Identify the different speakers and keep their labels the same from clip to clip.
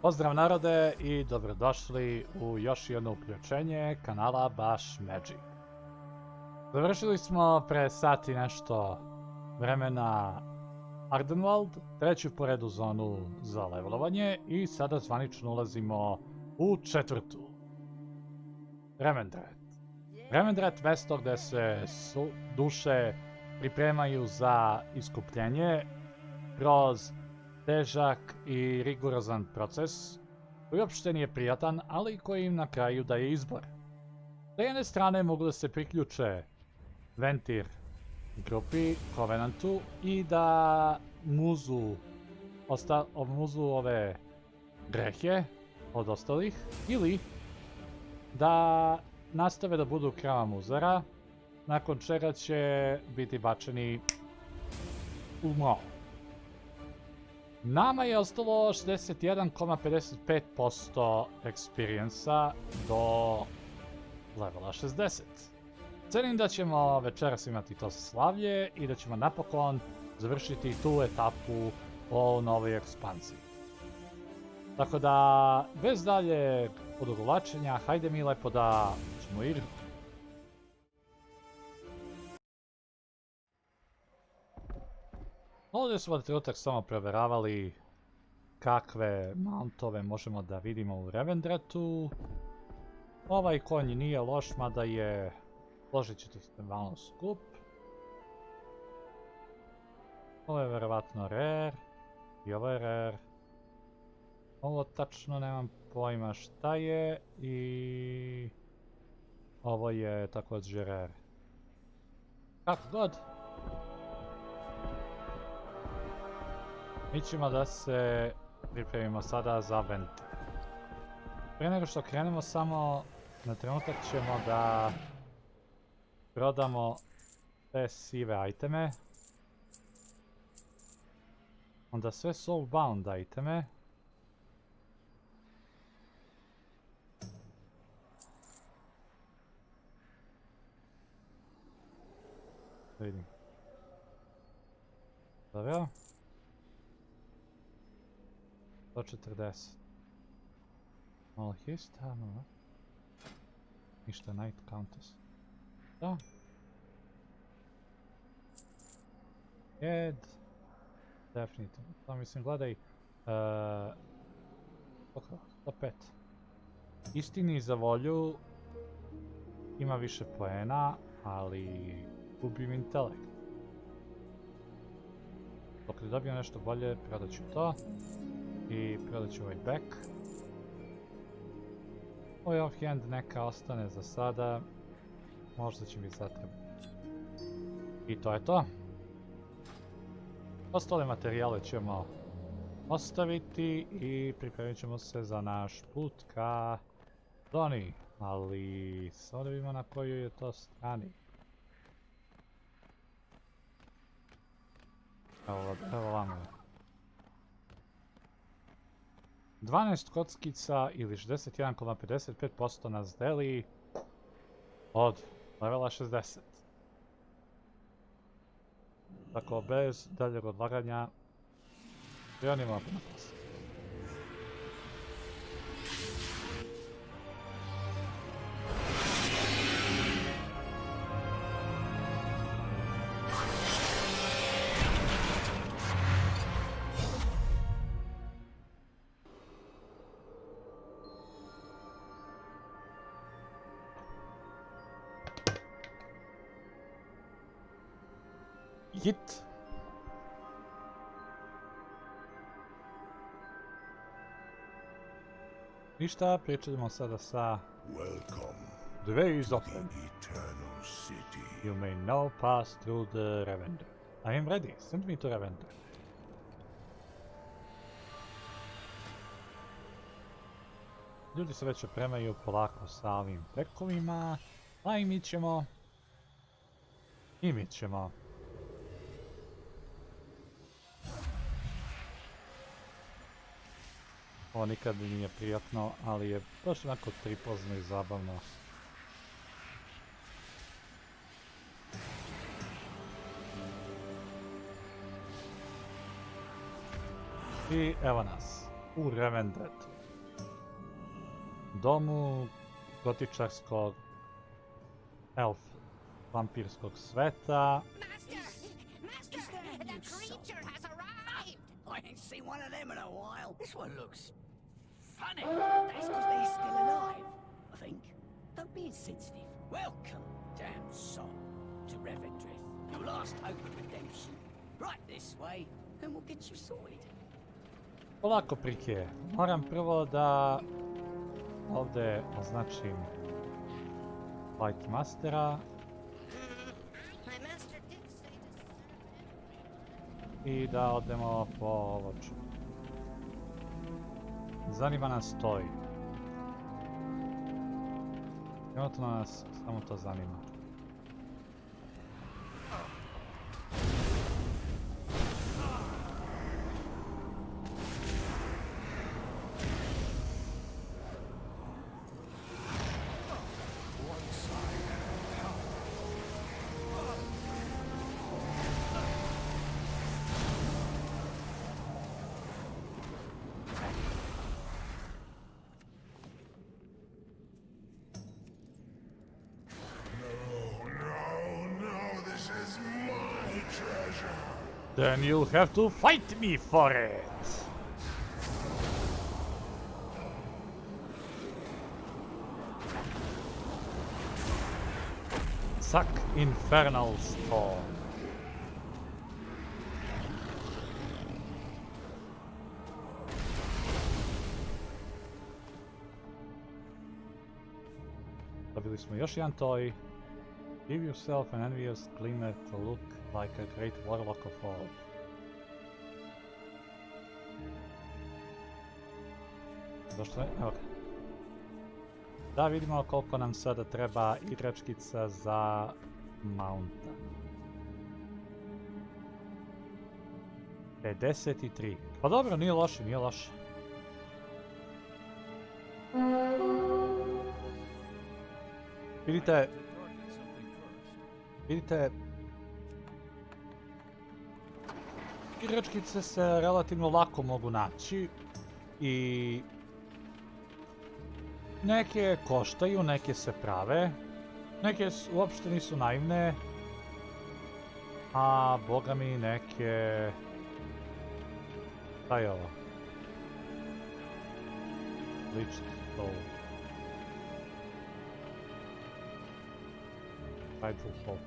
Speaker 1: Pozdrav narode i dobrodošli u još jedno uključenje kanala BashMagik. Završili smo pre sat i nešto vremena Ardenwald, treću po redu zonu za levelovanje i sada zvanično ulazimo u četvrtu. Revendreth. Revendreth, mesto gde se duše pripremaju za iskupljenje kroz težak i rigorozan proces koji uopšte nije prijatan, ali koji im na kraju daje izbor. S jedne strane mogu da se priključe Ventir grupi, Covenantu i da muzu ove grehe od ostalih, ili da nastave da budu krava muzara, nakon čega će biti bačeni u mol. Nama je ostalo 61,55% experience-a do levela 60. Cenim da ćemo večeras imati to slavlje i da ćemo napokon završiti tu etapu o novoj ekspansiji. Tako da, bez dalje odugovlačenja, hajde mi lepo da ćemo igru. Ovdje smo trenutak samo proveravali kakve mountove možemo da vidimo u Revendrethu. Ovaj konj nije loš, mada je, složit ćete se, malo skup. Ovo je verovatno rare i ovo je rare. Ovo tačno nemam pojma šta je i ovo je također rare. Kako god. Mi ćemo da se pripremimo sada za Ventir. Prije nego što krenemo, samo na trenutak ćemo da prodamo te sive iteme. Onda sve soulbound iteme. Da vidim. Dobro. 140. Malo hista, malo. Ništa, Night Countess. Da. Head. Definitivno. To mislim, gledaj. 105. Istini za volju ima više poena, ali gubim intelekt. Dok ne dobijem nešto bolje, prodat ću to. I prodat ću ovaj back. Ovaj offhand neka ostane za sada. Možda će mi zatrebati. I to je to. Ostale materijale ćemo ostaviti i pripremit ćemo se za naš put ka zoni. Ali samo da vidimo na kojoj je to strani. Evo vamo je. 12 kockica ili 61,55% nas deli od levela 60. Tako, bez daljeg odlaganja, krenimo na posao. Hit. Ništa, pričamo sada sa The way is open. You may now pass through the Revendreth. I am ready. Send me to Revendreth. Ljudi se već opremaju polako sa ovim pekovima, a i mi ćemo. Ovo nikad mi nije prijatno, ali je baš onako tripozno i zabavno. I evo nas, u Revendrethu. domu gotičarskog elf vampirskog sveta.
Speaker 2: Master, the creature has arrived! I ain't seen one of them in a while. This one looks funny. That's because they're still alive, I think. Don't be insensitive. Welcome, damn soul, to Revendreth. Your last hope of redemption. Right this way, and we'll get you sorted.
Speaker 1: Polako prike, moram prvo da ovdje označim White Mastera i da odemo po ovoču. Zanima nas to. Trenutno nas samo to zanima. Then you'll have to fight me for it! Suck Infernal Storm. Dobili smo još jedan toj. Give yourself an envious glimmer to look like a great warlock of old. Zašto je? Evo ga. Da vidimo koliko nam sada treba igračkica za mounta. 53. Pa dobro, nije loše, nije loše. Vidite, igračkice se relativno lako mogu naći i neke koštaju, neke se prave, neke uopšte nisu naivne, a boga mi neke... Šta je ovo? Bleached Soul. Prideful Folk.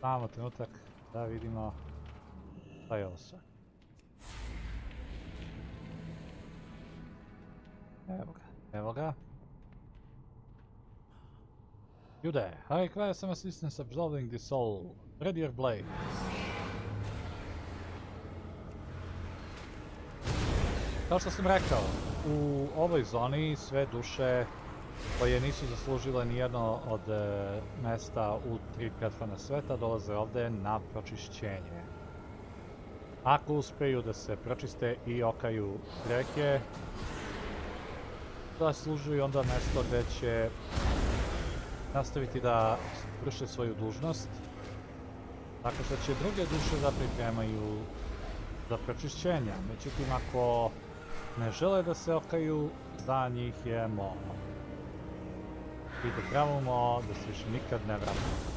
Speaker 1: Samo trenutak da vidimo šta je ovo sve. Evo ga. You there. I require some assistance absolving the soul. Ready your blade. Kao što sam rekao, u ovoj zoni sve duše koje nisu zaslužile nijedno od mesta u 3 prethodna sveta dolaze ovdje na pročišćenje. Ako uspeju da se pročiste i okaju reke, zaslužuju onda mjesto gdje će nastaviti da vrše svoju dužnost, tako što će druge duše da pripremaju za pročišćenja. Međutim, ako ne žele da se okaju, za njih je mono. I da pravimo da se više nikad ne vratimo.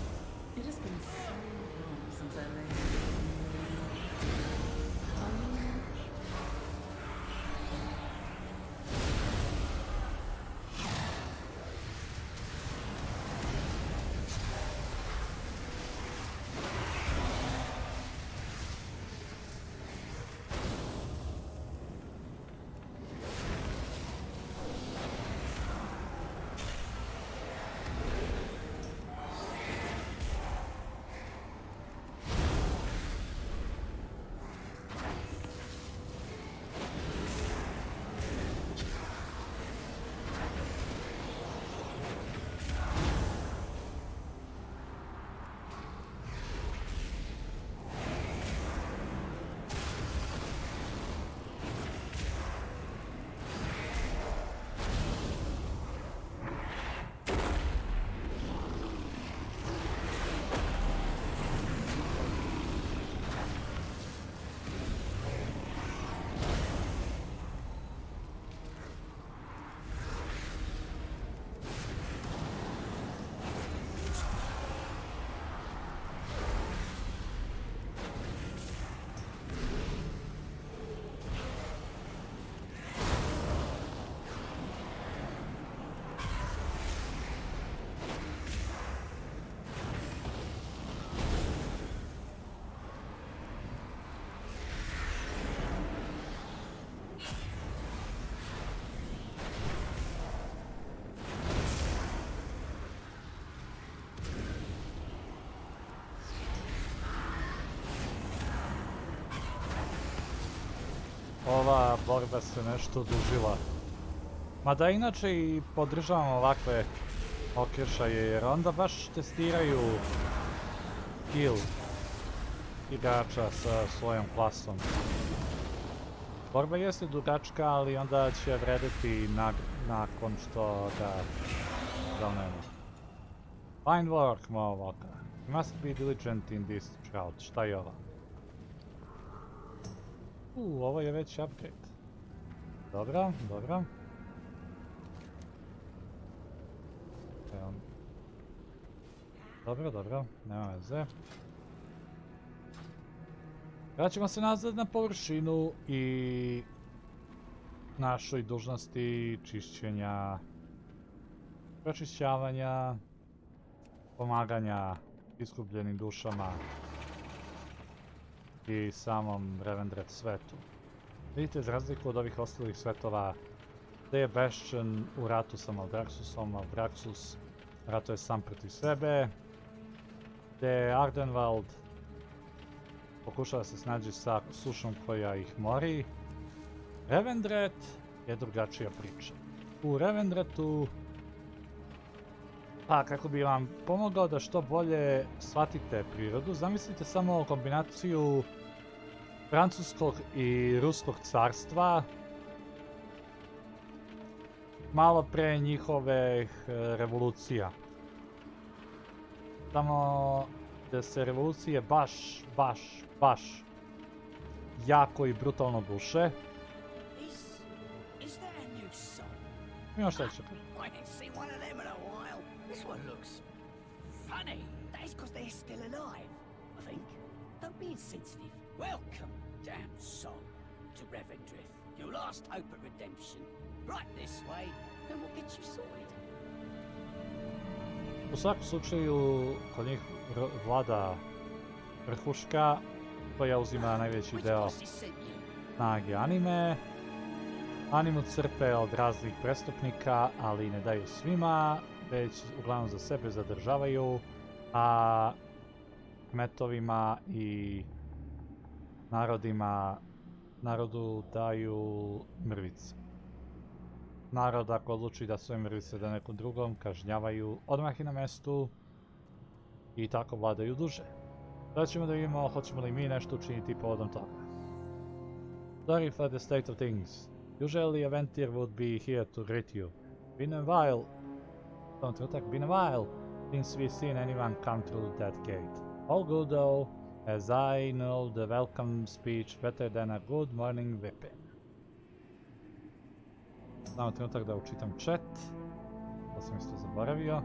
Speaker 1: ova borba se nešto odužila. Mada inače i podržavam ovakve okršaje, jer onda baš testiraju skill igrača sa svojom klasom. Borba jeste dugačka, ali onda će vrediti nakon što ga zamnemo. Fine work, motherfucker. You must be diligent in this drought. Šta je ovo? Ovo je već upgrade. Dobro, dobro. Dobro, dobro, nema veze. Vraćamo se nazad na površinu i našoj dužnosti čišćenja, pročišćavanja, pomaganja iskupljenim dušama i samom Revendreth svetu. Vidite, za razliku od ovih ostalih svetova, gdje je Bastion u ratu sa Maldraxxusom, Maldraxxus ratuje sam protiv sebe, gdje je Ardenvald pokušava se snađi sa sušom koja ih mori. Revendreth je drugačija priča. U Revendrethu, pa kako bi vam pomogao da što bolje shvatite prirodu, zamislite samo kombinaciju Francuskog i Ruskog carstva malo pre njihovih revolucija. Tamo gdje se revolucije baš jako i brutalno duše. Ima šta će kažem.
Speaker 2: This one looks funny. That is because they're still alive, I think. Don't be insensitive. Welcome, damn soul, to Revendreth, your last hope of redemption. Right this way, and we'll get you sorted.
Speaker 1: U svakom slučaju, kod njih vlada vrhuška koja uzima najveći deo snage anime. Animu crpe od raznih prestupnika, ali ne daju svima, već uglavnom za sebe zadržavaju, a kmetovima i narodu daju mrvice. Narod ako odluči da svoje mrvice da nekom drugom, kažnjavaju odmah i na mestu i tako vladaju duže. Sada ćemo da vidimo hoćemo li mi nešto učiniti povodom toga. Sorry for the state of things. Usually a Ventir would be here to greet you. Been a while since we've seen anyone come through that gate. All good though, as I know the welcome speech better than a good morning whipping. Samo trenutak da učitam chat. To sam isto zaboravio.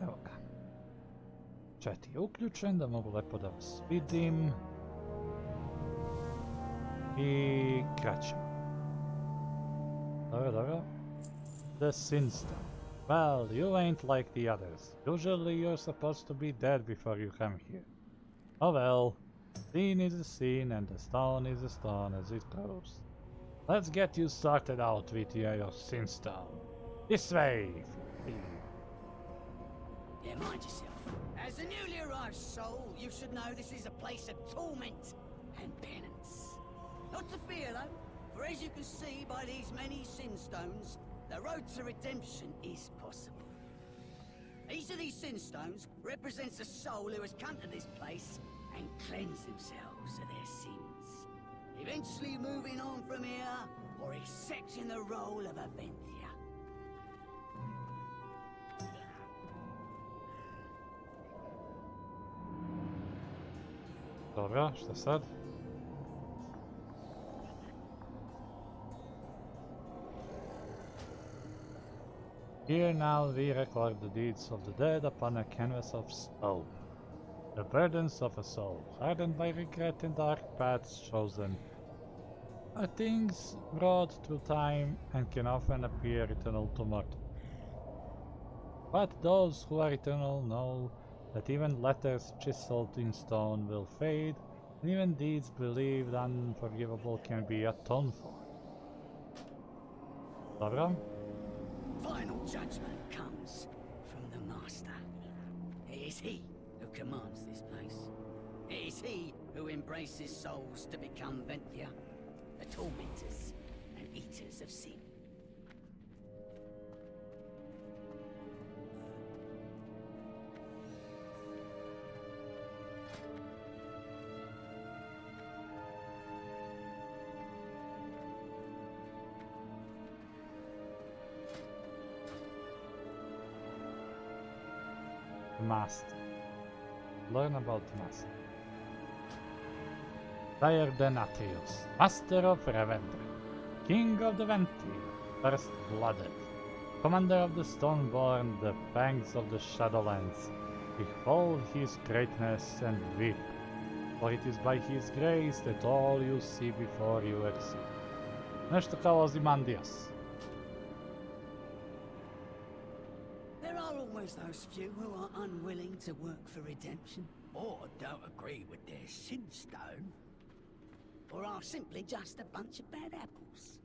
Speaker 1: Evo ga. Chat je uključen, da mogu lepo da vas vidim. I kraćemo. Dobro, dobro. The Sinstone. Well, you ain't like the others. Usually you're supposed to be dead before you come here. Oh well. Scene is a scene and the stone is a stone as it goes. Let's get you sorted out with your Sinstone. This way!
Speaker 2: Yeah, mind yourself. As a newly arrived soul, you should know this is a place of torment and penance. Not to fear though, for as you can see by these many sin stones, the road to redemption is possible. Each of these sin stones represents a soul who has come to this place and cleansed themselves of their sins, eventually moving on from here or accepting the role of a Ventia.
Speaker 1: Dobro, šta sad? Here now we record the deeds of the dead upon a canvas of stone. The burdens of a soul, hardened by regret and dark paths chosen, are things brought through time and can often appear eternal to mortals. But those who are eternal know that even letters chiseled in stone will fade, and even deeds believed unforgivable can be atoned for. Dobro.
Speaker 2: Final judgment comes from the Master. It is he who commands this place. It is he who embraces souls to become Ventia, the tormentors and eaters of sin.
Speaker 1: Master. Learn about Master. Sire Denatius, Master of Revendreth, King of the Ventir, First-Blooded, Commander of the Stoneborn, the Fangs of the Shadowlands. Behold his greatness and weep, for it is by his grace that all you see before you exceed. Nešto kao Ozymandias.
Speaker 2: There are always those few who are unwilling to work for redemption, or don't agree with their sin stone, or are simply just a bunch of bad apples.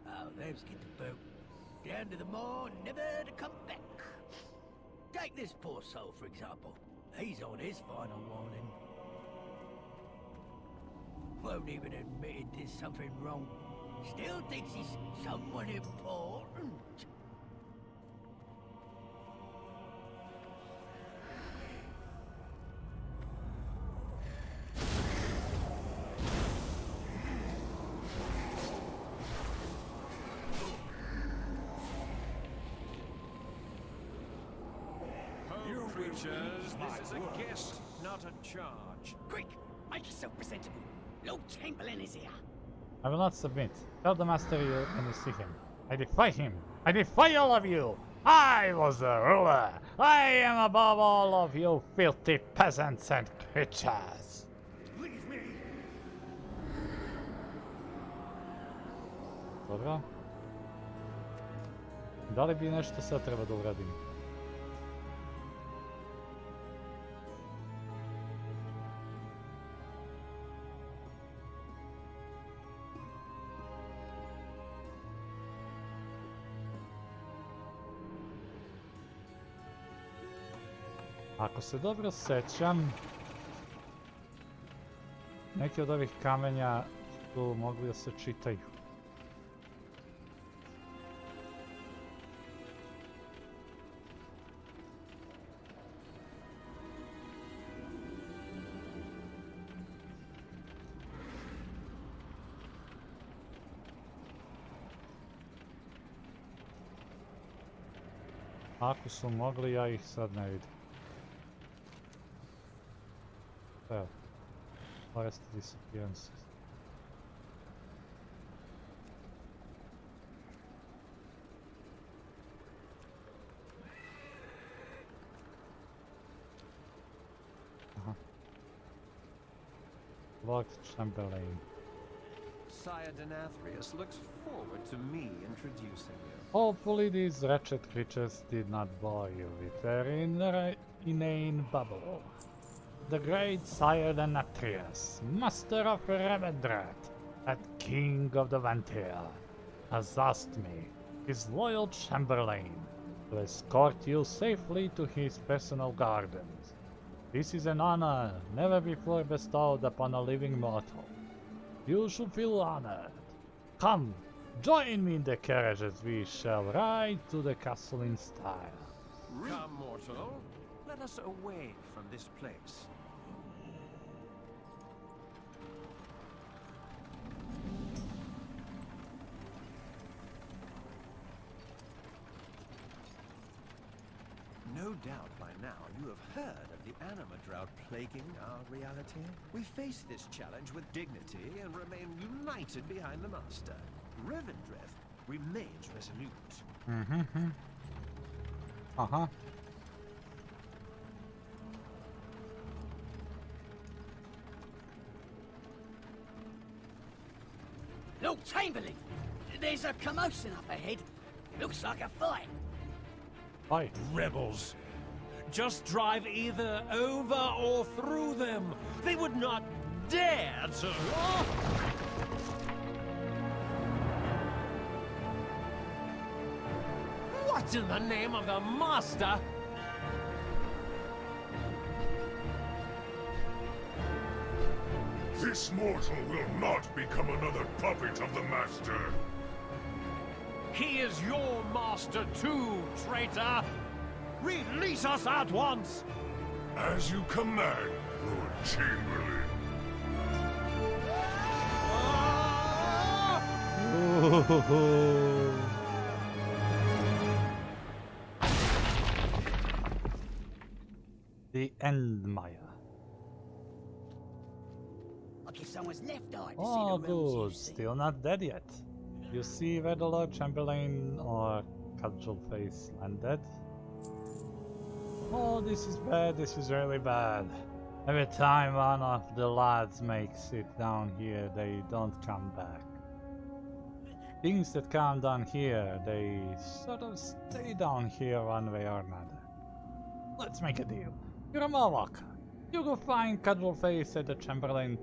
Speaker 2: Oh, those get the boot. Down to the moor, never to come back. Take this poor soul, for example. He's on his final warning. Won't even admit there's something wrong. Still thinks he's someone important.
Speaker 3: This is a guest, not a charge.
Speaker 2: Quick, make yourself presentable. Lord Chamberlain is here.
Speaker 1: I will not submit. Tell the Master you when you see him. I defy him. I defy all of you. I was the ruler. I am above all of you filthy peasants and creatures.
Speaker 3: Leave me.
Speaker 1: Dobro. Da li bi nešto sad treba da uradim? Ako se dobro sećam, neki od ovih kamenja su mogli da se čitaju. Ako su mogli, ja ih sad ne vidim. Evo, forest disappearances. Aha. Lord Chamberlain.
Speaker 3: Sire Denathrius looks forward to me introducing you.
Speaker 1: Hopefully these wretched creatures did not bore you with their inane bubble. The great Sire Denathrius, Master of Revendreth, and King of the Ventir, has asked me, his loyal Chamberlain, to escort you safely to his personal gardens. This is an honor never before bestowed upon a living mortal. You should feel honored. Come, join me in the carriage as we shall ride to the castle in style.
Speaker 3: Come, mortal. Let us away from this place. No doubt by now you have heard of the anima drought plaguing our reality. We face this challenge with dignity and remain united behind the Master. Revendreth remains resolute.
Speaker 1: Mm-hmm. Uh-huh.
Speaker 2: Lord Chamberlain, there's a commotion up ahead. Looks like a fight.
Speaker 1: Fight.
Speaker 4: Rebels. Just drive either over or through them. They would not dare to... What in the name of the Master?
Speaker 5: This mortal will not become another puppet of the Master.
Speaker 4: He is your master too, traitor! Release us at once!
Speaker 5: As you command, Lord Chamberlain.
Speaker 1: The end, Maya.
Speaker 2: Like if someone's left eye to
Speaker 1: Oh,
Speaker 2: see the realms
Speaker 1: good.
Speaker 2: you see.
Speaker 1: Still not dead yet. You see where the Lord Chamberlain or Cudgel Face landed? Oh, this is bad. This is really bad. Every time one of the lads makes it down here, they don't come back. Things that come down here, they sort of stay down here one way or another. Let's make a deal. You're a Mohawk. You go find Cudgel Face at the Chamberlain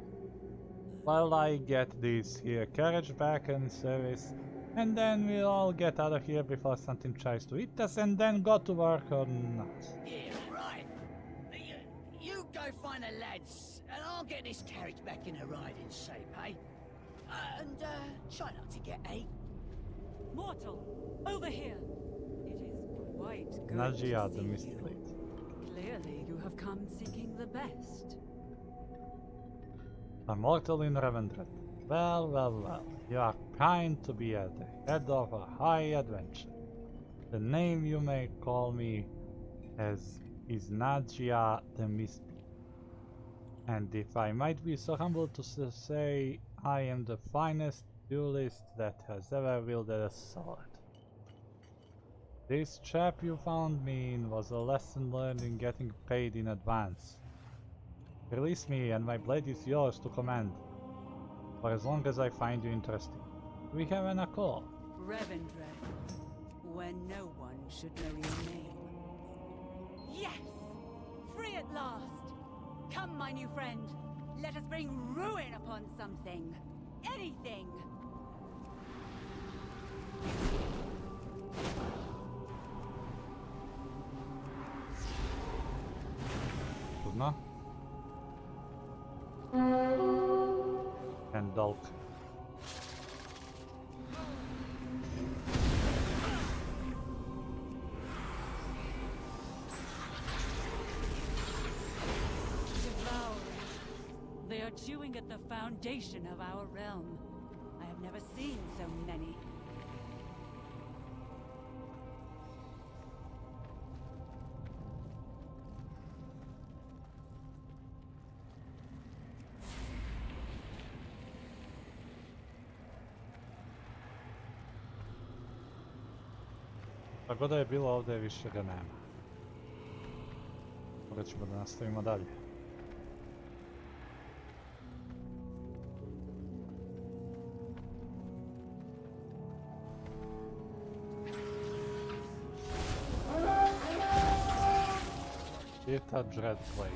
Speaker 1: while I get this here carriage back in service, and then we'll all get out of here before something tries to eat us, and then go to work on us.
Speaker 2: Yeah, right. You go find the lads, and I'll get this carriage back in a riding shape, eh? And try not to get ate.
Speaker 6: Mortal, over here. It is quite good
Speaker 1: Najia,
Speaker 6: to
Speaker 1: the
Speaker 6: see
Speaker 1: Mistblade.
Speaker 6: you. Clearly, you have come seeking the best.
Speaker 1: A mortal in Revendreth. Well, well, well. You are kind to be at the head of a high adventure. The name you may call me as is Najia the Mistblade. And if I might be so humble to say, I am the finest duelist that has ever wielded a sword. This trap you found me in was a lesson learned in getting paid in advance. Release me and my blade is yours to command, for as long as I find you interesting. We have an accord.
Speaker 6: Revendreth, where no one should know your name. Yes! Free at last! Come, my new friend. Let us bring ruin upon something. Anything!
Speaker 1: Trudno. And Dolk.
Speaker 6: They are chewing at the foundation of our realm. I have never seen so many.
Speaker 1: Tako da je bilo ovdje, više ga nema. Morat ćemo da nastavimo dalje. Eta Dreadblade.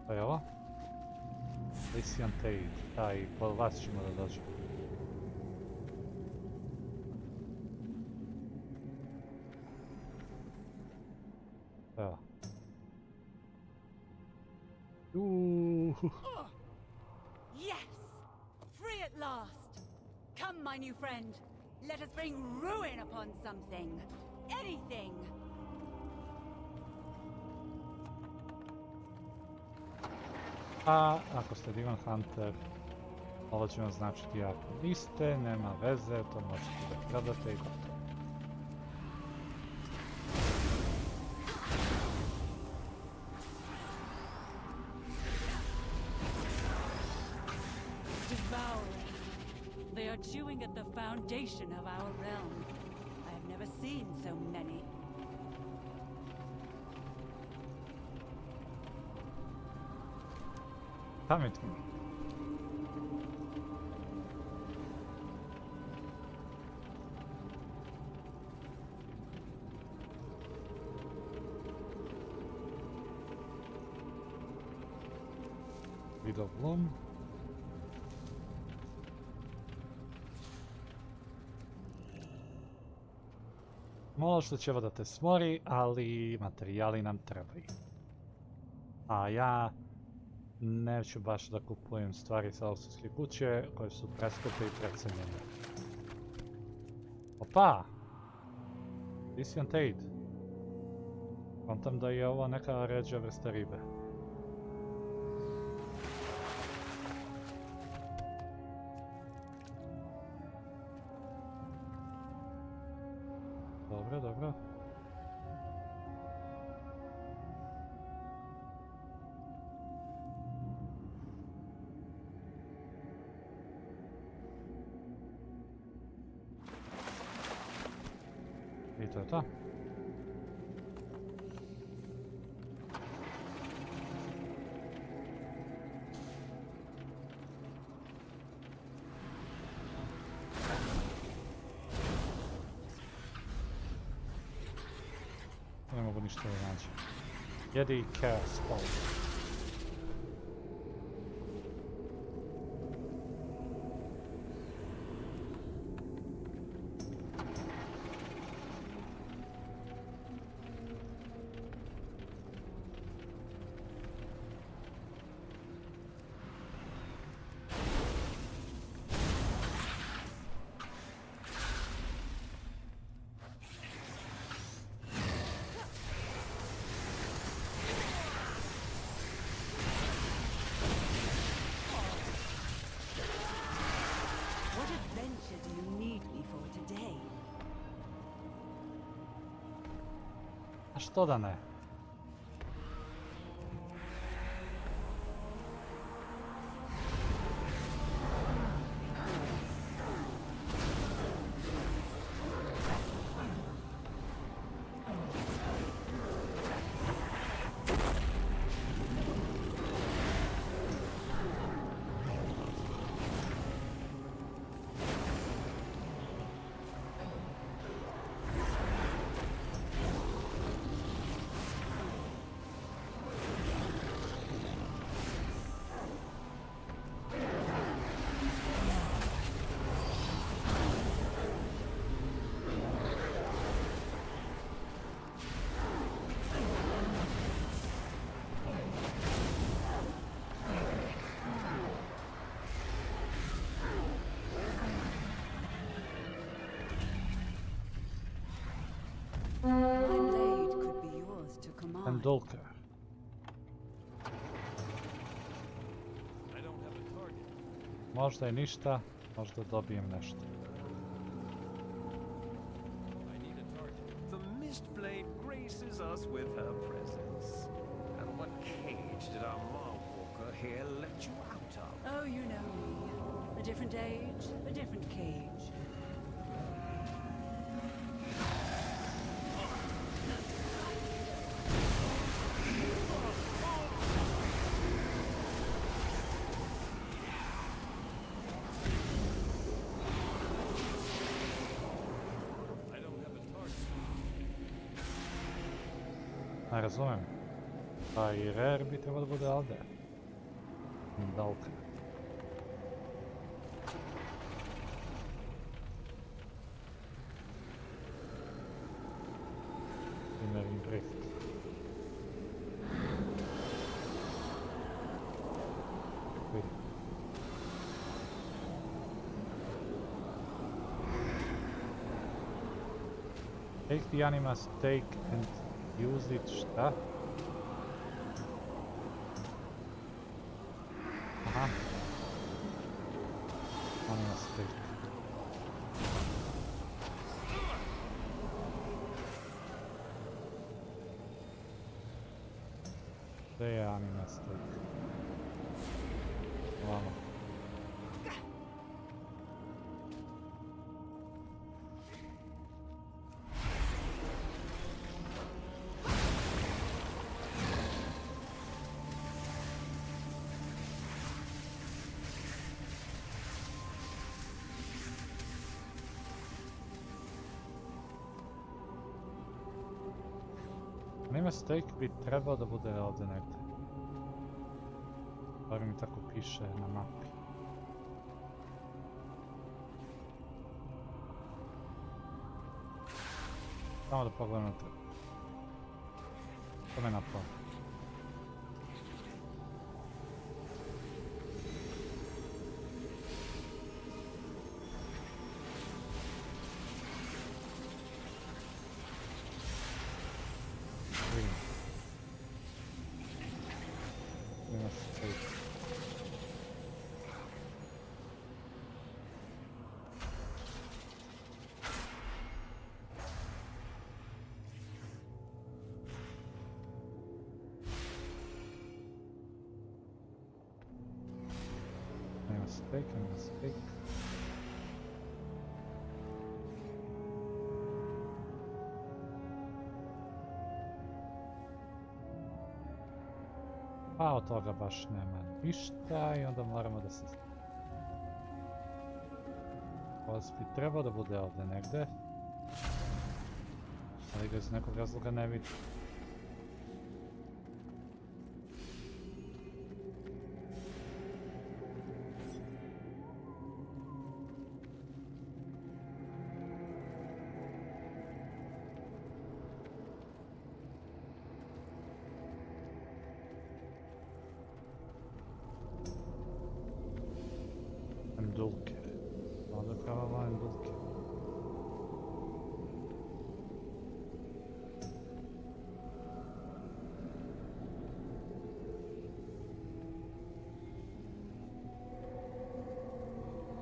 Speaker 1: Pa je ovo? Lysian Tage, da, i po vas ćemo da dođemo. Evo.
Speaker 6: Yes! Free at last! Come, my new friend. Let us bring ruin upon something. Anything!
Speaker 1: A ako ste Demon Hunter, ovo će vam značiti ako niste, nema veze, to možete da prodate i gotovo.
Speaker 6: They are chewing at the foundation of our realm. I have never seen so many.
Speaker 1: Come with me. Bit of bloom. Možda će ovo da te smori, ali materijali nam trebaju. A ja neću baš da kupujem stvari sa austrijske kuće koje su preskupe i precenjene. Opa! Distant aid. Kontam da je ovo neka ređa vrsta ribe. Dobro, dobro. I to je to. Ne mogu ništa da nađem. Jedi care spot.
Speaker 6: What adventure do you need me for today?
Speaker 1: A što da ne?
Speaker 6: My blade could be yours to command.
Speaker 1: Pendulka. Možda i ništa, možda dobijem nešto.
Speaker 3: The Mistblade graces us with her presence. And what cage did our Marwalker here let you out of?
Speaker 6: Oh, you know me. A different age, a different cage.
Speaker 1: Ne razumem. Pa i rare bi trebalo da bude ovdje. Pendulka. Revendreth. Vidi. Take the anima stake and use it, šta? Aha. Anima stake. Gdje je anima stake? Ovamo. Anima stake bi trebao da bude ovdje negdje. Bar mi tako piše na mapi. Samo da pogledam na to. To me napao. Mistake. Pa od toga baš nema ništa i onda moramo da se... Boss bi trebao da bude ovdje negdje. Ali ga iz nekog razloga ne vidi.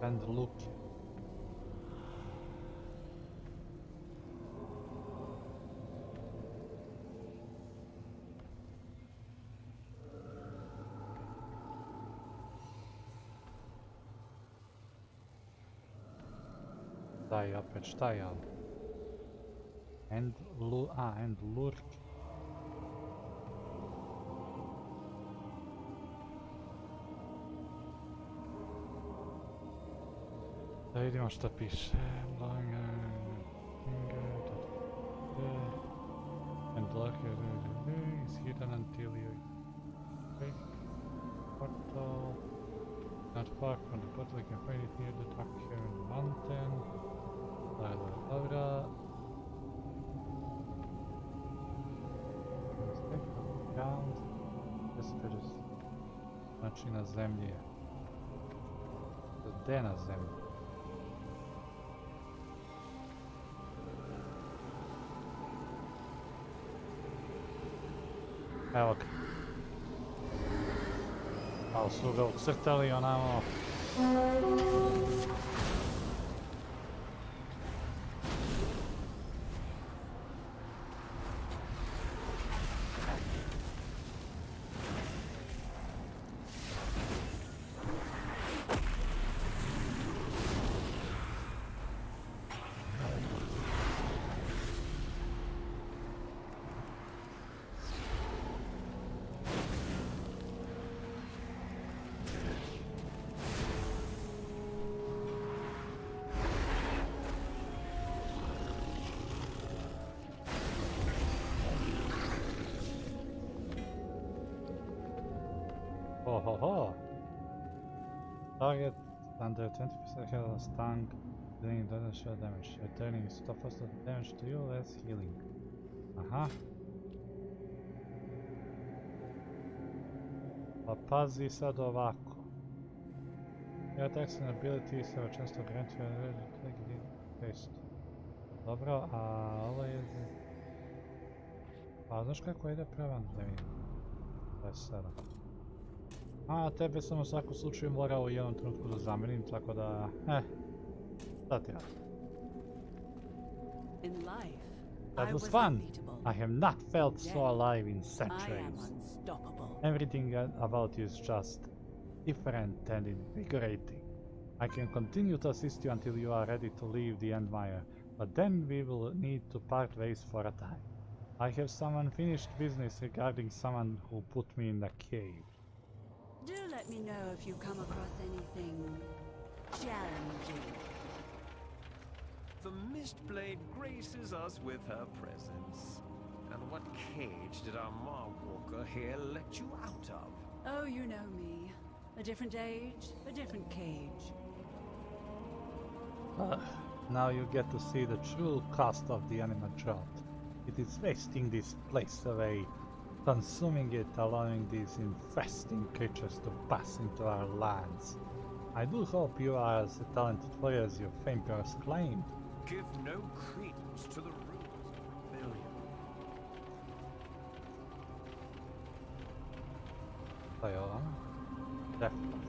Speaker 1: And look. Daj opet, šta je ovo? And lurk. Da vidimo što piše. And lurker is hidden until you break portal. Not far from the portal, you can find it near the top here in the mountain. Dobra. Ground. Whispers. Znači na zemlji je. Gde na zemlji? Evo ga. Malo su ga ucrtali onamo. Ho. Target under 20% health stun, dealing doesn't show damage. Returning is top first damage to you, less healing. Aha. Pa pazi sad ovako. Your attacks and abilities have a chance to grant you a ready taste. Dobro, a ovo je... A znaš kako ide prema zemlji? To je sada. A tebe sam u svakom slučaju morao u jednom trenutku da zamenim, tako da... šta ti radi? That was fun! I have not felt so alive in centuries. Everything about you is just different and invigorating. I can continue to assist you until you are ready to leave the Endmire, but then we will need to part ways for a time. I have some unfinished business regarding someone who put me in the cave.
Speaker 6: Do let me know if you come across anything challenging.
Speaker 3: The Mistblade graces us with her presence. And what cage did our Marwalker here let you out of?
Speaker 6: Oh, you know me. A different age, a different cage.
Speaker 1: Now you get to see the true cost of the animal drought. It is wasting this place away, consuming it, allowing these infesting creatures to pass into our lands. I do hope you are as talented warrior as your fame bears claimed.
Speaker 3: Give no credence to the rumors of rebellion.
Speaker 1: Fajowa? Definitely.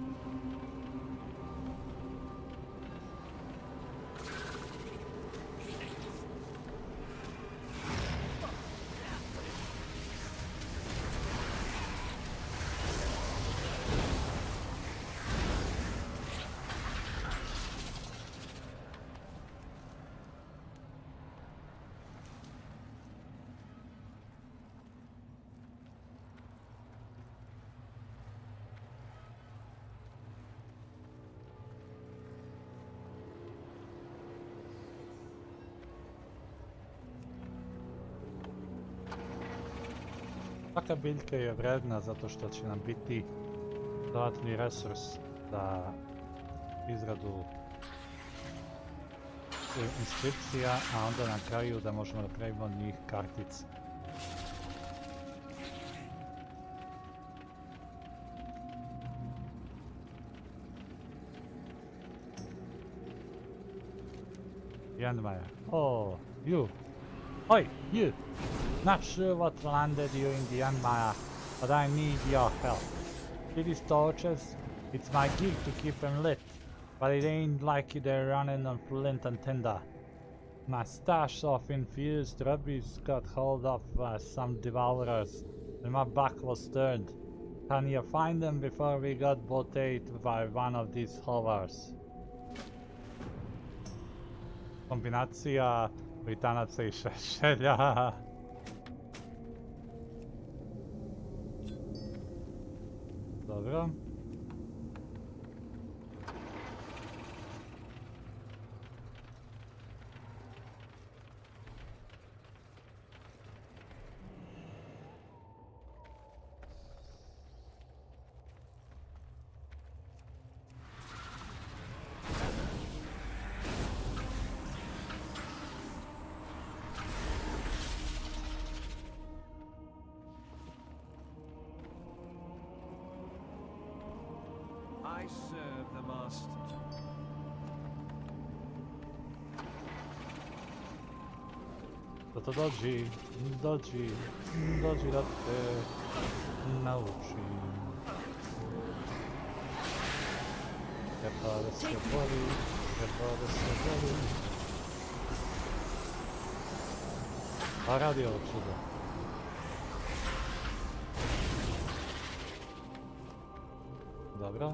Speaker 1: Svaka biljka je vredna zato što će nam biti dodatni resurs za izradu inskripcija, a onda na kraju da možemo da pravimo njih kartice. Jandmaja. Oh, you. Oi, you! Not sure what landed you in the Empire, but I need your help. See these torches? It's my gig to keep them lit, but it ain't like they're running on flint and tinder. My stash of infused rubies got hold of some devourers, and my back was turned. Can you find them before we got bought by one of these hovers? Kombinacija Britanaca i Šešelja. Dobro.
Speaker 3: I serve the master.
Speaker 1: To dođi da te naučim. Treba da se bori. Pa radi ovo čudo. Dobro.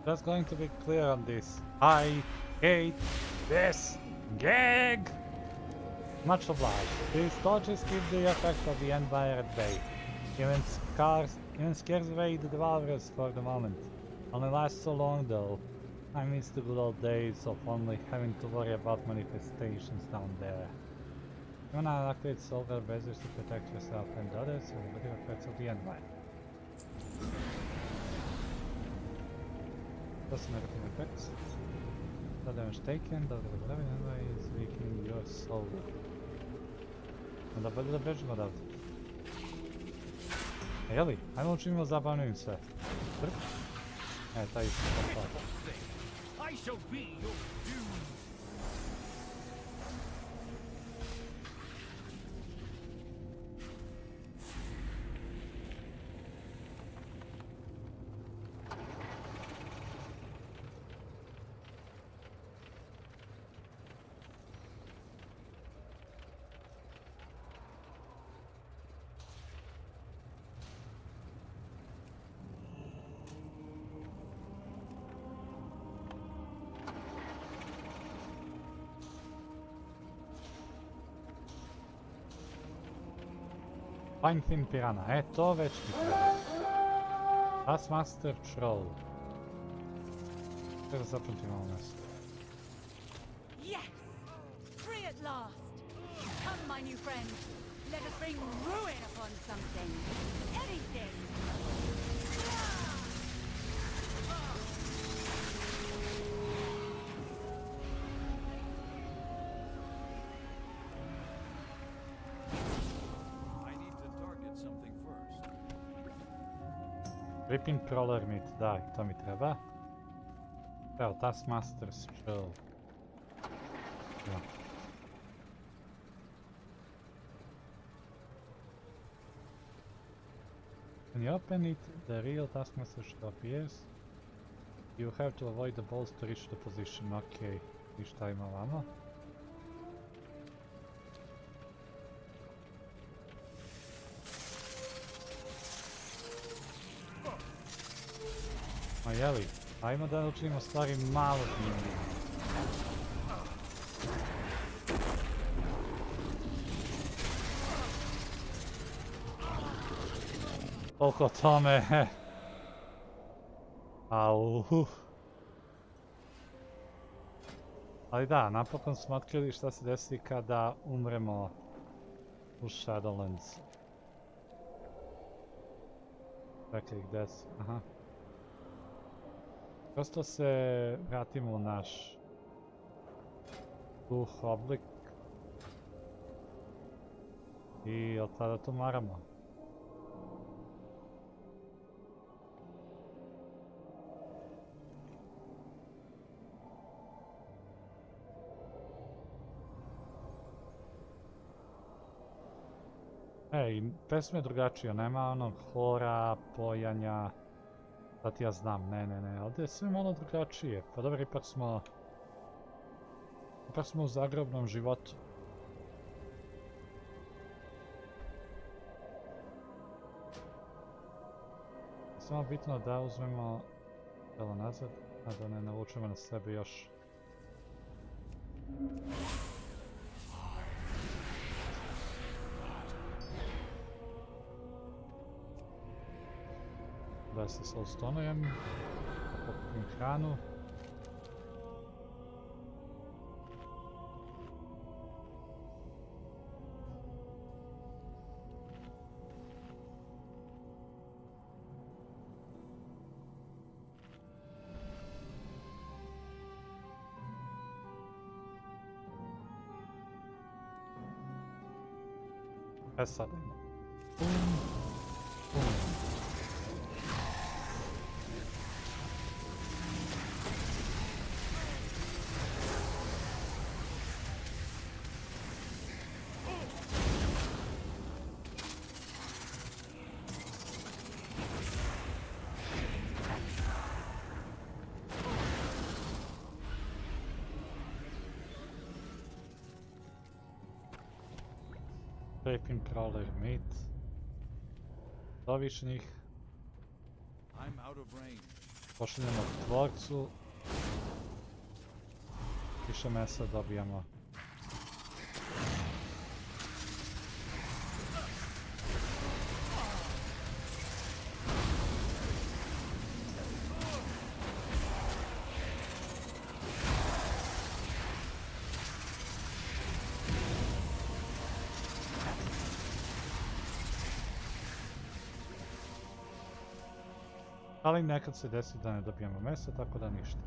Speaker 1: Just going to be clear on this. I hate this gag! Much obliged. These torches keep the effect of the Empire at bay. Even scares away the devourers for the moment. Only lasts so long though. I miss the good old days of only having to worry about manifestations down there. You wanna activate silver braziers to protect yourself and others from the negative effects of the Empire. Plus negative effects. No damage taken, the Empire is weakening your soul. Onda bolje da bežimo odavde. Jeli, ajmo učinimo zabavnim sve. Trk. Taj isti kompar.
Speaker 4: I shall be your doom.
Speaker 1: Fine Thin Piranha, to već mi treba. Taskmaster Troll. Kada zapamtim ovo mjesto.
Speaker 6: Yes! Free at last! Come, my new friend. Let us bring ruin upon something. Anything!
Speaker 1: Ripping Crawler Meat, daj, to mi treba. Evo, Taskmaster's Shell. Ja. When you open it, the real Taskmaster Shell appears. You have to avoid the balls to reach the position. Ok, i šta ima vamo? Ma jeli, ajmo da učinimo stvari malo zanimljivije. Toliko o tome. Au. Ali da, napokon smo otkrili šta se desi kada umremo u Shadowlandsa. Čekaj, gdje su? Aha. Prosto se vratimo u naš duh oblik i od tada tu maramo. Ej, pesma je drugačija, nema onog hora, pojanja, da ti ja znam, ne, ovdje je sve malo drugačije, pa dobro, ipak smo u zagrobnom životu. Samo bitno da uzmemo telo nazad, a da ne navučemo na sebe još. Da se soulstonujem, da pokupim hranu. Sad idemo. Raping Crawler Meat. Doviš njih. Pošaljemo tvorcu. Više mesa dobijamo. Ali nekad se desi da ne dobijemo mesa, tako da ništa.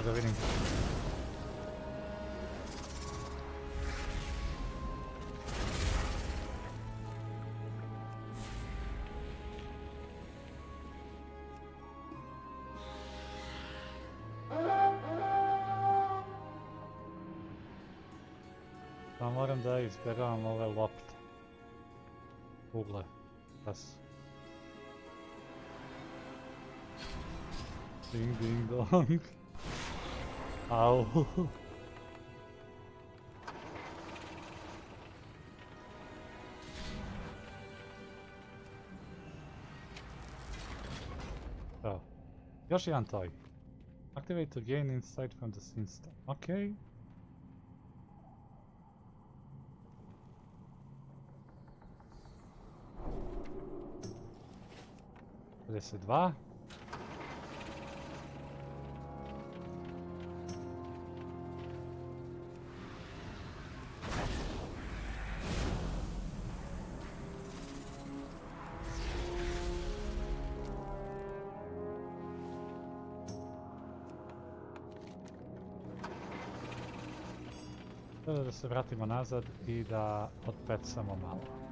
Speaker 1: Da vidim. moram da izbjegavam ove lopte. Kugle. Ding ding dong. Au. Evo. Još jedan toj. Activate to gain insight from the scene step. Okej. 52. Sada da se vratimo nazad i da otpecamo malo.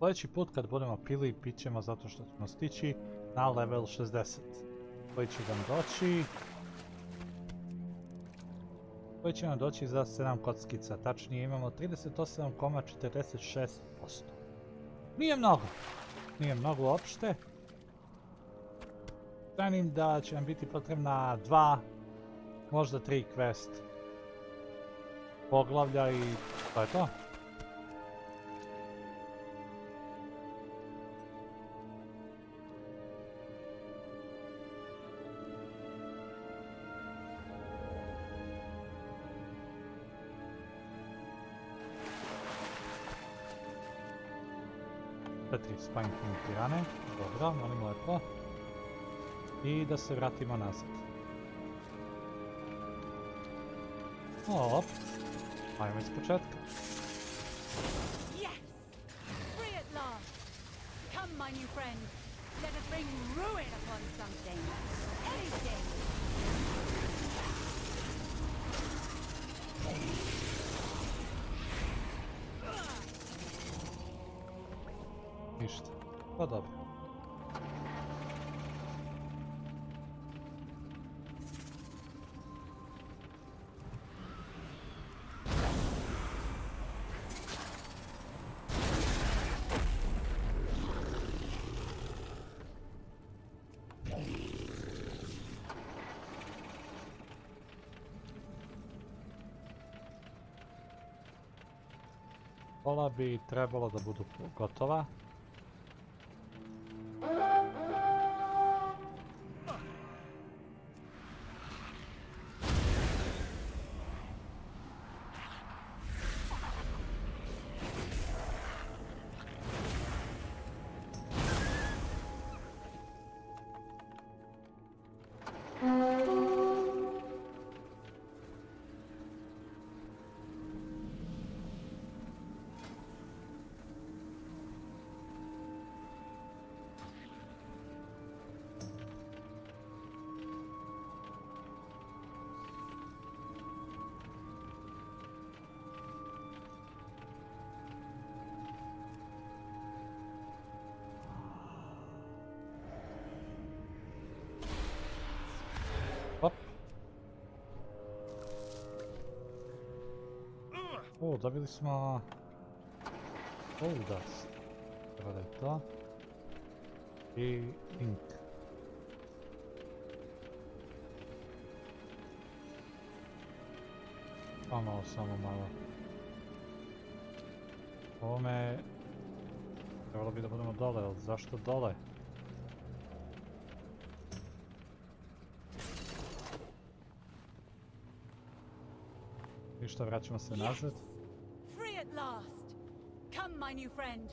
Speaker 1: Sljedeći put kad budemo pili, pit ćemo zato što ćemo stići na level 60. Koji će nam doći... Koji će nam doći za 7 kockica, tačnije imamo 38,46%. Nije mnogo! Nije mnogo uopšte. Trenim da će nam biti potrebna 2, možda 3 quest poglavlja i to je to. Spine King tirane, dobro, molim lepo. I da se vratimo nazad. Op, ajmo iz početka.
Speaker 6: Yes! Free at last! Come, my new friend. Let us bring ruin upon something. Anything!
Speaker 1: Ništa, pa dobro. Pola bi trebalo da budu gotova. O, dobili smo... Goldust. Treba je to. I ink. Samo malo. Ovome... Trebalo bi da budemo dole, ali zašto dole? Ništa, vraćamo se nazad.
Speaker 6: Free at last! Come, my new friend.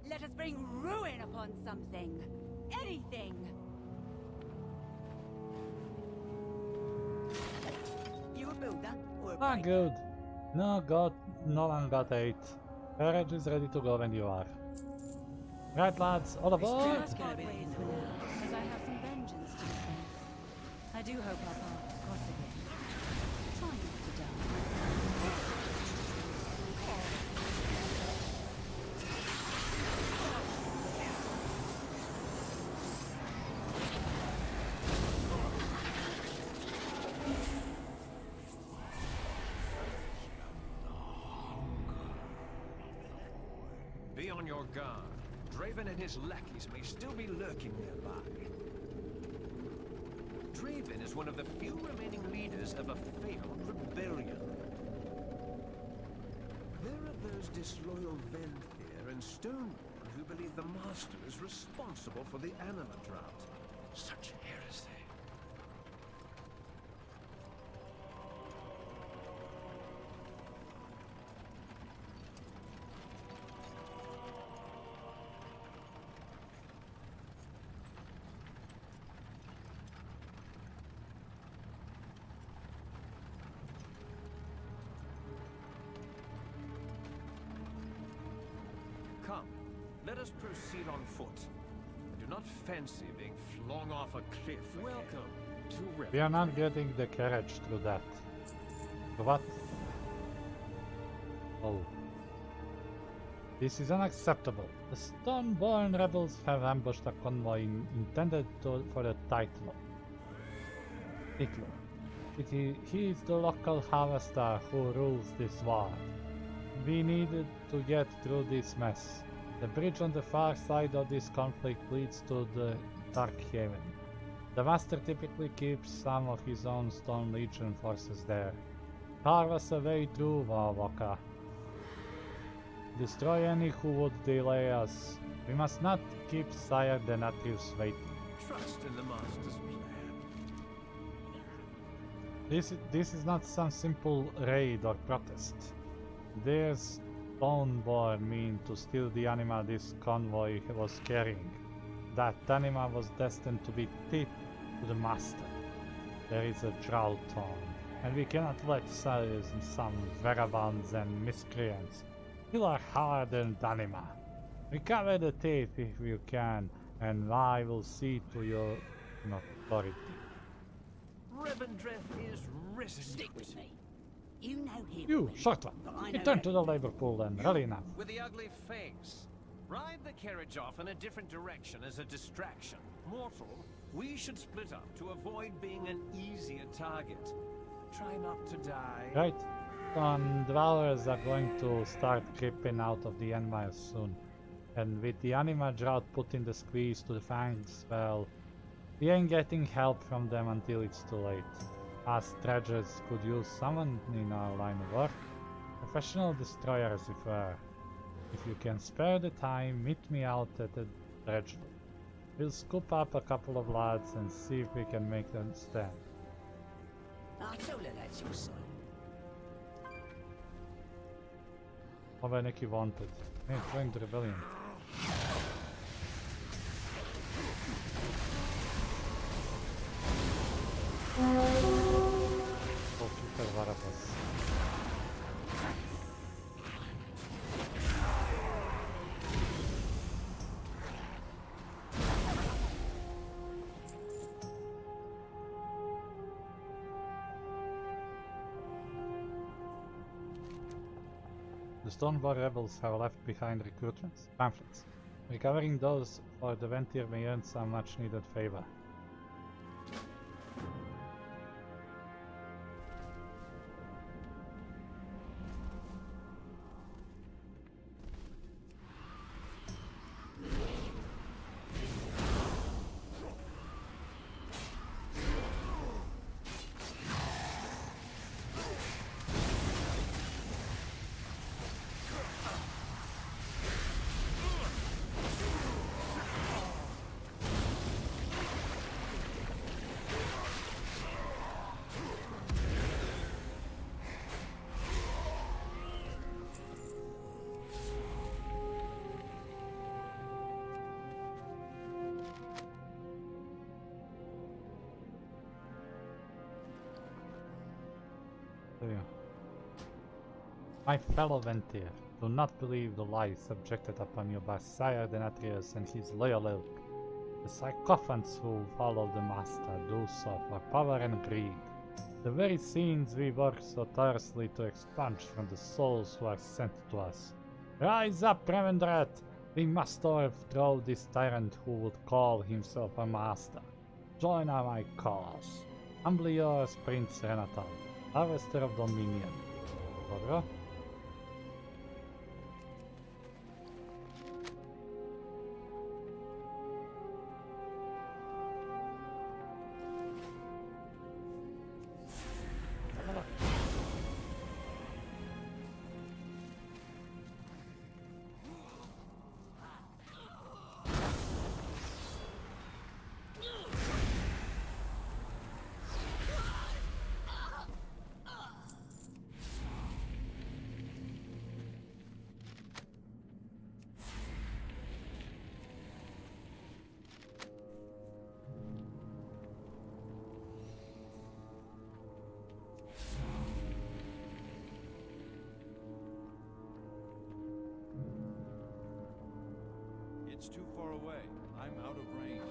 Speaker 6: Let us bring ruin upon something. Anything!
Speaker 2: builder or a
Speaker 1: Ah,
Speaker 2: breaker?
Speaker 1: good. No one got 8. Carriage is ready to go when you are. Right, lads, all aboard!
Speaker 6: Let's part ways for now, as I have some vengeance to defend. I do hope our paths cross again. Try not to die.
Speaker 3: Be on your guard. Draven and his lackeys may still be lurking nearby. Draven is one of the few remaining leaders of a failed rebellion. There are those disloyal Venthyr and Stoneborn who believe the Master is responsible for the anima drought. Such heresy. Come, let us proceed on foot. I do not fancy being flung off a cliff. Welcome to Revendreth.
Speaker 1: We are not getting the carriage through that. What? Oh. This is unacceptable. The Stoneborn rebels have ambushed a convoy intended for the title. He is the local harvester who rules this war. We needed to get through this mess. The bridge on the far side of this conflict leads to the Dark Haven. The Master typically keeps some of his own Stone Legion forces there. Carve us a way through, Wawaka. Destroy any who would delay us. We must not keep Sire Denatrius waiting.
Speaker 3: Trust in the Master's plan.
Speaker 1: This is not some simple raid or protest. There's Stoneborn mean to steal the anima this convoy was carrying. That anima was destined to be tipped to the Master. There is a drought on, and we cannot let some vagabonds and miscreants kill our hardened anima. Recover the teeth if you can, and I will see to your authority.
Speaker 3: Revendreth is risen.
Speaker 2: Stick with me. You know him.
Speaker 1: You, short one,
Speaker 2: But I know
Speaker 1: return to the
Speaker 2: everything.
Speaker 1: labor pool then, really enough.
Speaker 3: With the ugly face. Ride the carriage off in a different direction as a distraction. Mortal, we should split up to avoid being an easier target. Try not to die.
Speaker 1: Right. Dwellers are going to start creeping out of the Empire soon. And with the anima drought putting the squeeze to the fangs, well, we ain't getting help from them until it's too late. Us dredgers could use someone in our line of work. Professional destroyers if were. If you can spare the time, meet me out at the dredge. We'll scoop up a couple of lads and see if we can make them stand.
Speaker 2: I told her that's your son.
Speaker 1: Ovo je neki wanted. Hey, join the rebellion. Oh, super Varabas. The Stoneborn rebels have left behind recruitments, pamphlets. Recovering those for the Venthyr may earn some much needed favor. My fellow Ventir, do not believe the lies subjected upon you by Sire Denatrius and his loyal ilk. The sycophants who follow the Master do so for power and greed. The very scenes we work so tirelessly to expunge from the souls who are sent to us. Rise up, Revendreth! We must overthrow this tyrant who would call himself a master. Join my cause. Humbly yours, Prince Renatal, Harvester of Dominion. Dobro.
Speaker 7: It's too far away. I'm out of range.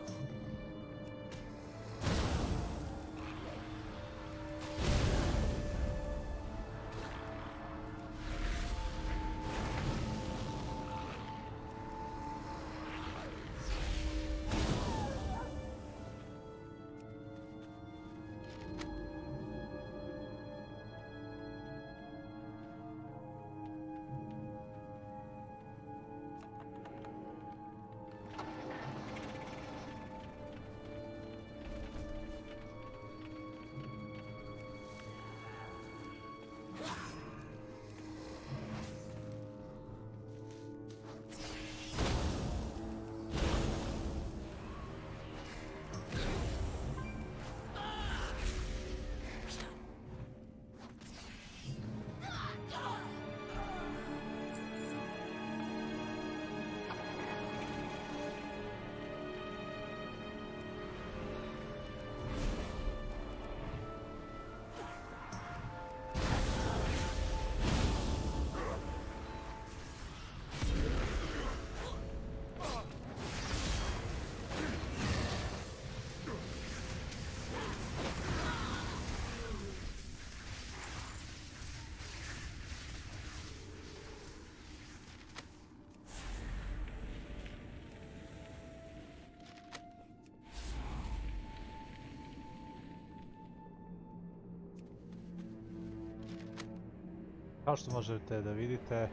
Speaker 1: Kao što možete da vidite,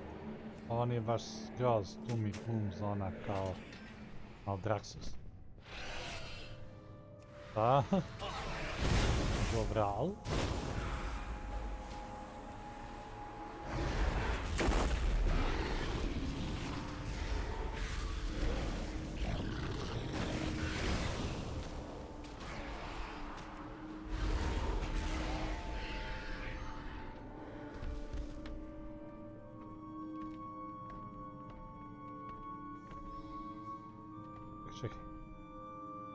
Speaker 1: ovo nije baš skroz tumi boom zona kao Aldraxxus. Da. Dobral. Čekaj.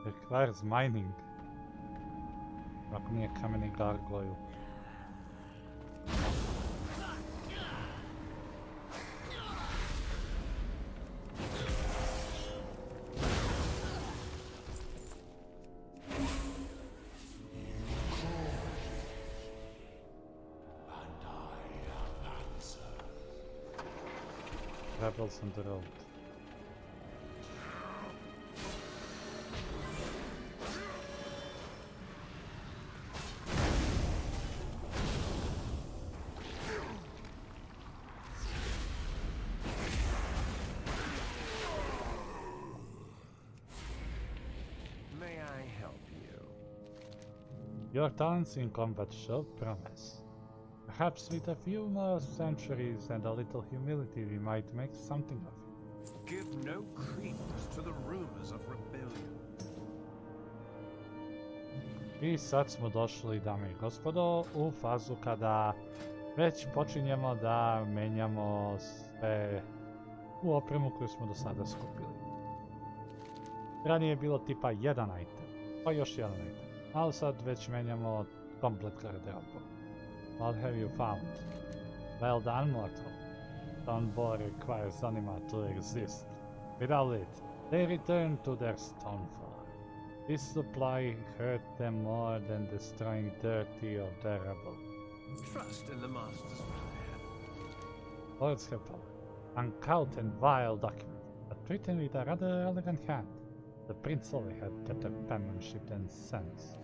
Speaker 1: Requires mining. Ako nije kameni gargoyle. Rebels on the road. Your talents in combat show promise. Perhaps with a few more centuries and a little humility we might make something of it.
Speaker 3: Give no credence to the rumors of rebellion.
Speaker 1: I sad smo došli, dame i gospodo, u fazu kada već počinjemo da menjamo sve u opremu koju smo do sada skupili. Ranije je bilo tipa jedan item, pa još jedan item. Ali sad već menjamo komplet garderobu. What have you found? Well done, mortal. Stoneboy requires anima to exist. Without it, they return to their stonefall. This supply hurt them more than destroying 30 of their rebels.
Speaker 3: Trust in the Master's plan.
Speaker 1: Lords have power, uncouth and vile documents, but written with a rather elegant hand. The prince only had better penmanship than sense.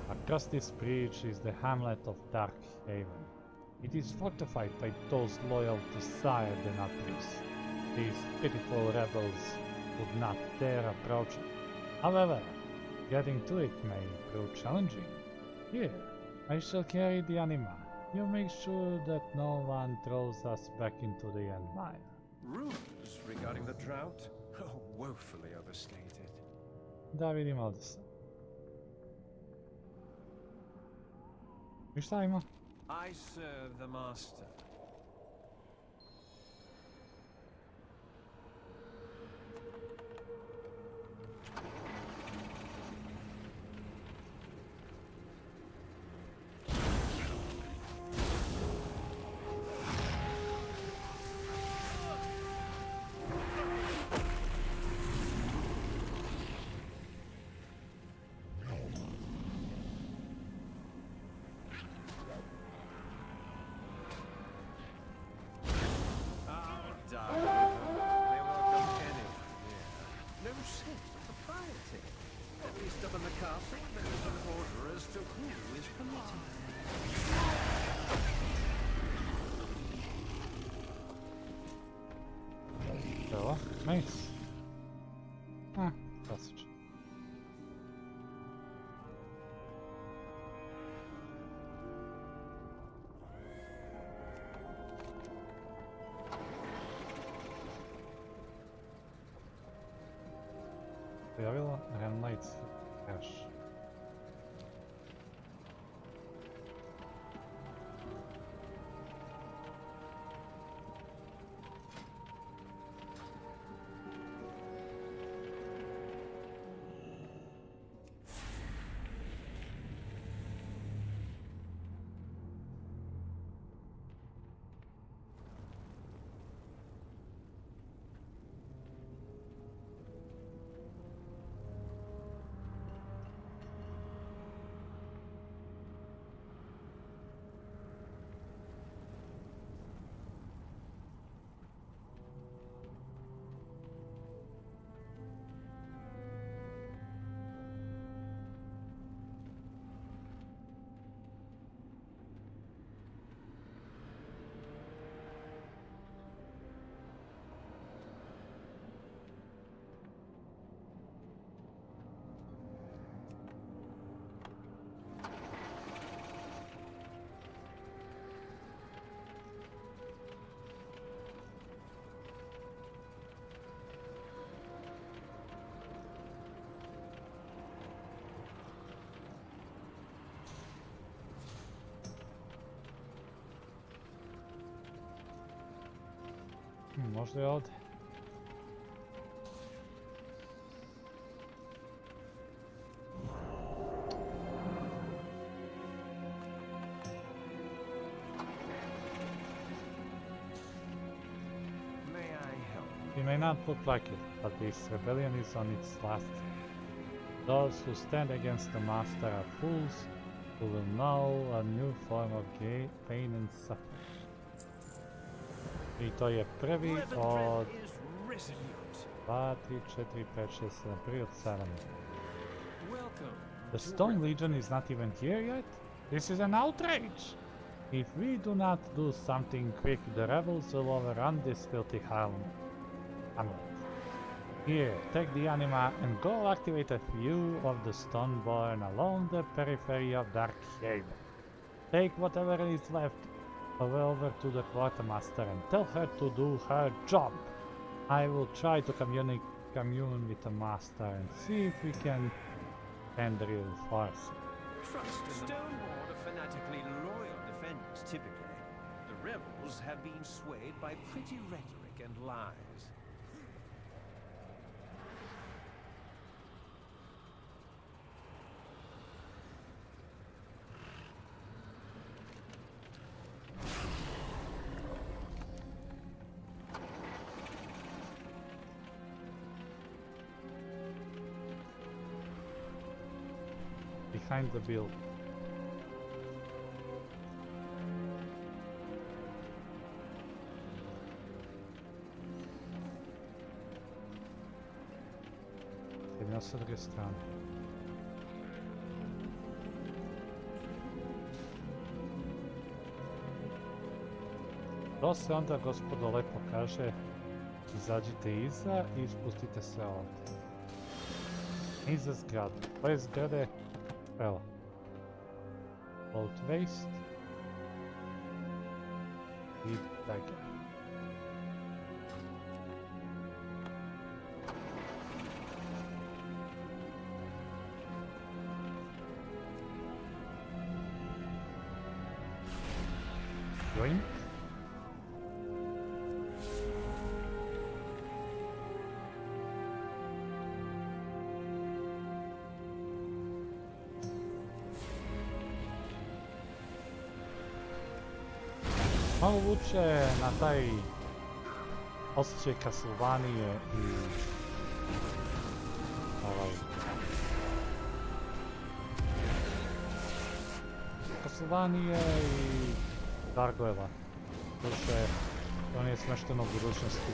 Speaker 1: Across this bridge is the hamlet of Darkhaven. It is fortified by those loyal to Sire the Attribution. These pitiful rebels would not dare approach it. However, getting to it may prove challenging. Here, I shall carry the anima. You make sure that no one throws us back into the Endmire.
Speaker 3: Rumors regarding the drought? Oh, woefully overstated.
Speaker 1: Da vidimo ovdje sad. I šta ima?
Speaker 3: I serve the Master.
Speaker 1: Evo, nice. Klasično. Pojavilo Renlights Cash. Možda je ovdje. It may not look like it, but this rebellion is on its last. Those who stand against the Master are fools who will know a new form of pain and suffering. I to je prvi od 2, 3, 4, 5, 6, 7, prvi od 7. The Stone Legion is not even here yet? This is an outrage! If we do not do something quick, the rebels will overrun this filthy hamlet. Here, take the anima and go activate a few of the Stoneborn along the periphery of Darkhaven. Take whatever is left over to the Quartermaster and tell her to do her job. I will try to commune with the Master and see if we can end reinforce it.
Speaker 3: Trust in the Stoneborn are fanatically loyal defenders, typically. The rebels have been swayed by pretty rhetoric and lies.
Speaker 1: behind the build. Idemo sa druge strane. To se onda, gospodo, lepo kaže, izađite iza i spustite se ovdje. Iza zgrade. Ove zgrade, evo. Old waste. I dagger. Join. Malo vuče na taj osjećaj Castlevanie i Castlevanie i Gargoyla. Doduše, to nije smešteno u budućnosti.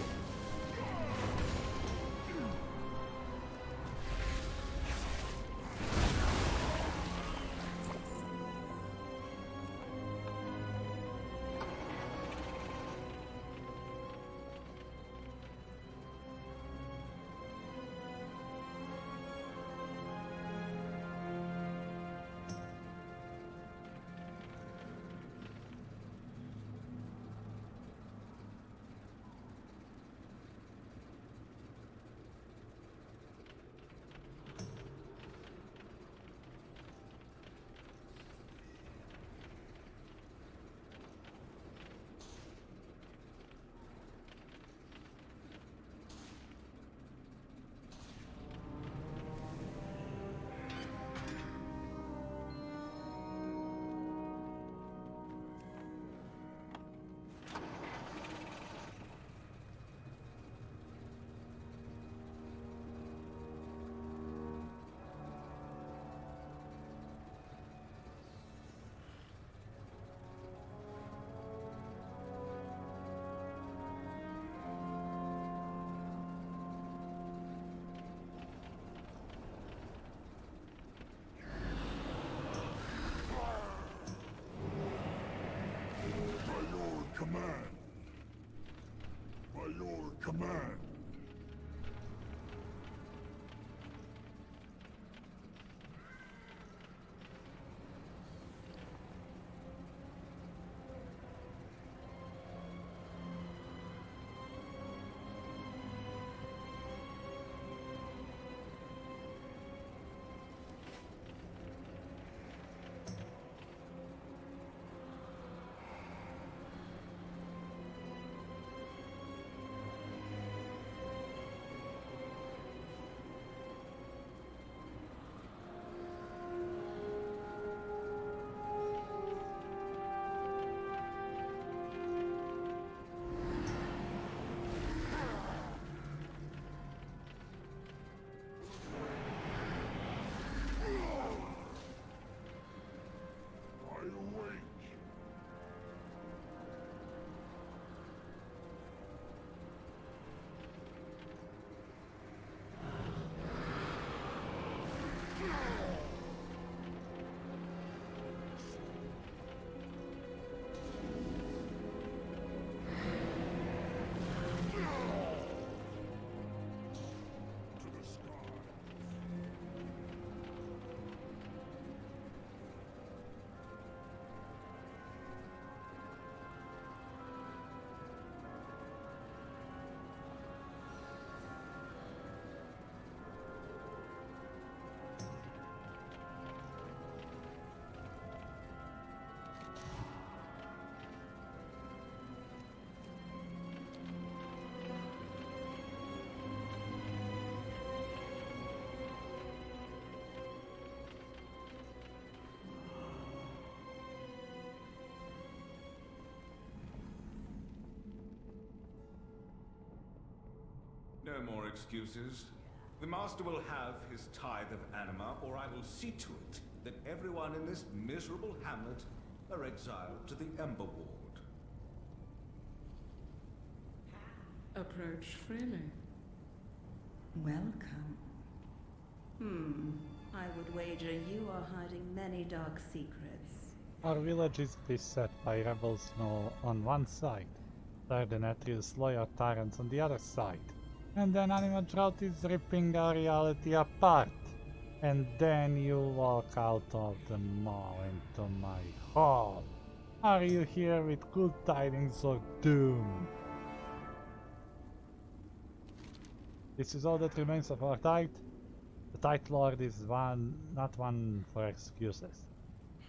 Speaker 5: Command.
Speaker 7: No more excuses.
Speaker 8: The Master will have his tithe of anima, or I will see to it that everyone in this miserable hamlet are exiled to the Ember Ward.
Speaker 6: Approach freely. Welcome. I would wager you are hiding many dark secrets.
Speaker 1: Our village is beset by rebels on one side, Revendreth's loyal tyrants on the other side. And then Anima Drought is ripping our reality apart. And then you walk out of the mall into my hall. Are you here with good tidings or doom? This is all that remains of our tithe. The Tithe Lord is not one for excuses.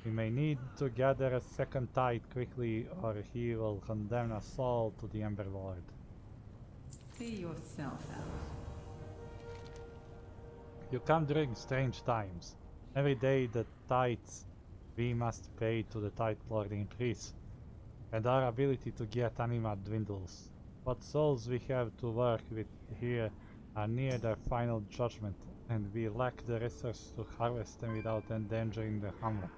Speaker 1: We may need to gather a second tithe quickly, or he will condemn us all to the Ember Lord.
Speaker 6: See yourself out.
Speaker 1: You come during strange times. Every day the tithes we must pay to the Tithe Lord increase, and our ability to get anima dwindles. What souls we have to work with here are near their final judgment, and we lack the resources to harvest them without endangering the hamlet.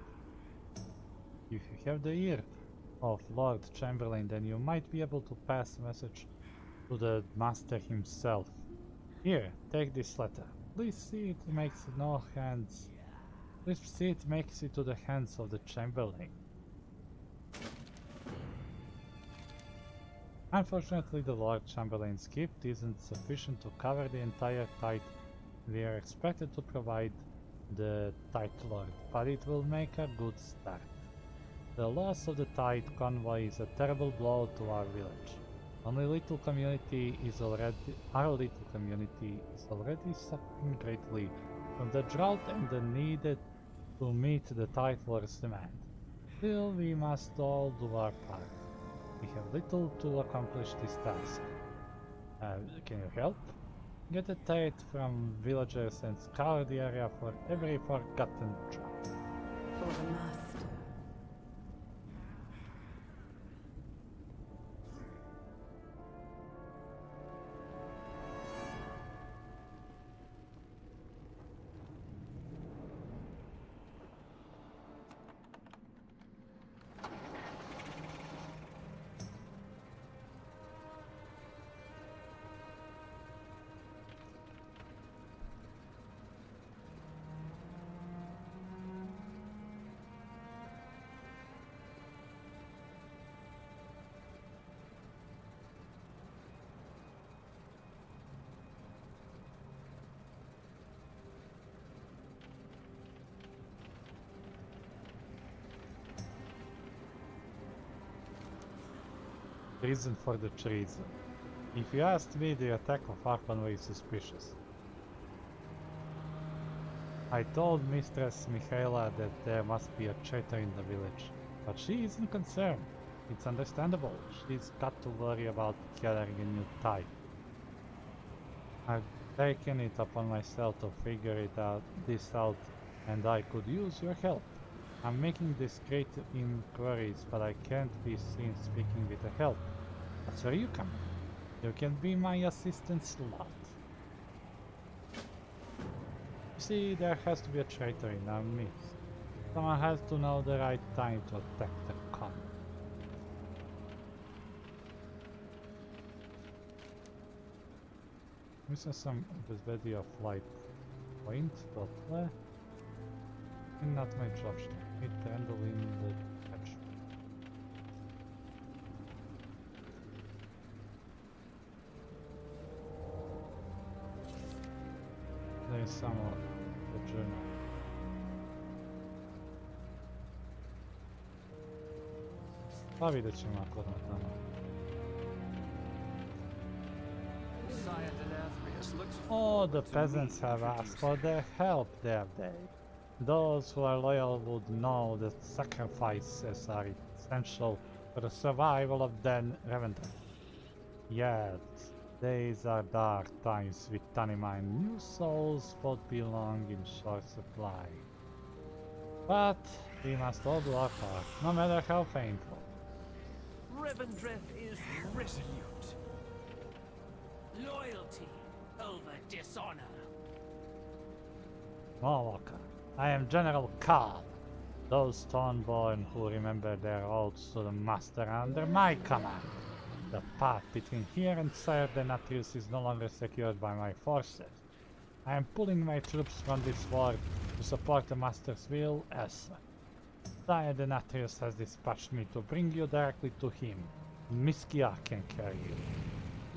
Speaker 1: If you have the ear of Lord Chamberlain, then you might be able to pass a message to the Master himself. Here, take this letter. Please see it makes it to the hands of the Chamberlain. Unfortunately, the Lord Chamberlain's gift isn't sufficient to cover the entire tithe we are expected to provide the Tithe Lord, but it will make a good start. The loss of the tithe convoy is a terrible blow to our village. Our little community is already suffering greatly from the drought and the need to meet the Tithe Lord's demand. Still, we must all do our part. We have little to accomplish this task. Can you help? Get a tithe from villagers and scour the area for every forgotten drop.
Speaker 6: For the Master.
Speaker 1: Reason for the treason. If you asked me, the attack of Arpan was suspicious. I told Mistress Michaela that there must be a traitor in the village, but she isn't concerned. It's understandable. She's got to worry about gathering a new tithe. I've taken it upon myself to figure this out, and I could use your help. I'm making discreet inquiries, but I can't be seen speaking with the help. That's where you come in. You can be my assistant slot. You see, there has to be a traitor in our midst. Someone has to know the right time to attack the con. Missing some visibility of light point, but not my job. It handle in the patch. There is some of the journal. Pa vidjet ćemo ako odmah tamo. Oh, the peasants have asked for their help there, Those who are loyal would know that sacrifices are essential for the survival of Revendreth. Yet, these are dark times with anima and new souls both belong in short supply. But we must all do our part, no matter how painful.
Speaker 4: Revendreth is resolute. Loyalty over dishonor.
Speaker 1: Walker. I am General Carl. Those Thornborn who remember their oaths to the Master under my command. The path between here and Sire Denatrius is no longer secured by my forces. I am pulling my troops from this sword to support the Master's will elsewhere. Sire Denatrius has dispatched me to bring you directly to him. Miskia can carry you.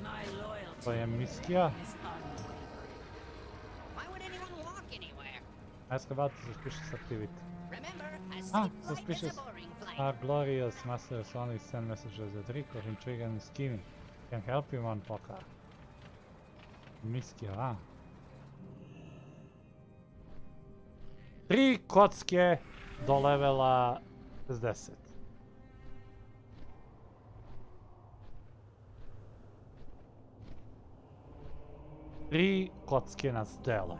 Speaker 2: My loyalty
Speaker 1: So I am Miskia.
Speaker 2: is unwavering. Why would anyone walk anywhere?
Speaker 1: Ask about the suspicious activity.
Speaker 2: Remember, a safe
Speaker 1: Ah,
Speaker 2: flight
Speaker 1: suspicious.
Speaker 2: is a boring flight.
Speaker 1: Our glorious masters only send messages that reek of intrigue and scheming. Can help you, one poker. Miskia, a? 3 kocke do levela 60. Tri kocke nas dele.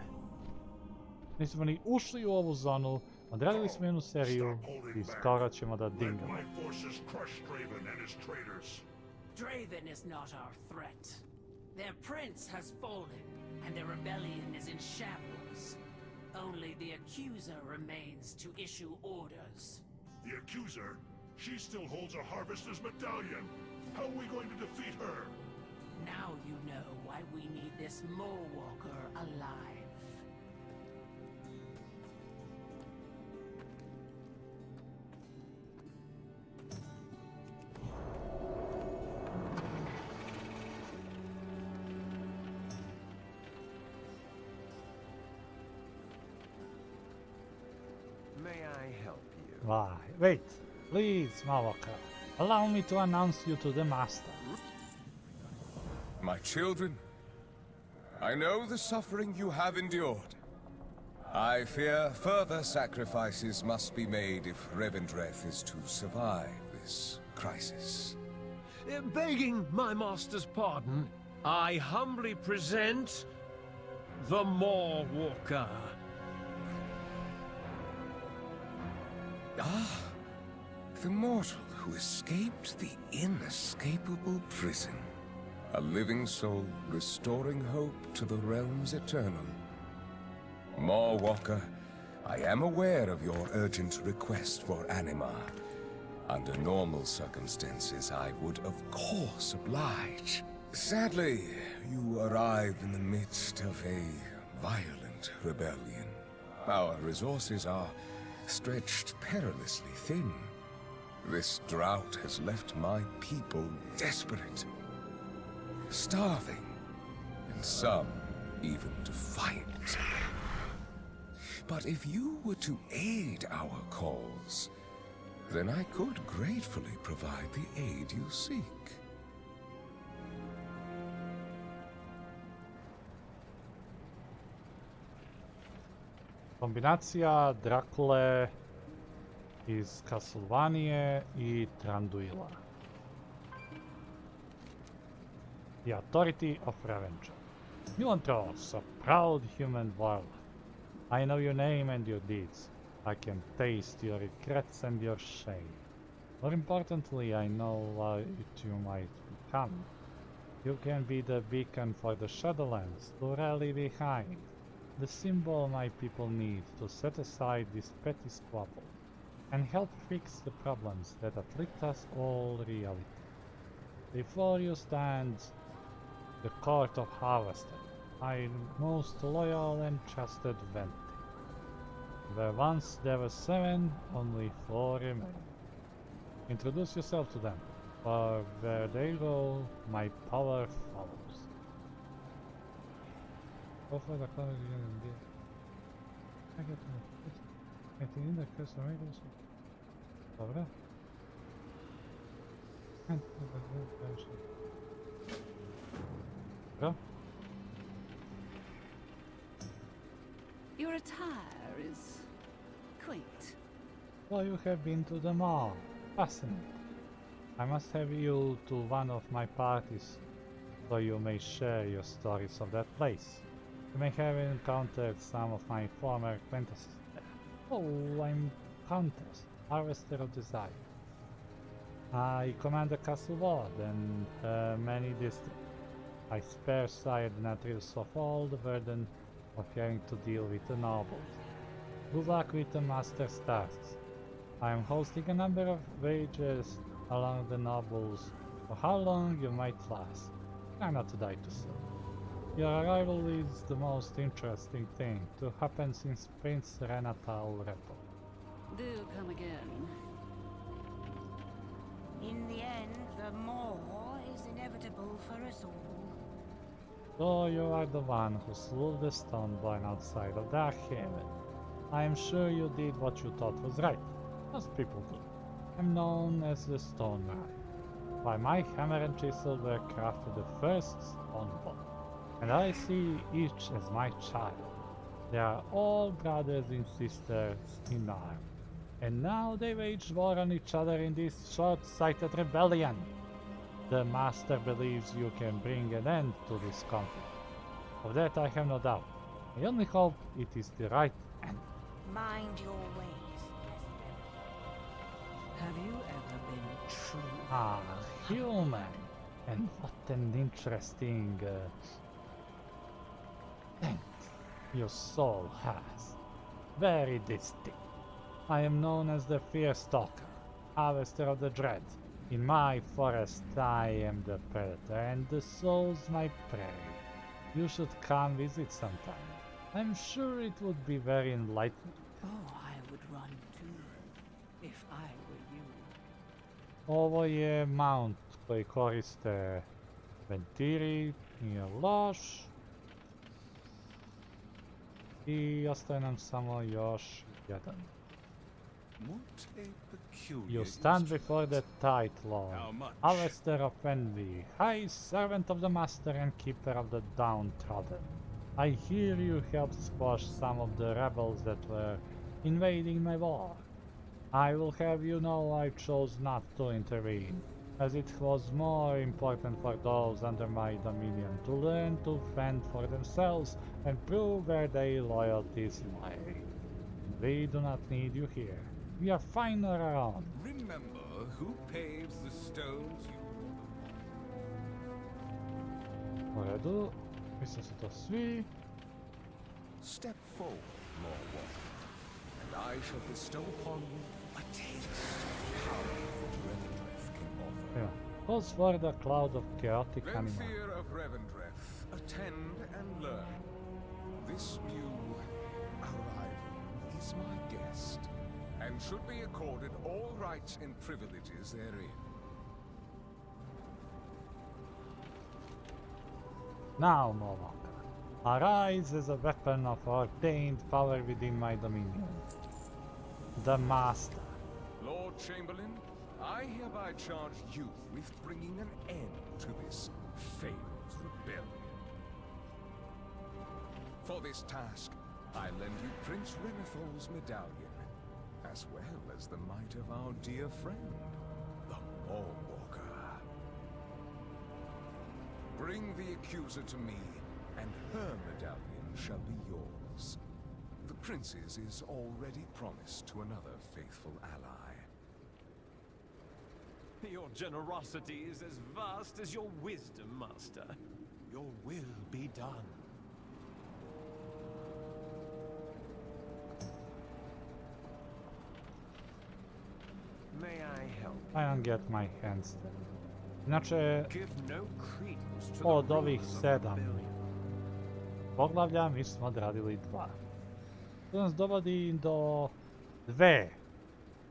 Speaker 1: Nismo ni ušli u ovu zonu, odradili smo jednu seriju i skoro ćemo da
Speaker 5: Let
Speaker 1: dingamo.
Speaker 5: my forces crush Draven and his traitors.
Speaker 2: Draven is not our threat. Their prince has fallen, and their rebellion is in shambles. Only the accuser remains to issue orders.
Speaker 5: The accuser? She still holds a harvester's medallion. How are we going to defeat her?
Speaker 2: Now you know why we need this Mole-Walker alive.
Speaker 3: May I help you?
Speaker 1: Why? Wait, please, Mawaka. Allow me to announce you to the master.
Speaker 9: My children, I know the suffering you have endured. I fear further sacrifices must be made if Revendreth is to survive this crisis.
Speaker 4: Begging my master's pardon, I humbly present the Mole-Walker.
Speaker 9: Ah, the mortal who escaped the inescapable prison. A living soul restoring hope to the realms eternal. Mole-Walker, I am aware of your urgent request for anima. Under normal circumstances, I would of course oblige. Sadly, you arrive in the midst of a violent rebellion. Our resources are stretched perilously thin. This drought has left my people desperate, starving, and some even defiant. But if you were to aid our cause, then I could gratefully provide the aid you seek.
Speaker 1: Kombinacija Drakule iz Castlevanie i Tranduila. The Authority of Revenge. Milanthropos, a proud human warlock. I know your name and your deeds. I can taste your regrets and your shame. More importantly, I know what you might become. You can be the beacon for the Shadowlands to rally behind. The symbol my people need to set aside this petty squabble and help fix the problems that afflict us all reality. Before you stands the Court of Harvester, my most loyal and trusted Venti. Where once there were 7, only 4 remain. Introduce yourself to them, for where they go, my power follows. Hopefully the color is going to be... I get to... I think in the first right also. Dobra. Dobra.
Speaker 6: Your attire is quaint.
Speaker 1: Well, you have been to the mall. Fascinating. I must have you to one of my parties, so you may share your stories of that place. You may have encountered some of my former acquaintances there. Oh, I'm Countess, Harvester of Desire. I command a castle ward and many districts. I spare Sire Denatrius of all the burden of having to deal with the nobles. Good luck with the master's tasks. I am hosting a number of wages along the nobles for how long you might last. Try not to die too soon. Your arrival is the most interesting thing to happen since Prince Renatal rebel.
Speaker 6: Do come again.
Speaker 2: In the end, the more is inevitable for us all.
Speaker 1: So you are the one who slew the Stoneborn outside of Darkhaven. I am sure you did what you thought was right. Most people do. I'm known as the Stone Knight. By my hammer and chisel were crafted the first Stoneborn, and I see each as my child. They are all brothers and sisters in arms, and now they wage war on each other in this short-sighted rebellion. The Master believes you can bring an end to this conflict. Of that I have no doubt. I only hope it is the right end.
Speaker 2: Mind your ways.
Speaker 6: Have you ever been true?
Speaker 1: Ah, human! And what an interesting thing your soul has. Very distinct. I am known as the Fear Stalker, Harvester of the Dread. In my forest I am the predator and the souls my prey. You should come visit sometime. I'm sure it would be very enlightening.
Speaker 6: Oh, I would run too, if I were you.
Speaker 1: Ovo je mount koji koriste ventiri, nije loš. I ostaje nam samo još jedan. You stand before the Tight Lord, Harvester of Envy, High Servant of the Master and Keeper of the Downtrodden. I hear you helped squash some of the rebels that were invading my war. I will have you know I chose not to intervene, as it was more important for those under my dominion to learn to fend for themselves and prove where their loyalties lay. We do not need you here. We are fine on our own.
Speaker 8: Remember who paves the stones you...
Speaker 1: U redu, mislim su to svi.
Speaker 9: Step forward, Lord, and I shall bestow upon you a taste of how Revendreth can offer.
Speaker 1: Evo, calls for the cloud of chaotic animals.
Speaker 9: Fear of Revendreth, attend and learn. This new arrival is my guest, and should be accorded all rights and privileges therein.
Speaker 1: Now, no longer. Arise as a weapon of ordained power within my dominion. The Master.
Speaker 9: Lord Chamberlain, I hereby charge you with bringing an end to this failed rebellion. For this task, I lend you Prince Renathal's medallion, as well as the might of our dear friend, the Mawwalker. Bring the accuser to me, and her medallion shall be yours. The prince's is already promised to another faithful ally.
Speaker 4: Your generosity is as vast as your wisdom, Master.
Speaker 3: Your will be done. May I help?
Speaker 1: I don't get my hands there. Inače,
Speaker 3: Give no credence to
Speaker 1: od
Speaker 3: the
Speaker 1: ovih
Speaker 3: rumors of
Speaker 1: 7
Speaker 3: rebellion.
Speaker 1: poglavlja mi smo odradili 2. To nas dovodi do 2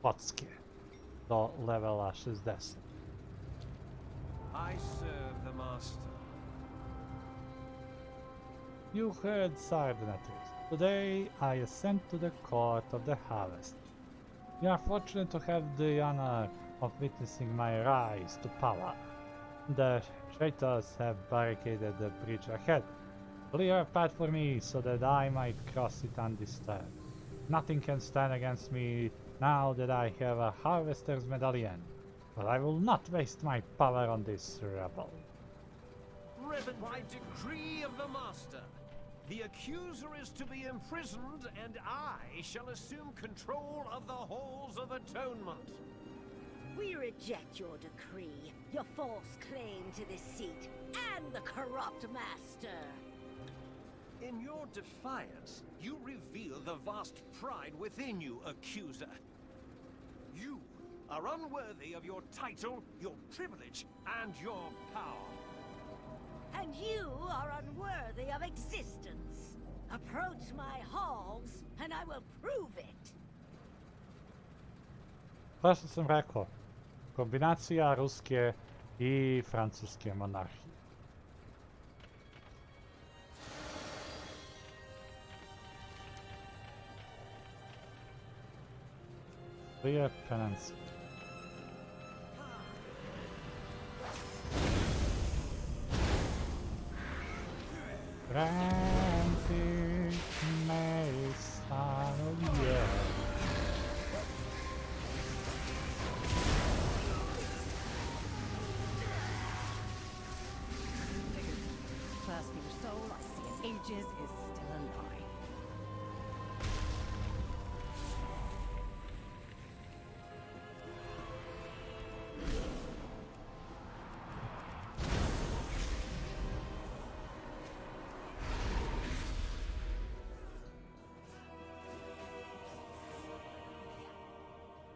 Speaker 1: kocke do levela 60.
Speaker 3: I serve the master.
Speaker 1: You heard Sardanatis. Today I ascend to the court of the harvest. We are fortunate to have the honor of witnessing my rise to power. The traitors have barricaded the bridge ahead. Clear a path for me so that I might cross it undisturbed. Nothing can stand against me now that I have a harvester's medallion, but I will not waste my power on this rebel.
Speaker 4: By decree of the Master, the accuser is to be imprisoned, and I shall assume control of the Halls of Atonement.
Speaker 2: We reject your decree, your false claim to this seat, and the corrupt master.
Speaker 3: In your defiance, you reveal the vast pride within you, accuser. You are unworthy of your title, your privilege, and your power.
Speaker 2: And you are unworthy of existence. Approach my halls, and I will prove it.
Speaker 1: To što sam rekao, kombinacija ruske i francuske monarhije. Clear penance. Frantic Mason, yeah.
Speaker 6: First new soul I see in ages is still alive.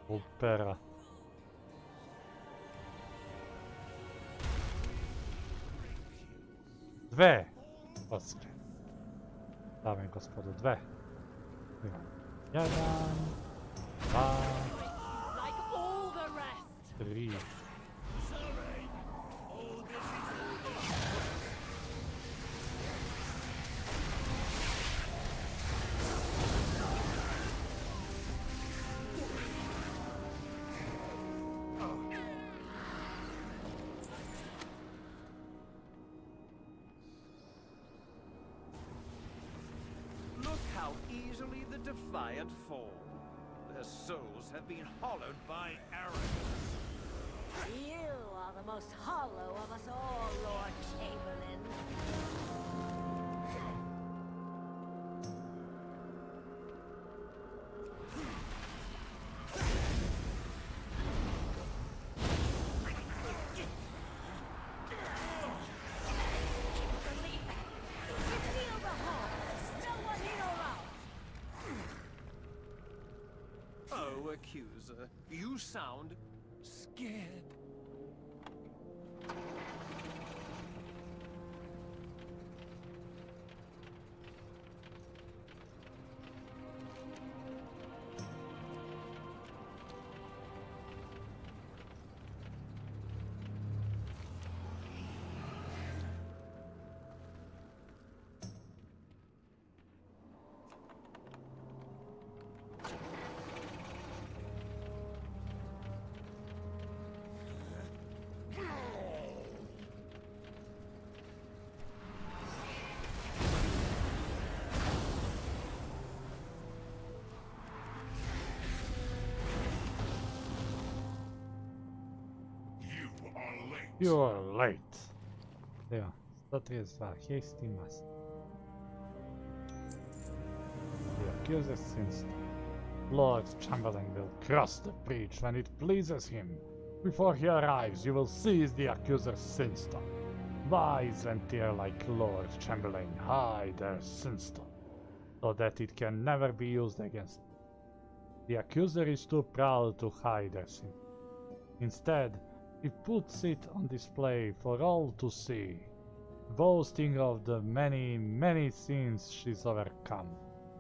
Speaker 1: Opera. Dve koske. Dame i gospodo, dve. Jedan, dva,
Speaker 6: Like all the rest.
Speaker 1: tri.
Speaker 3: Look how easily the defiant fall. Their souls have been hollowed by arrogance.
Speaker 2: You are the most hollow of us all, Lord Chamberlain. Seal the hall. No one in or out.
Speaker 3: Oh, accuser, you sound scared.
Speaker 5: You are late.
Speaker 1: You're late. Evo, 132, hasty must. The accuser sins. Lord Chamberlain will cross the breach when it pleases him. Before he arrives, you will seize the accuser's sinstone. Wise and dear like Lord Chamberlain hide their sinstone, so that it can never be used against them. The accuser is too proud to hide their sin. Instead, he puts it on display for all to see, boasting of the many, many sins she's overcome.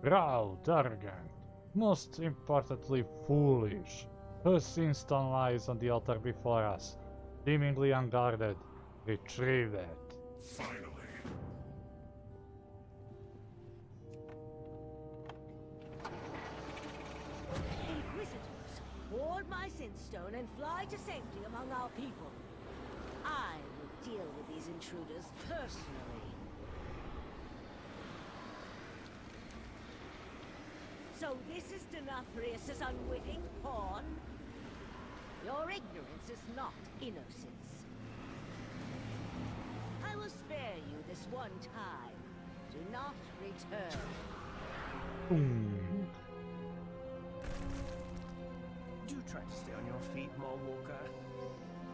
Speaker 1: Proud, arrogant, most importantly foolish. Her sinstone lies on the altar before us, seemingly unguarded. Retrieve it.
Speaker 5: Finally.
Speaker 2: Inquisitors, board my Sinstone and fly to safety among our people. I will deal with these intruders personally. So this is Denathrius's unwitting pawn? Your ignorance is not innocence. I will spare you this one time. Do not return.
Speaker 3: Do try to stay on your feet, Walker.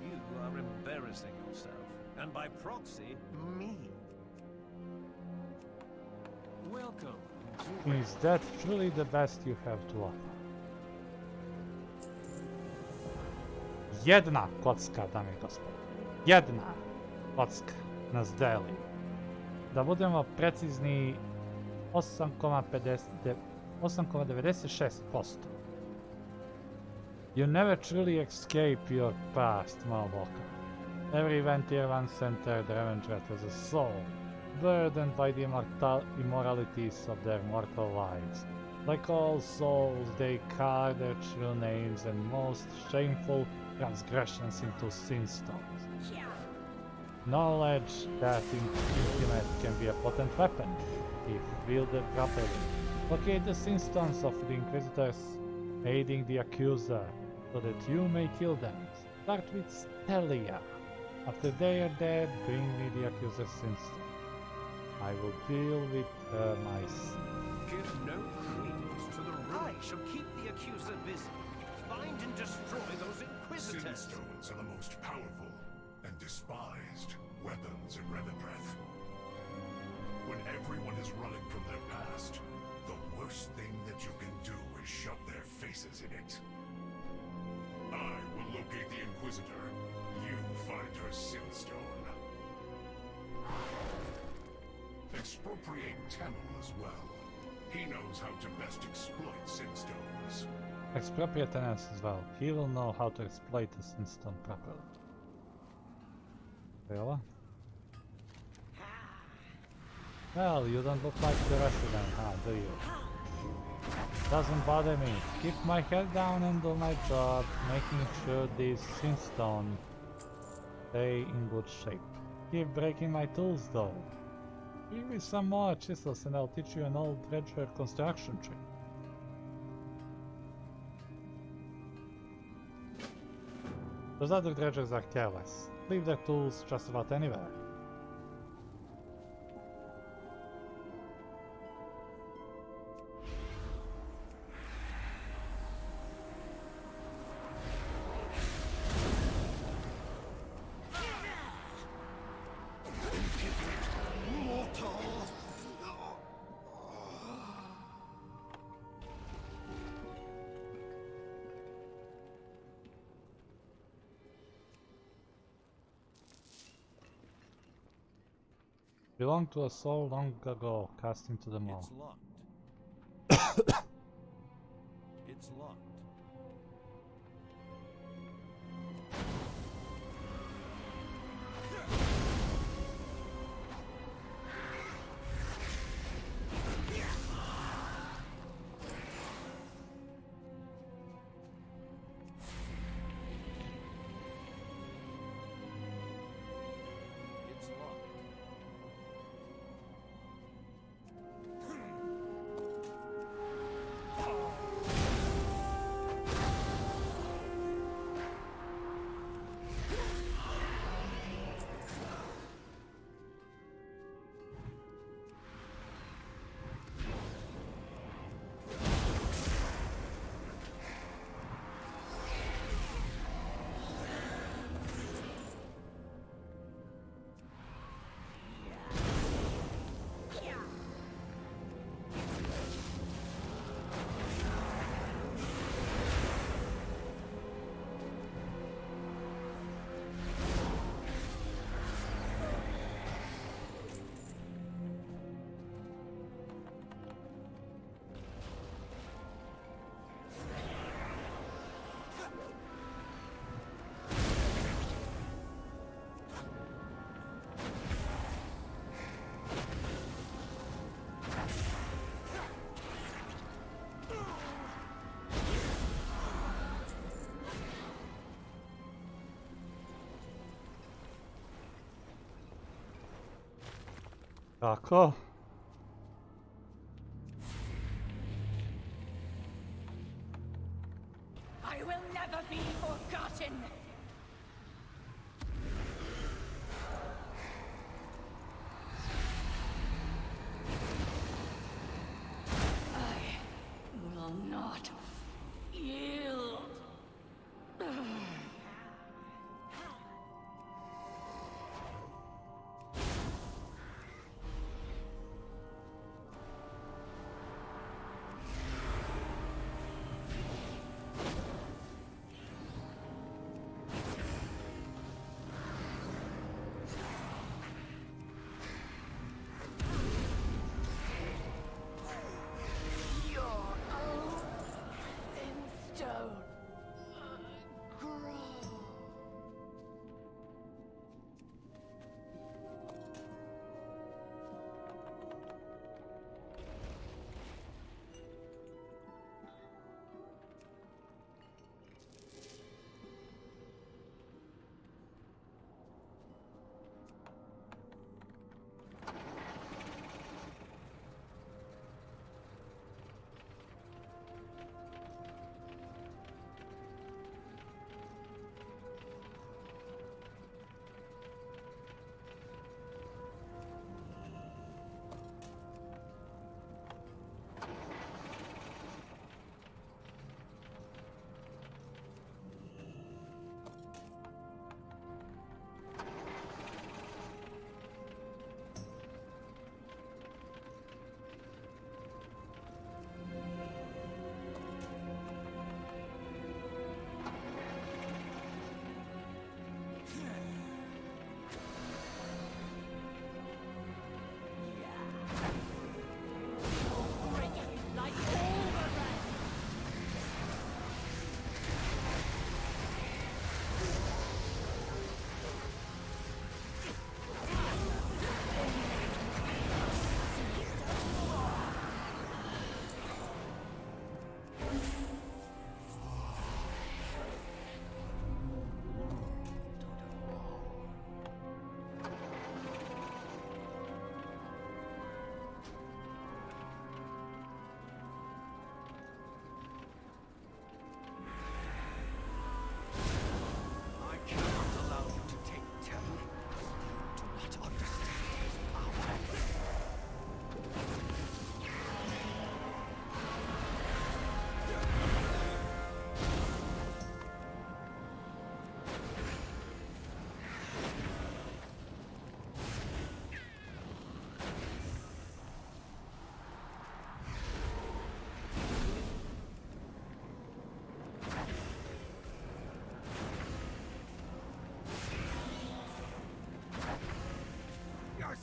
Speaker 3: You are embarrassing yourself, and by proxy, me.
Speaker 1: Is that truly the best you have to offer? Jedna kocka, dame i gospodo. Jedna kocka nas deli. Da budemo precizni, 8,96%. You never truly escape your past, Malvoka. Every event here once entered Revendreth as a soul, burdened by the immoralities of their mortal lives. Like all souls, they carve their true names and most shameful transgressions into sin stones. Knowledge that intimate can be a potent weapon, if wielded properly. Locate the sin stones of the Inquisitors, aiding the accuser, so that you may kill them. Start with Stelia. After they are dead, bring me the accuser's sin stone. I will deal with her myself.
Speaker 4: Give no credence to the rumor. I shall keep the accuser busy. Find and destroy those Inquisitors.
Speaker 5: Sin stones are the most powerful and despised weapons in Revendreth. When everyone is running from their past, the worst thing that you can do is shove their faces in it. I will locate the Inquisitor. You find her sin stone. Expropriate Tamil as well. He knows how to best exploit sin stones.
Speaker 1: Expropriate Tennis as well. He will know how to exploit the sin stone properly. Really? Well, you don't look like the rest of them, huh, do you? Doesn't bother me. Keep my head down and do my job, making sure these sin stones stay in good shape. Keep breaking my tools though. Give me some more chisels and I'll teach you an old dredger construction trick. Those other dredgers are careless. Leave their tools just about anywhere. Belonged to a soul long ago, cast into the maw.
Speaker 7: It's locked. It's locked.
Speaker 1: Kako?
Speaker 6: I will never be forgotten. I will not yield.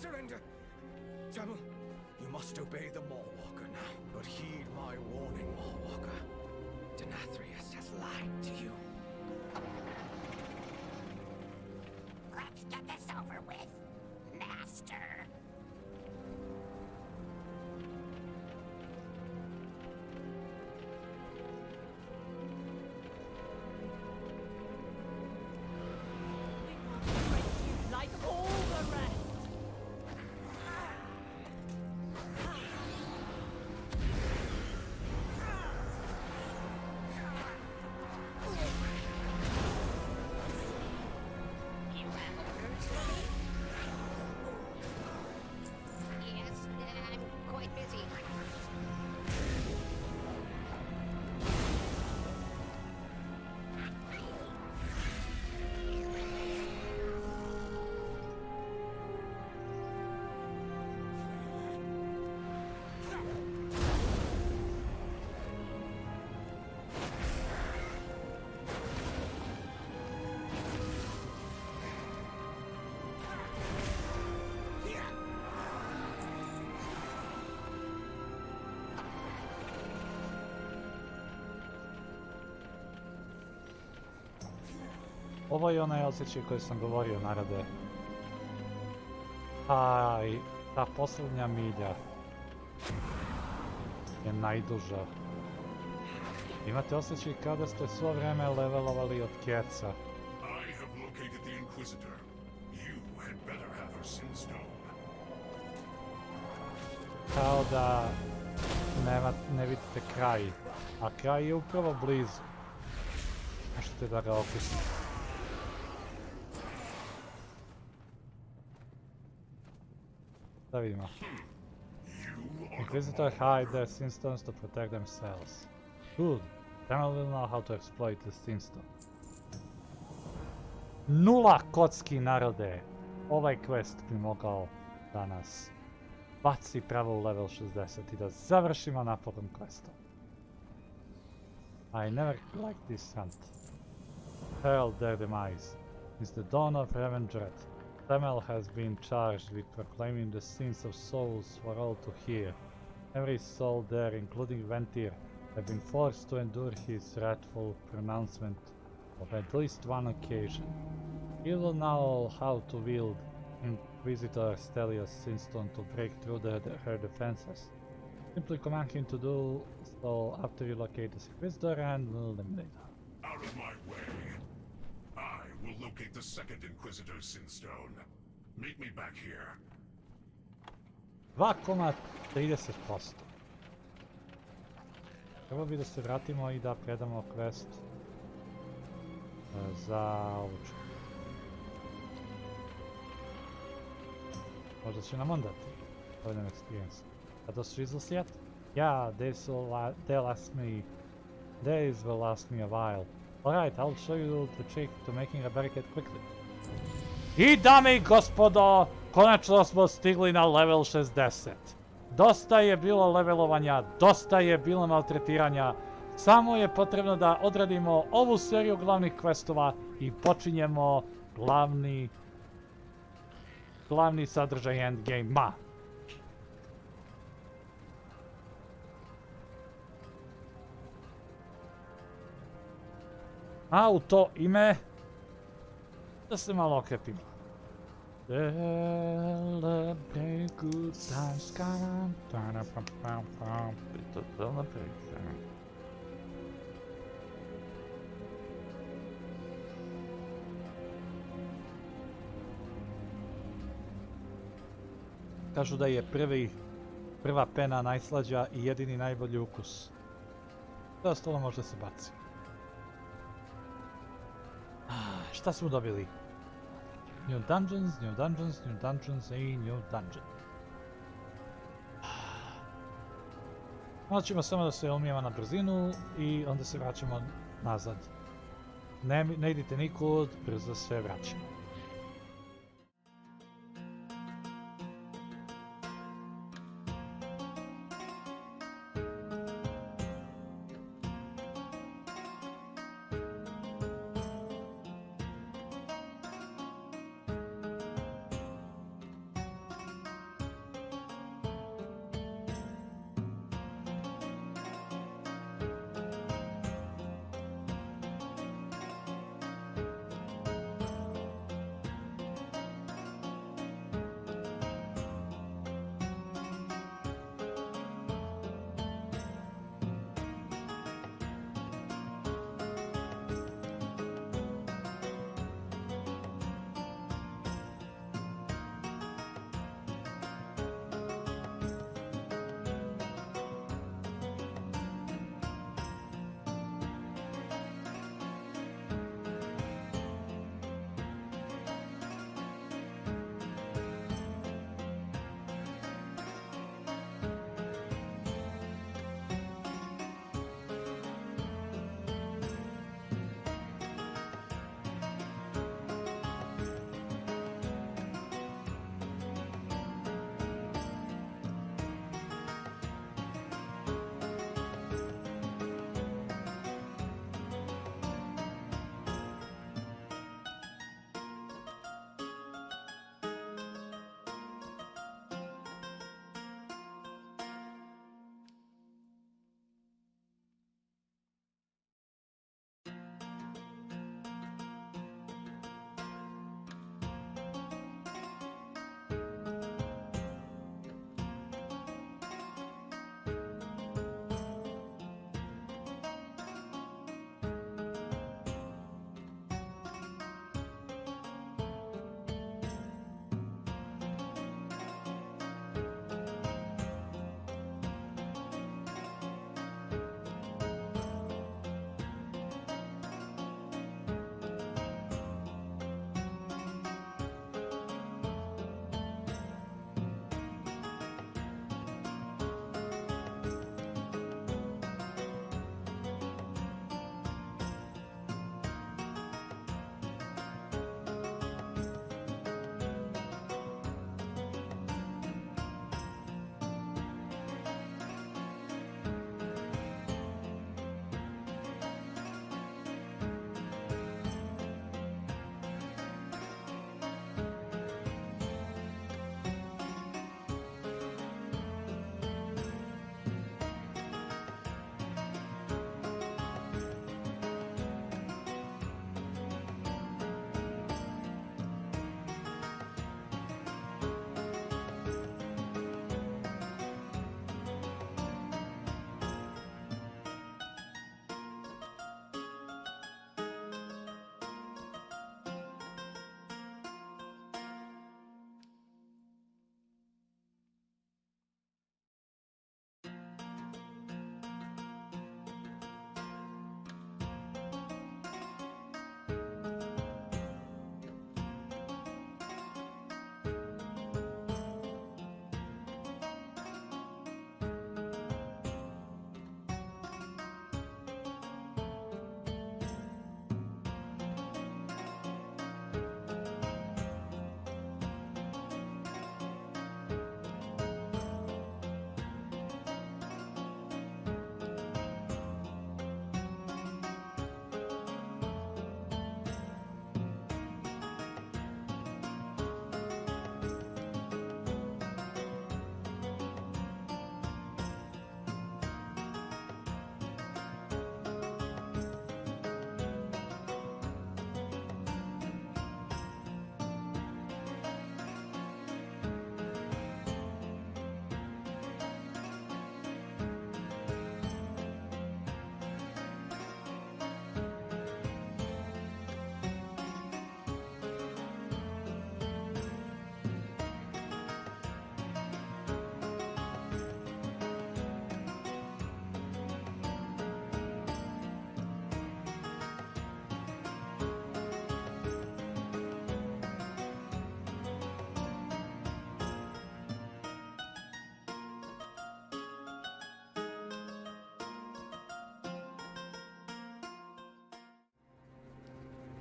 Speaker 9: surrender. Tamil, you must obey the Mallwalker now, but heed my warning, Mallwalker. Denathrius has lied to you.
Speaker 2: Let's get this over with, Master.
Speaker 6: Like all the rest.
Speaker 2: Yes, I'm quite busy.
Speaker 1: Ovo je onaj osjećaj koji sam govorio narode. A i ta posljednja milja je najduža. Imate osjećaj kada ste svo vreme levelovali od keca.
Speaker 5: I have located the Inquisitor. You had better have her Sinstone.
Speaker 1: Kao da ne vidite kraj. A kraj je upravo blizu. Možete da ga okusite. Da vidimo. Inquisitor hide their Sinstones to protect themselves. Good. Tamil will know how to exploit the Sinstone. 0 kocki narode! Ovaj quest bi mogao da nas baci pravo u level 60 i da završimo napokon questom. I never liked this hunt. Herald their demise. Since the dawn of Revendreth, Tamil has been charged with proclaiming the sins of souls for all to hear. Every soul there, including Ventir, have been forced to endure his wrathful pronouncement of at least one occasion. He will know how to wield Inquisitor Stelios Sinstone to break through her defenses. Simply command him to do so after you locate the Inquisitor and will eliminate her.
Speaker 5: Out of my way. I will locate the second Inquisitor's Sinstone. Meet me back here.
Speaker 1: 2,30%. Treba bi da se vratimo i da predamo quest za ovuču. Možda će nam onda dati dovoljno experience. Are those shizzles yet? Yeah, days will last me a while. Alright, I'll show you the trick to making a barricade quickly. I dame i gospodo, konačno smo stigli na level 60. Dosta je bilo levelovanja, dosta je bilo maltretiranja. Samo je potrebno da odradimo ovu seriju glavnih questova i počinjemo glavni sadržaj endgame-a. A u to ime da se malo okrepimo. Celebrate good times, come on. Kažu da je prva pena najslađa i jedini najbolji ukus. Sve ostalo možda se baci. Šta smo dobili? New dungeons, new dungeons, new dungeons i new dungeon. Onda ćemo samo da se umijemo na brzinu i onda se vraćamo nazad. Ne idite nikud, brzo se vraćamo.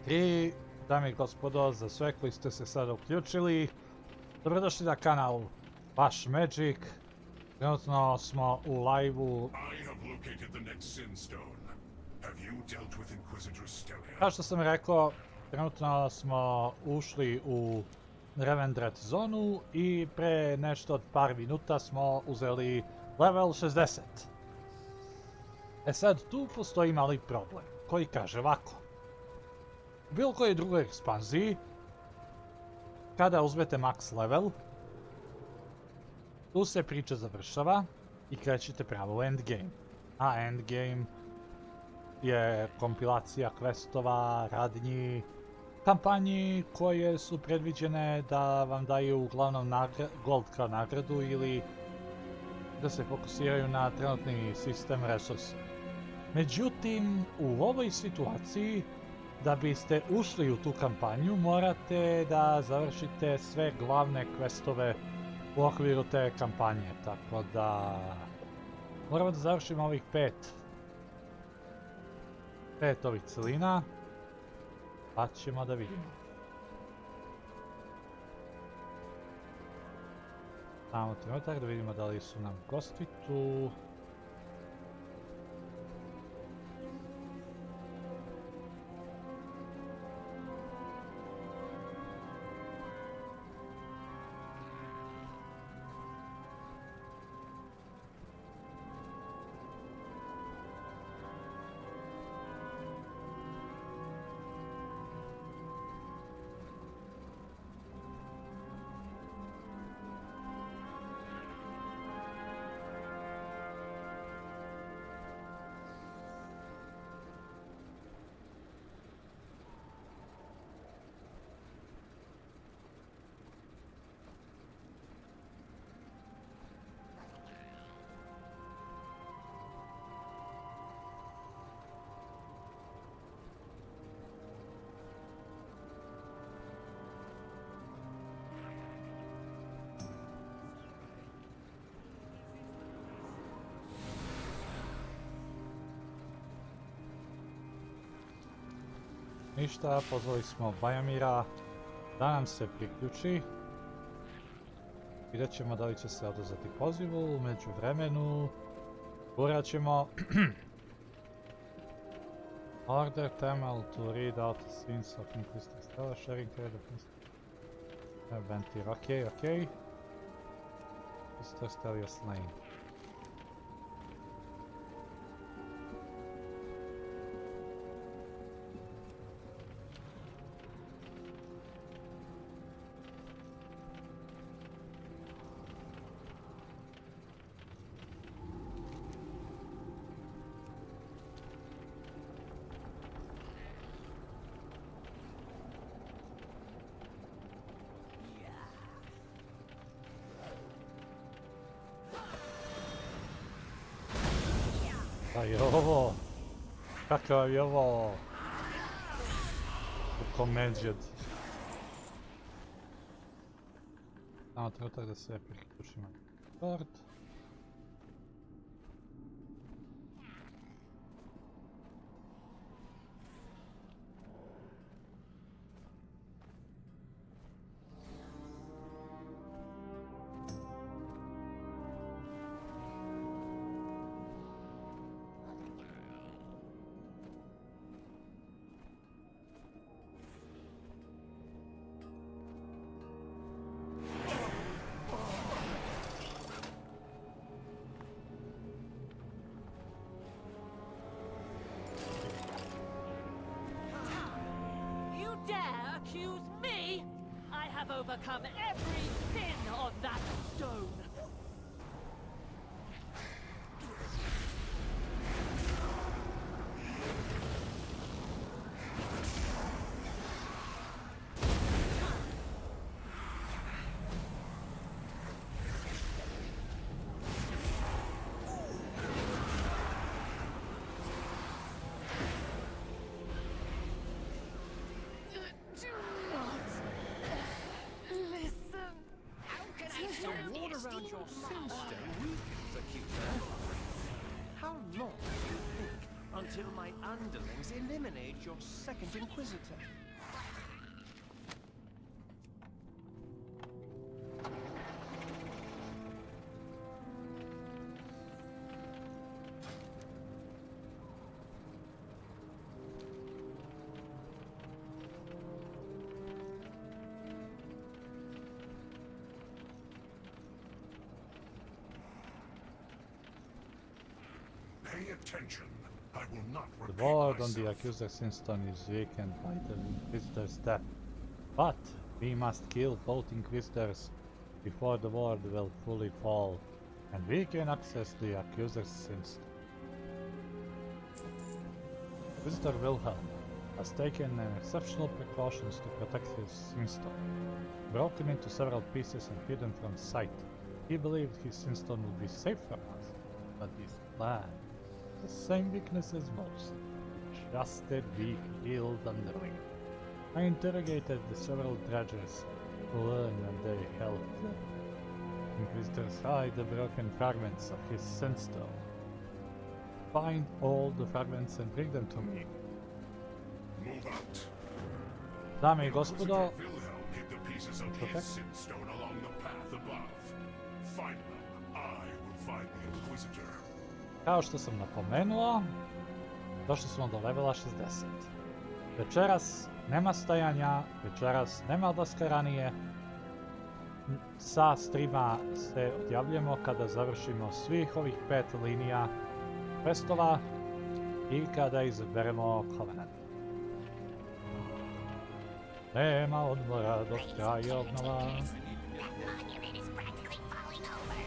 Speaker 1: I, dame i gospodo, za sve koji ste se sada uključili, dobrodošli na kanal BashMagik. Trenutno smo u live-u. Kao što sam rekao, trenutno smo ušli u Revendreth zonu i pre nešto od par minuta smo uzeli level 60. E sad, tu postoji mali problem, koji kaže ovako. U bilo kojoj drugoj ekspanziji, kada uzmete max level, tu se priča završava i krećete pravo u endgame. A endgame je kompilacija questova, radnji, kampanji koje su predviđene da vam daju uglavnom gold kao nagradu ili da se fokusiraju na trenutni sistem resursa. Međutim, u ovoj situaciji, da biste ušli u tu kampanju, morate da završite sve glavne questove u okviru te kampanje, tako da moramo da završimo ovih pet ovih celina, pa ćemo da vidimo. Samo trenutak da vidimo da li su nam gosti tu. Ništa, pozvali smo Bajamira da nam se priključi. Vidjet ćemo da li će se odazvati pozivu, u međuvremenu gurat ćemo order Tamil to read out the scenes of increased stella sharing trade of Ventir, ok. Mr. Stelia slain. Pa je ovo, kakav je ovo komedžed. Samo trenutak da se priključimo na Discord.
Speaker 6: Accuse me? I have overcome every sin on that stone.
Speaker 3: Around your sin stone weakens, accuser. How long do you think until my underlings eliminate your second Inquisitor.
Speaker 5: Pay attention. I will not
Speaker 1: The
Speaker 5: repeat
Speaker 1: ward on
Speaker 5: myself.
Speaker 1: the accuser's instone is weakened by the Inquisitor's death. But we must kill both Inquisitors before the ward will fully fall, and we can access the accuser's instone. Inquisitor Wilhelm has taken exceptional precautions to protect his instone. Broken into several pieces and hidden from sight, he believed his instone would be safe from us, but his plan has the same weakness as most. Trusted, weak, ill underling. I interrogated the several dredgers to learn when they helped the Inquisitors hide the broken fragments of his sunstone. Find all the fragments and bring them to me.
Speaker 5: Move out.
Speaker 1: Dame I gospodo,
Speaker 5: Inquisitor Wilhelm hid the pieces of
Speaker 1: Okay.
Speaker 5: his sinstone along the path above. Find them. I will find the Inquisitor.
Speaker 1: kao što sam napomenuo, došli smo do levela 60. Večeras nema stajanja, večeras nema odlaska ranije. Sa streama se odjavljujemo kada završimo svih ovih 5 linija questova i kada izaberemo Covenant. Nema odmora dok traje obnova.
Speaker 2: Monument is practically falling over.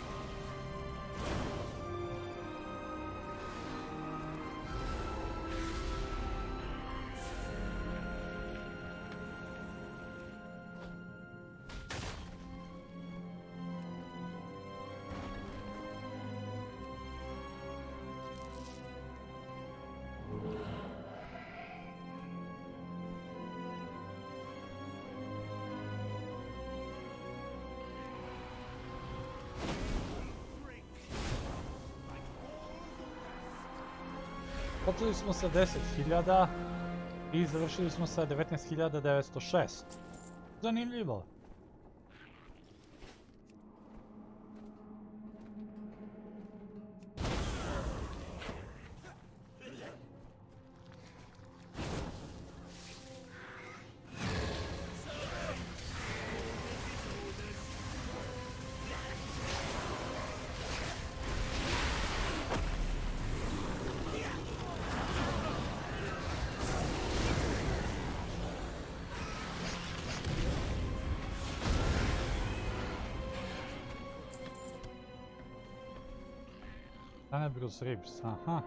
Speaker 1: Počeli smo sa 10.000 i završili smo sa 19.906. Zanimljivo. Bruce Ribs, aha.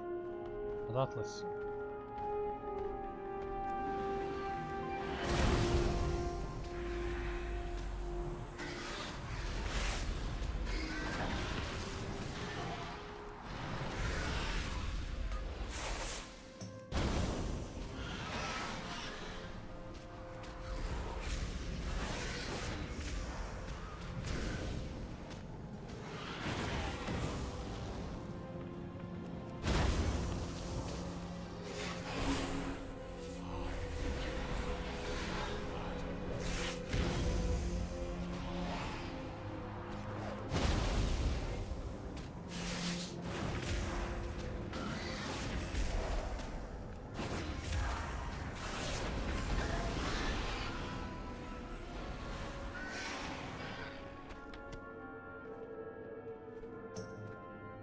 Speaker 1: Odatle su.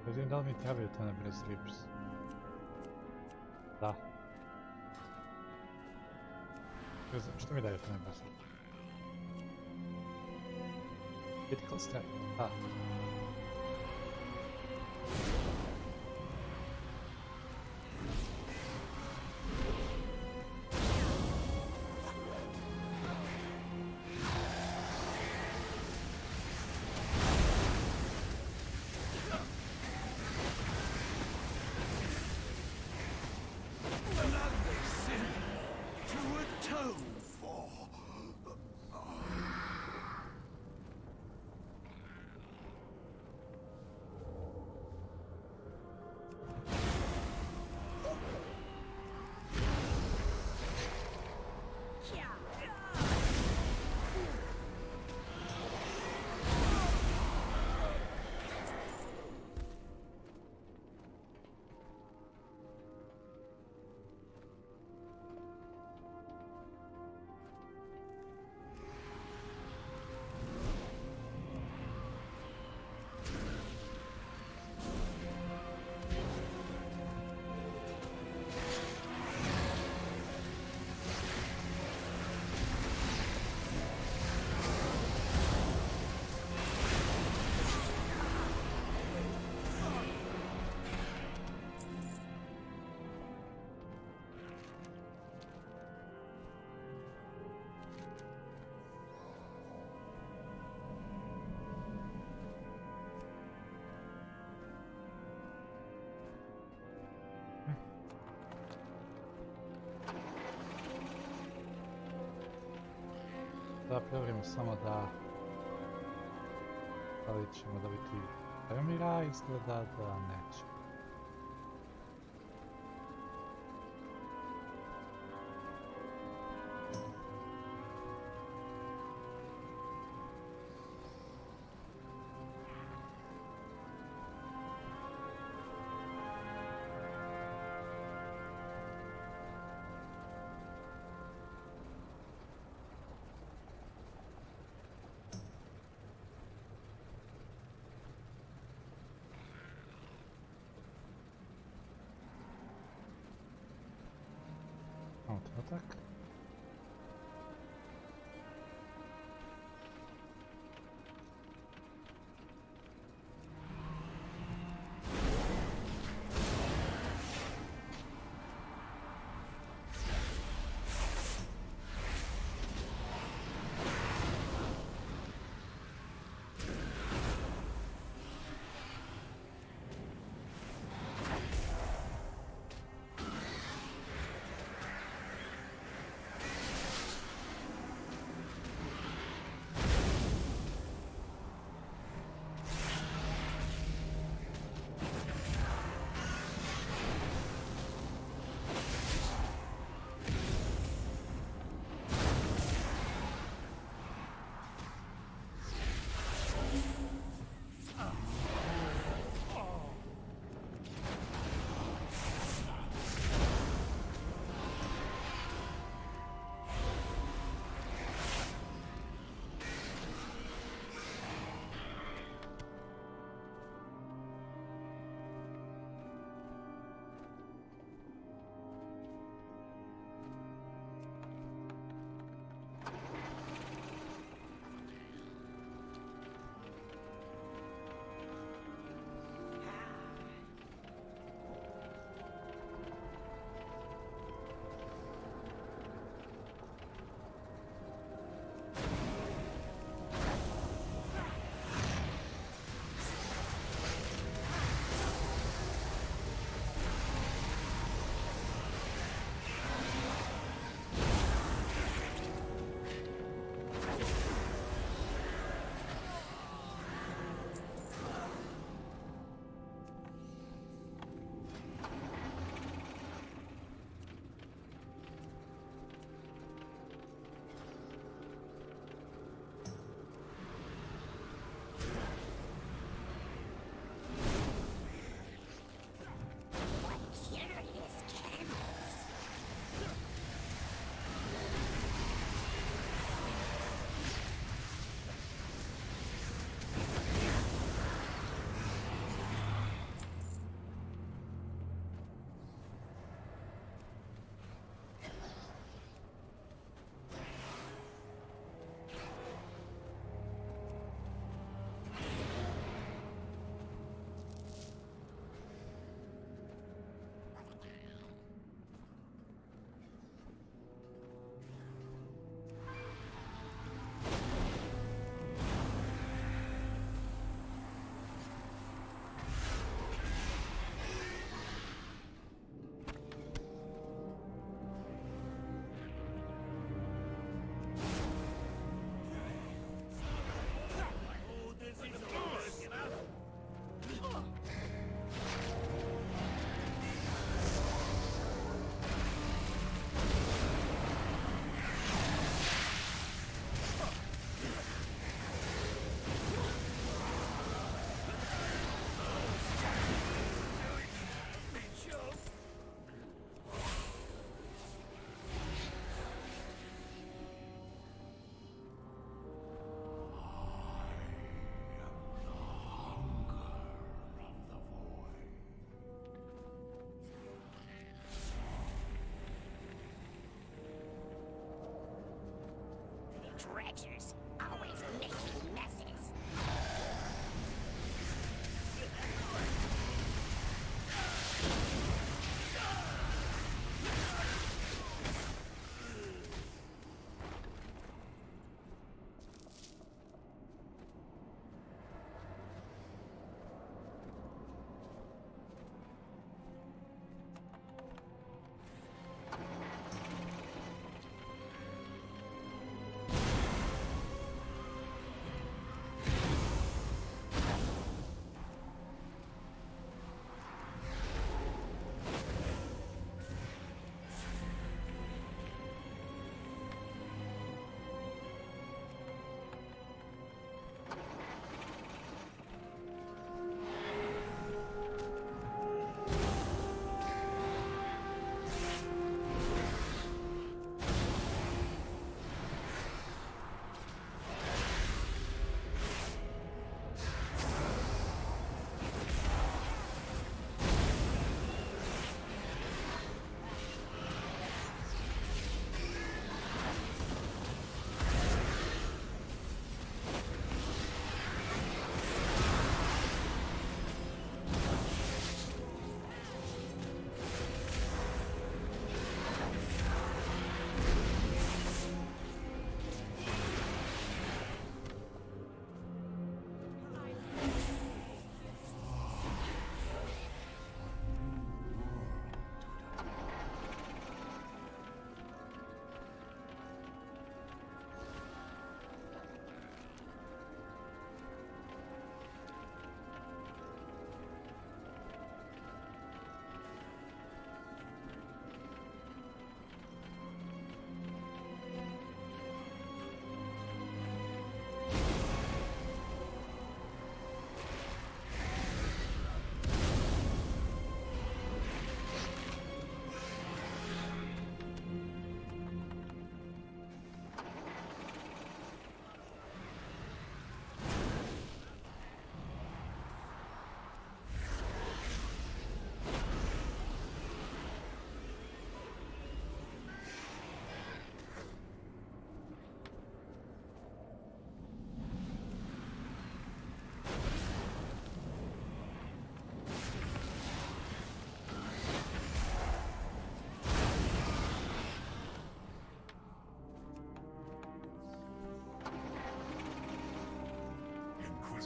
Speaker 1: Vidim da li mi trebaju Tenebrous Rips. Da. Što mi daje Tenebrous Rips? Critical strike, da. da provjerimo samo da li ćemo dobiti Emira, izgleda da neće. Tak.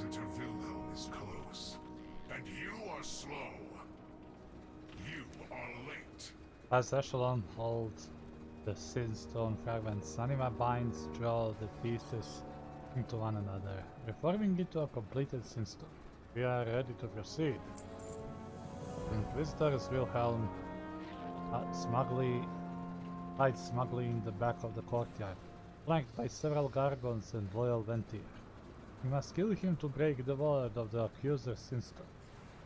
Speaker 5: Visitor Wilhelm is close, and you are slow. You are late.
Speaker 1: As Echelon holds the Sinstone fragments, Anima binds draw the pieces into one another, reforming into a completed Sinstone. We are ready to proceed. Inquisitors Wilhelm hides smugly in the back of the courtyard, flanked by several Gargons and loyal Ventir. We must kill him to break the ward of the accuser's Sinstone,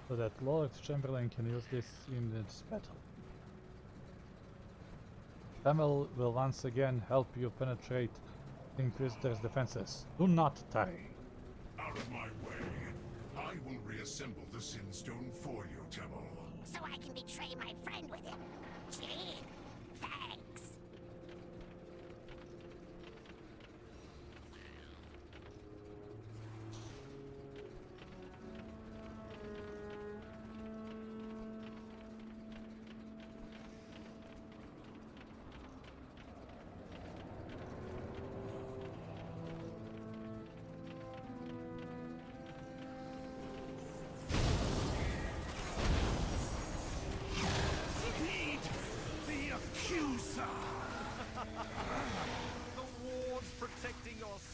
Speaker 1: so that Lord Chamberlain can use this in this battle. Emil will once again help you penetrate the Inquisitor's defenses. Do not tarry.
Speaker 5: Out of my way. I will reassemble the Sinstone for you, Temel.
Speaker 10: So I can betray my friend with him. Gee, thanks.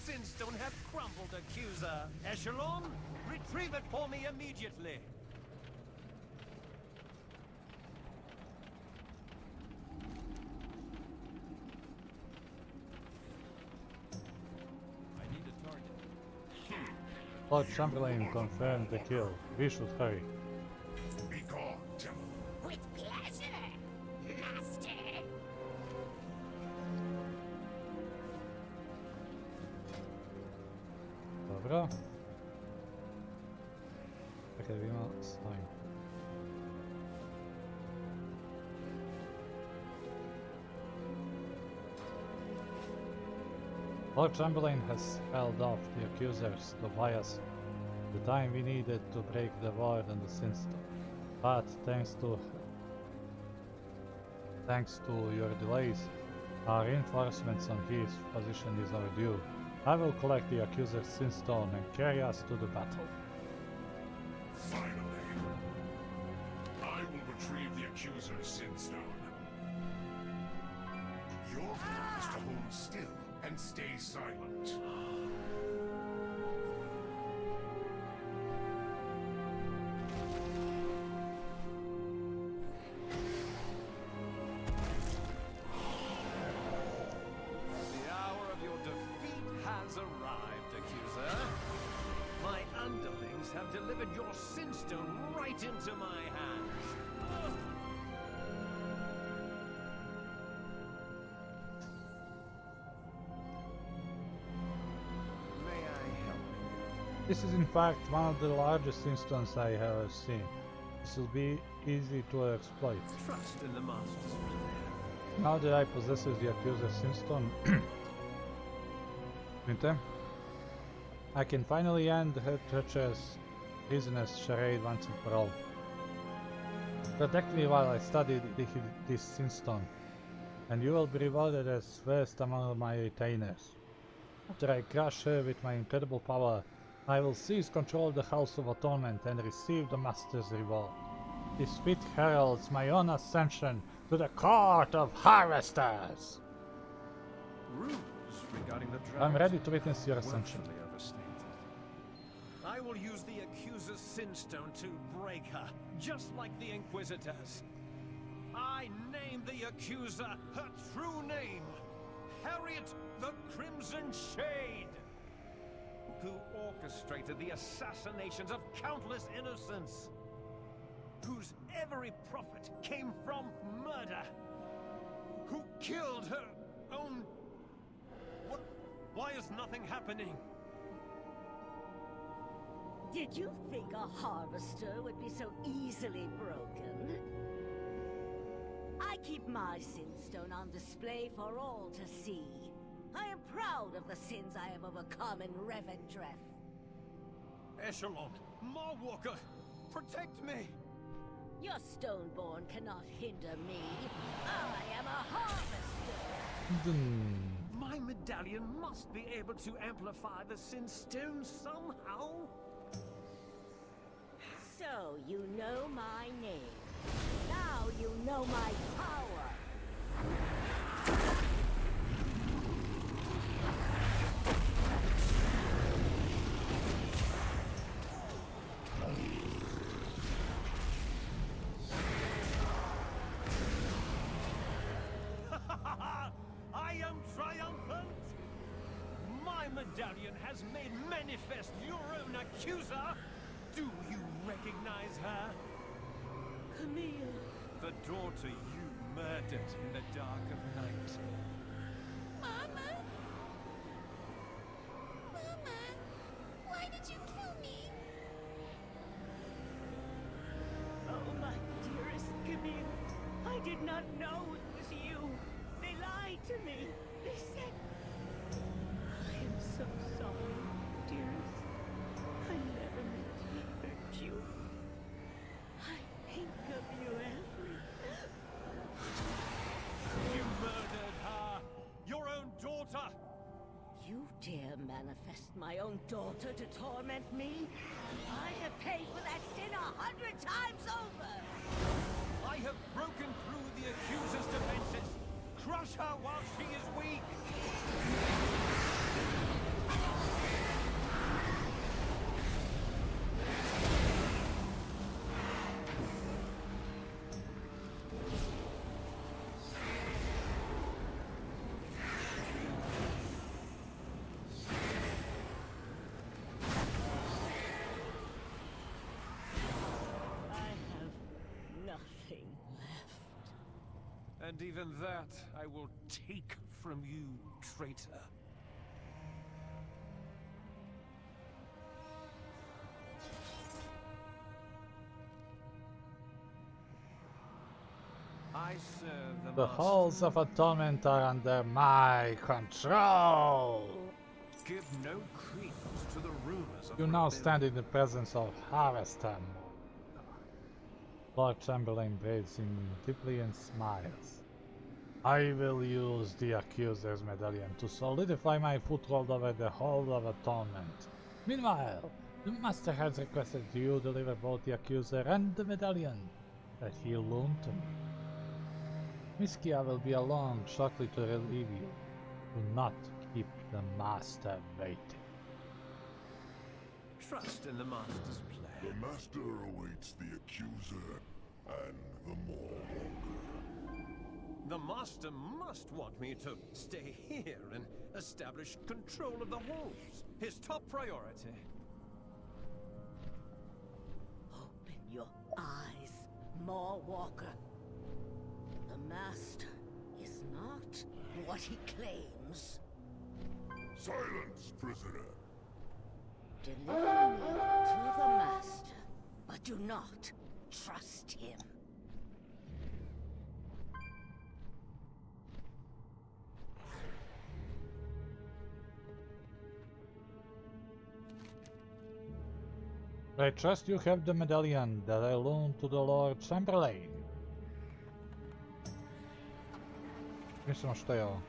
Speaker 4: Sinstone have crumbled, accuser. Echelon, retrieve it for me immediately.
Speaker 7: I need a target.
Speaker 1: Lord Chamberlain confirmed the kill. We should hurry.
Speaker 5: Be gone, Temel.
Speaker 10: With pleasure, Master.
Speaker 1: Dobro. Čekaj, vidimo slime. Lord Chamberlain has held off the accusers to buy us the time we needed to break the ward on the Sinstone. But thanks to your delays, our reinforcements on his position is overdue. I will collect the accuser's Sinstone and carry us to the battle.
Speaker 5: Finally. I will retrieve the accuser's Sinstone. Your job is to hold still and stay silent.
Speaker 4: Have delivered your Sinstone right into my hands.
Speaker 3: May I help you?
Speaker 1: This is in fact one of the largest Sinstones I have ever seen. This will be easy to exploit.
Speaker 4: Trust in the Master's plan.
Speaker 1: Now that I possess the accuser's Sinstone, I can finally end her treacherous business charade once and for all. Protect me while I study this Sinstone, and you will be rewarded as first among my retainers. After I crush her with my incredible power, I will seize control of the House of Atonement and receive the Master's reward. This feat heralds my own ascension to the Court of Harvesters!
Speaker 3: Rules regarding the dragon.
Speaker 1: I'm ready to witness your ascension.
Speaker 3: Woefully overstated.
Speaker 4: I will use the accuser's Sinstone to break her, just like the Inquisitors. I name the accuser her true name, Harriet the Crimson Shade, who orchestrated the assassinations of countless innocents, whose every profit came from murder, who killed her own... Why is nothing happening?
Speaker 11: Did you think a harvester would be so easily broken? I keep my Sinstone on display for all to see. I am proud of the sins I have overcome in Revendreth.
Speaker 4: Echelon, Marwalker, protect me!
Speaker 11: Your Stoneborn cannot hinder me. I am a harvester!
Speaker 4: My medallion must be able to amplify the Sinstone somehow.
Speaker 11: you know my name. Now you know my power.
Speaker 4: I am triumphant! My medallion has made manifest your own accuser! Do you recognize her?
Speaker 11: Camille.
Speaker 4: The daughter you murdered in the dark of night.
Speaker 10: Mama? Mama, why did you kill me?
Speaker 11: Oh, my dearest Camille. I did not know it was you. They lied to me. They said... I am so sorry, dearest. I never meant to hurt you. I think of you every...
Speaker 4: You murdered her! Your own daughter!
Speaker 11: You dare manifest my own daughter to torment me? I have paid for that sin 100 times over!
Speaker 4: I have broken through the accuser's defenses! Crush her while she is weak! And even that I will take from you, traitor. I serve
Speaker 1: The halls of atonement are under my control.
Speaker 4: Give no credence to the rumors of
Speaker 1: You now stand in the presence of Harvester. Lord Chamberlain bathes him deeply and smiles. I will use the Accuser's Medallion to solidify my foothold over the Hall of Atonement. Meanwhile, the Master has requested you deliver both the Accuser and the Medallion that he loaned to me. Miskia will be along shortly to relieve you. Do not keep the Master waiting.
Speaker 3: Trust in the Master's plan.
Speaker 5: The Master awaits the Accuser and the Moorwalker.
Speaker 4: The Master must want me to stay here and establish control of the halls. His top priority.
Speaker 11: Open your eyes, Moorwalker. The Master is not what he claims.
Speaker 5: Silence, prisoner.
Speaker 11: Deliver me to the Master, but do not trust him.
Speaker 1: I trust you have the medallion that I loaned to the Lord Chamberlain. Mislim što je ovo.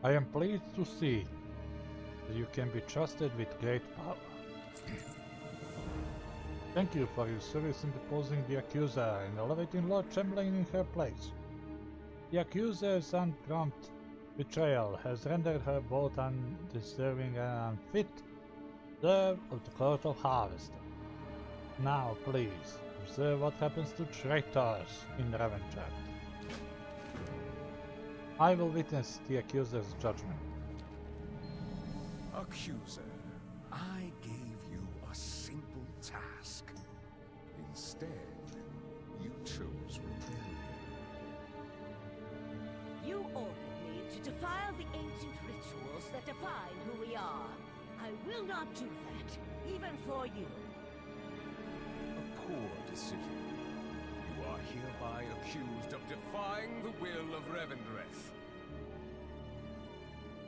Speaker 1: I am pleased to see that you can be trusted with great power. Thank you for your service in deposing the Accuser and elevating Lord Chamberlain in her place. The Accuser's unprompt betrayal has rendered her both undeserving and unfit to serve of the Court of Harvester. Now, please, observe what happens to traitors in Revendreth. I will witness the Accuser's judgment.
Speaker 9: Accuser, I gave you a simple task. Instead, you chose rebellion.
Speaker 11: You ordered me to defile the ancient rituals that define who we are. I will not do that, even for you.
Speaker 9: A poor decision. You are hereby accused of defying the will of Revendreth.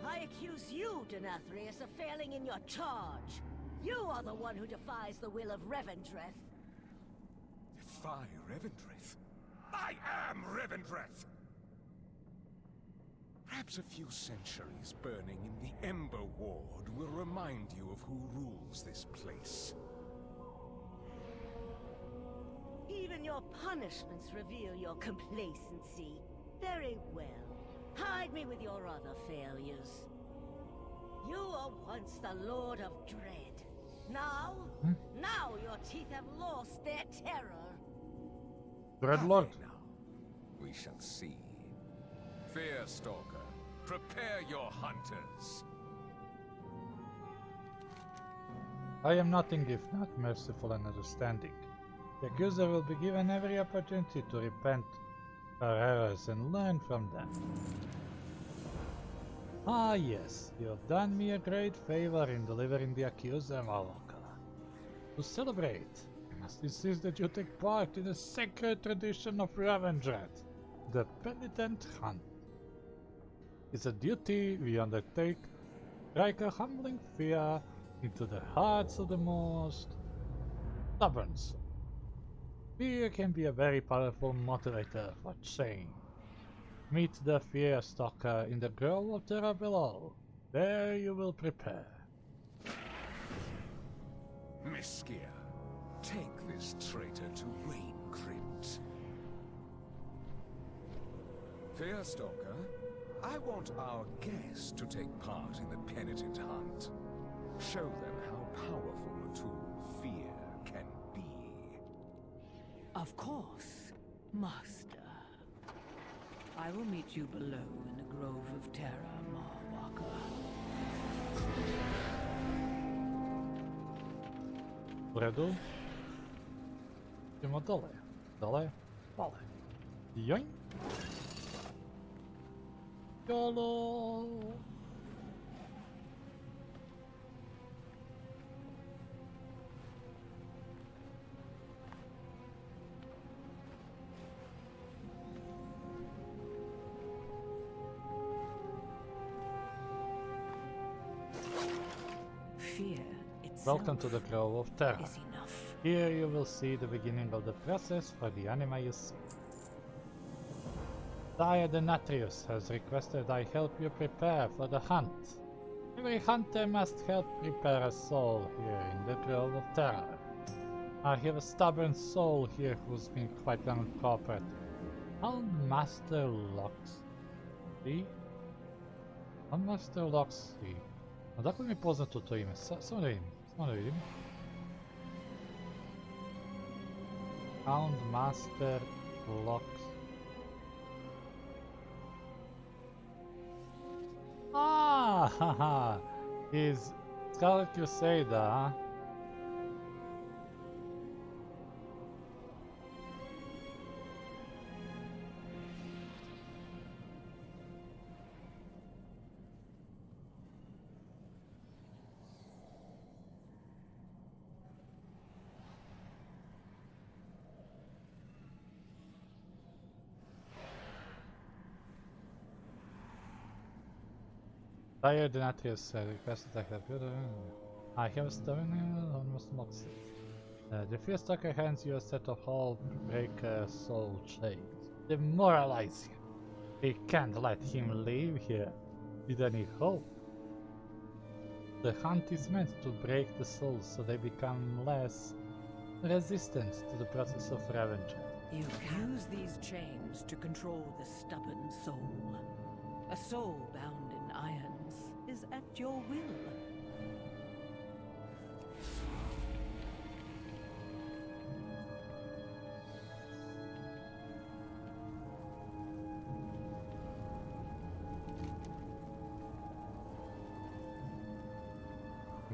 Speaker 11: I accuse you, Denathrius, of failing in your charge. You are the one who defies the will of Revendreth.
Speaker 9: Defy Revendreth? I am Revendreth! Perhaps a few centuries burning in the Ember Ward will remind you of who rules this place.
Speaker 11: Even your punishments reveal your complacency. Very well. Hide me with your other failures. You were once the Lord of Dread. Now? Now your teeth have lost their terror.
Speaker 1: Dreadlord.
Speaker 9: We shall see. Fearstalker, prepare your hunters.
Speaker 1: I am nothing if not merciful and understanding. The accuser will be given every opportunity to repent her errors and learn from them. Ah yes, you have done me a great favor in delivering the accuser, Maloka. To celebrate, I must insist that you take part in the sacred tradition of Revendreth, the penitent hunt. It's a duty we undertake to strike a humbling fear into the hearts of the most stubborn souls. Fear can be a very powerful motivator for change. Meet the Fearstalker in the Grove of Terra below. There you will prepare.
Speaker 9: Miskia, take this traitor to Wayne Crypt. Fearstalker, I want our guests to take part in the penitent hunt. Show them how powerful a tool fear can be.
Speaker 6: Of course, Master. I will meet you below in the Grove of Terra, Marwaka.
Speaker 1: В реду. Idemo dole. Dole. Dole. Join. YOLO!
Speaker 6: Fear itself
Speaker 1: Welcome to the Grove of Terra.
Speaker 6: is enough.
Speaker 1: Here you will see the beginning of the process for the anima you see. Sire Denatrius has requested I help you prepare for the hunt. Every hunter must help prepare a soul here in the Grove of Terra. I have a stubborn soul here who's been quite uncooperative. Hound Master Loxley? Hound Master Loxley. Odakle mi je poznato to ime? Samo da vidim. Hound Master Loxley. Ah, haha, he's Scarlet Crusader, huh? Sire Denatrius requested I help you. I have a stone almost moxie. The Fearstalker hands you a set of hull breaker soul chains. Demoralize him. We can't let him leave here with any hope. The hunt is meant to break the souls so they become less resistant to the process of revenge.
Speaker 6: You use these chains to control the stubborn soul. A soul bound in irons is at your will.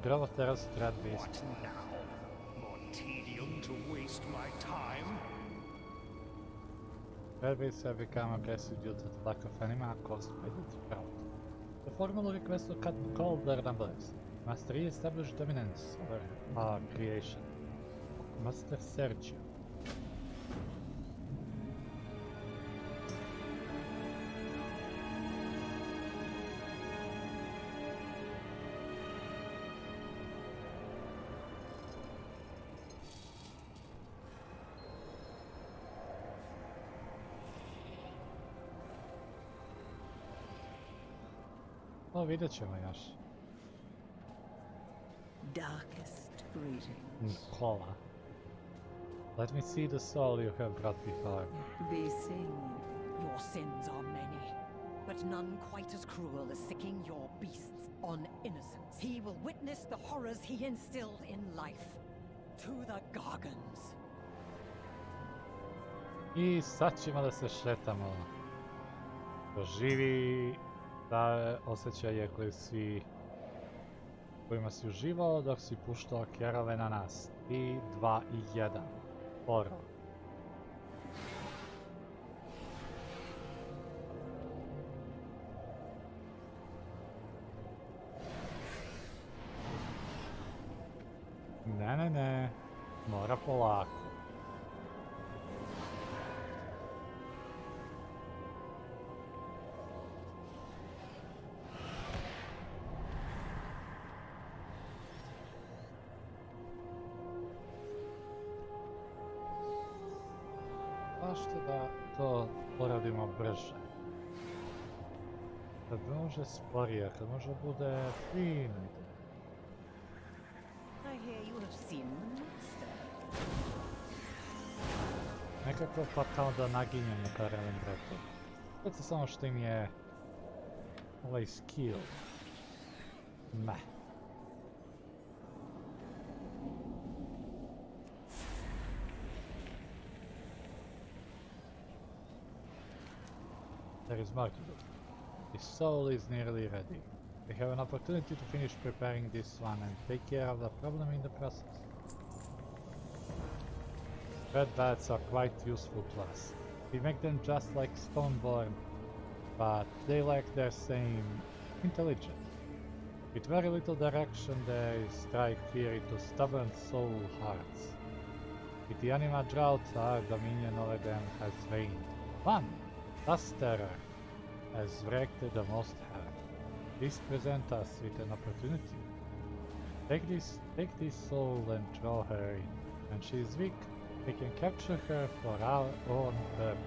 Speaker 1: Grove of Terra's Dread Beast.
Speaker 5: What now? More tedium to waste my time?
Speaker 1: Dread Beasts have become aggressive due to the lack of anima caused by the drought. The formal request to call their numbers. Must re-establish dominance over our creation. Master Sergio. O, vidjet ćemo još.
Speaker 6: Darkest greetings.
Speaker 1: Kola. Let me see the soul you have brought before.
Speaker 6: Be seen.
Speaker 12: Your sins are many, but none quite as cruel as sicking your beasts on innocence. He will witness the horrors he instilled in life. To the Gargans.
Speaker 1: I sad ćemo da se šetamo. Doživi da osjećaje kojima si uživao dok si puštao kerove na nas. 3, 2 i 1. Horror. Ne. Mora polako. Zašto da to poradimo brže? Kad može sporije, kad može bude fino.
Speaker 12: I hear you have seen the master.
Speaker 1: Nekako fatalno da naginjem ka Revendrethu. Sve se samo što im je ovaj skill. Ne. There is more to do. The soul is nearly ready. We have an opportunity to finish preparing this one and take care of the problem in the process. Red bats are quite useful to us. We make them just like Stoneborn, but they lack their same intelligence. With very little direction they strike fear into stubborn soul hearts. With the anima drought our dominion over them has waned. One, Dust Terror, has wreaked the most havoc. This presents us with an opportunity. Take this soul and throw her in. When she is weak, we can capture her for our own purpose.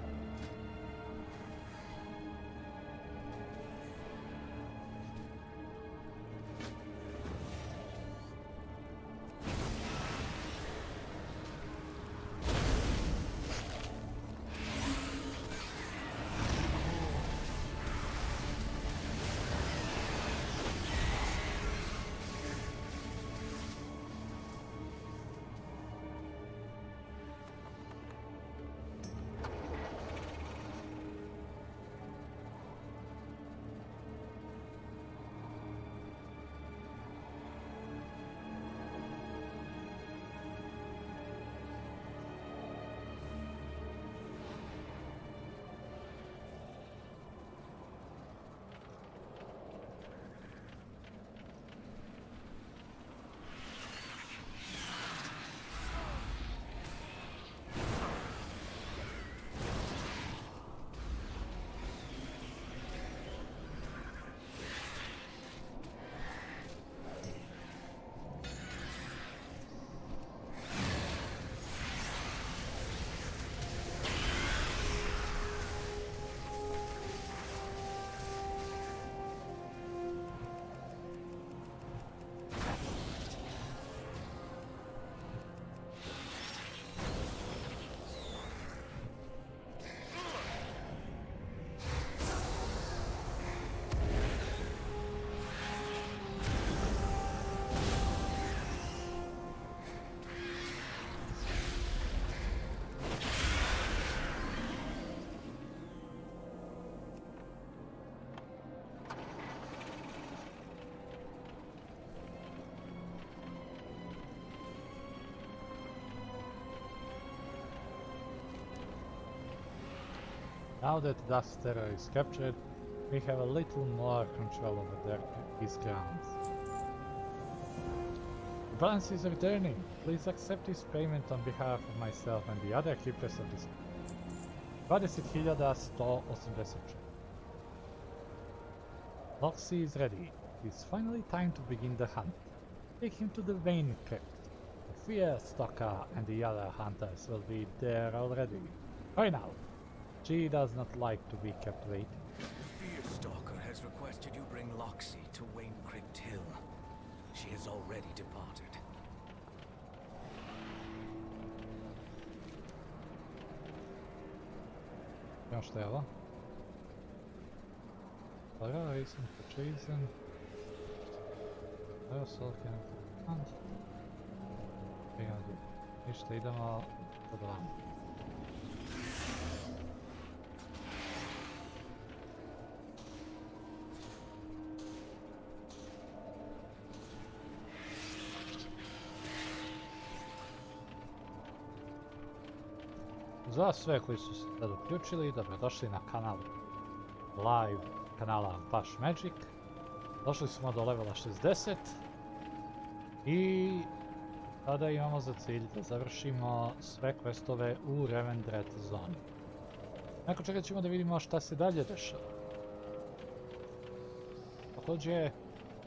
Speaker 1: Now that Dust Terror is captured, we have a little more control over these grounds. The balance is returning. Please accept this payment on behalf of myself and the other keepers of this. 20.184. Loxy is ready. It's finally time to begin the hunt. Take him to the Vein Crypt. The Fearstalker and the other hunters will be there already. Hurry now. She does not like to be kept waiting.
Speaker 13: The Fearstalker has requested you bring Loxy she has already departed.
Speaker 1: Ja, šta je ovo? Racing for chasing. Aerosolken. Ništa, idemo pod vama. Za sve koji su se sad uključili, dobrodošli na kanal live kanala BashMagik. Došli smo do levela 60 i sada imamo za cilj da završimo sve questove u Revendreth zoni. Nakon čega ćemo da vidimo šta se dalje dešava. Također,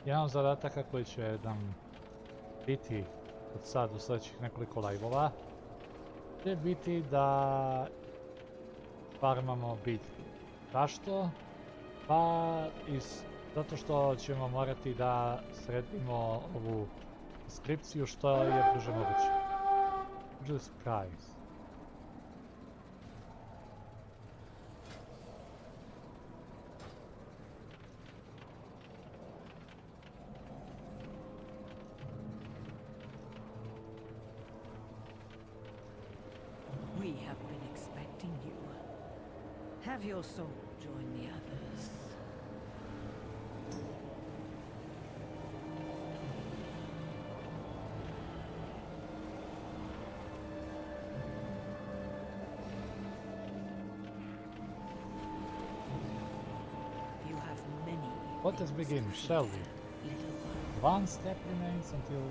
Speaker 1: jedan od zadataka koji će nam biti od sad u sljedećih nekoliko live-ova će biti da farmamo bitke. Zašto? Pa zato što ćemo morati da sredimo ovu deskripciju što je brže moguće. Just price.
Speaker 12: We have been expecting you. Have your soul join the others. You have many.
Speaker 1: Let us begin, shall we? One step remains until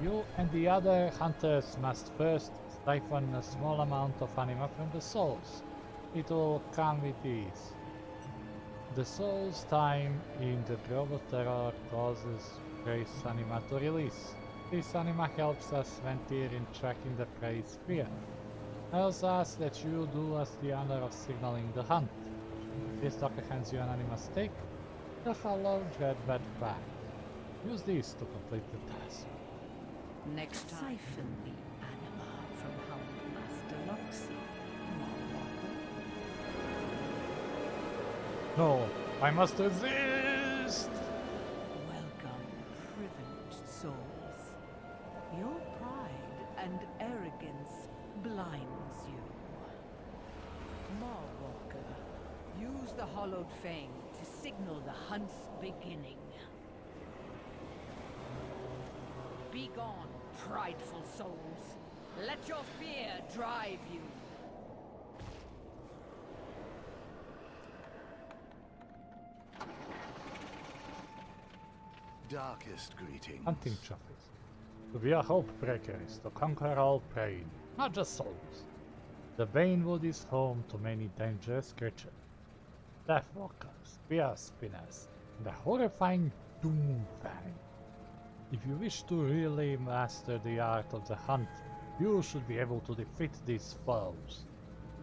Speaker 1: you and the other hunters must first siphon a small amount of anima from the souls. It will come with ease. The soul's time in the Grove of Terror causes prey's anima to release. This anima helps us venture in tracking the prey's fear. I also ask that you do us the honor of signaling the hunt. This doctor hands you an anima stake, the hollow dreadbed cry. Use these to complete the task.
Speaker 12: Next time. Siphon the anima from Houndmaster Loxy.
Speaker 1: No, I must resist!
Speaker 12: Welcome, privileged souls. Your pride and arrogance blinds you. Marwalker, use the hollowed fang to signal the hunt's beginning. Be gone, prideful souls. Let your fear drive you.
Speaker 3: Darkest greetings.
Speaker 1: Hunting trophies. To be a hope breaker is to conquer all prey, not just souls. The Banewood is home to many dangerous creatures. Deathwalkers, spear spinners, and the horrifying Doomfang. If you wish to really master the art of the hunt, you should be able to defeat these foes.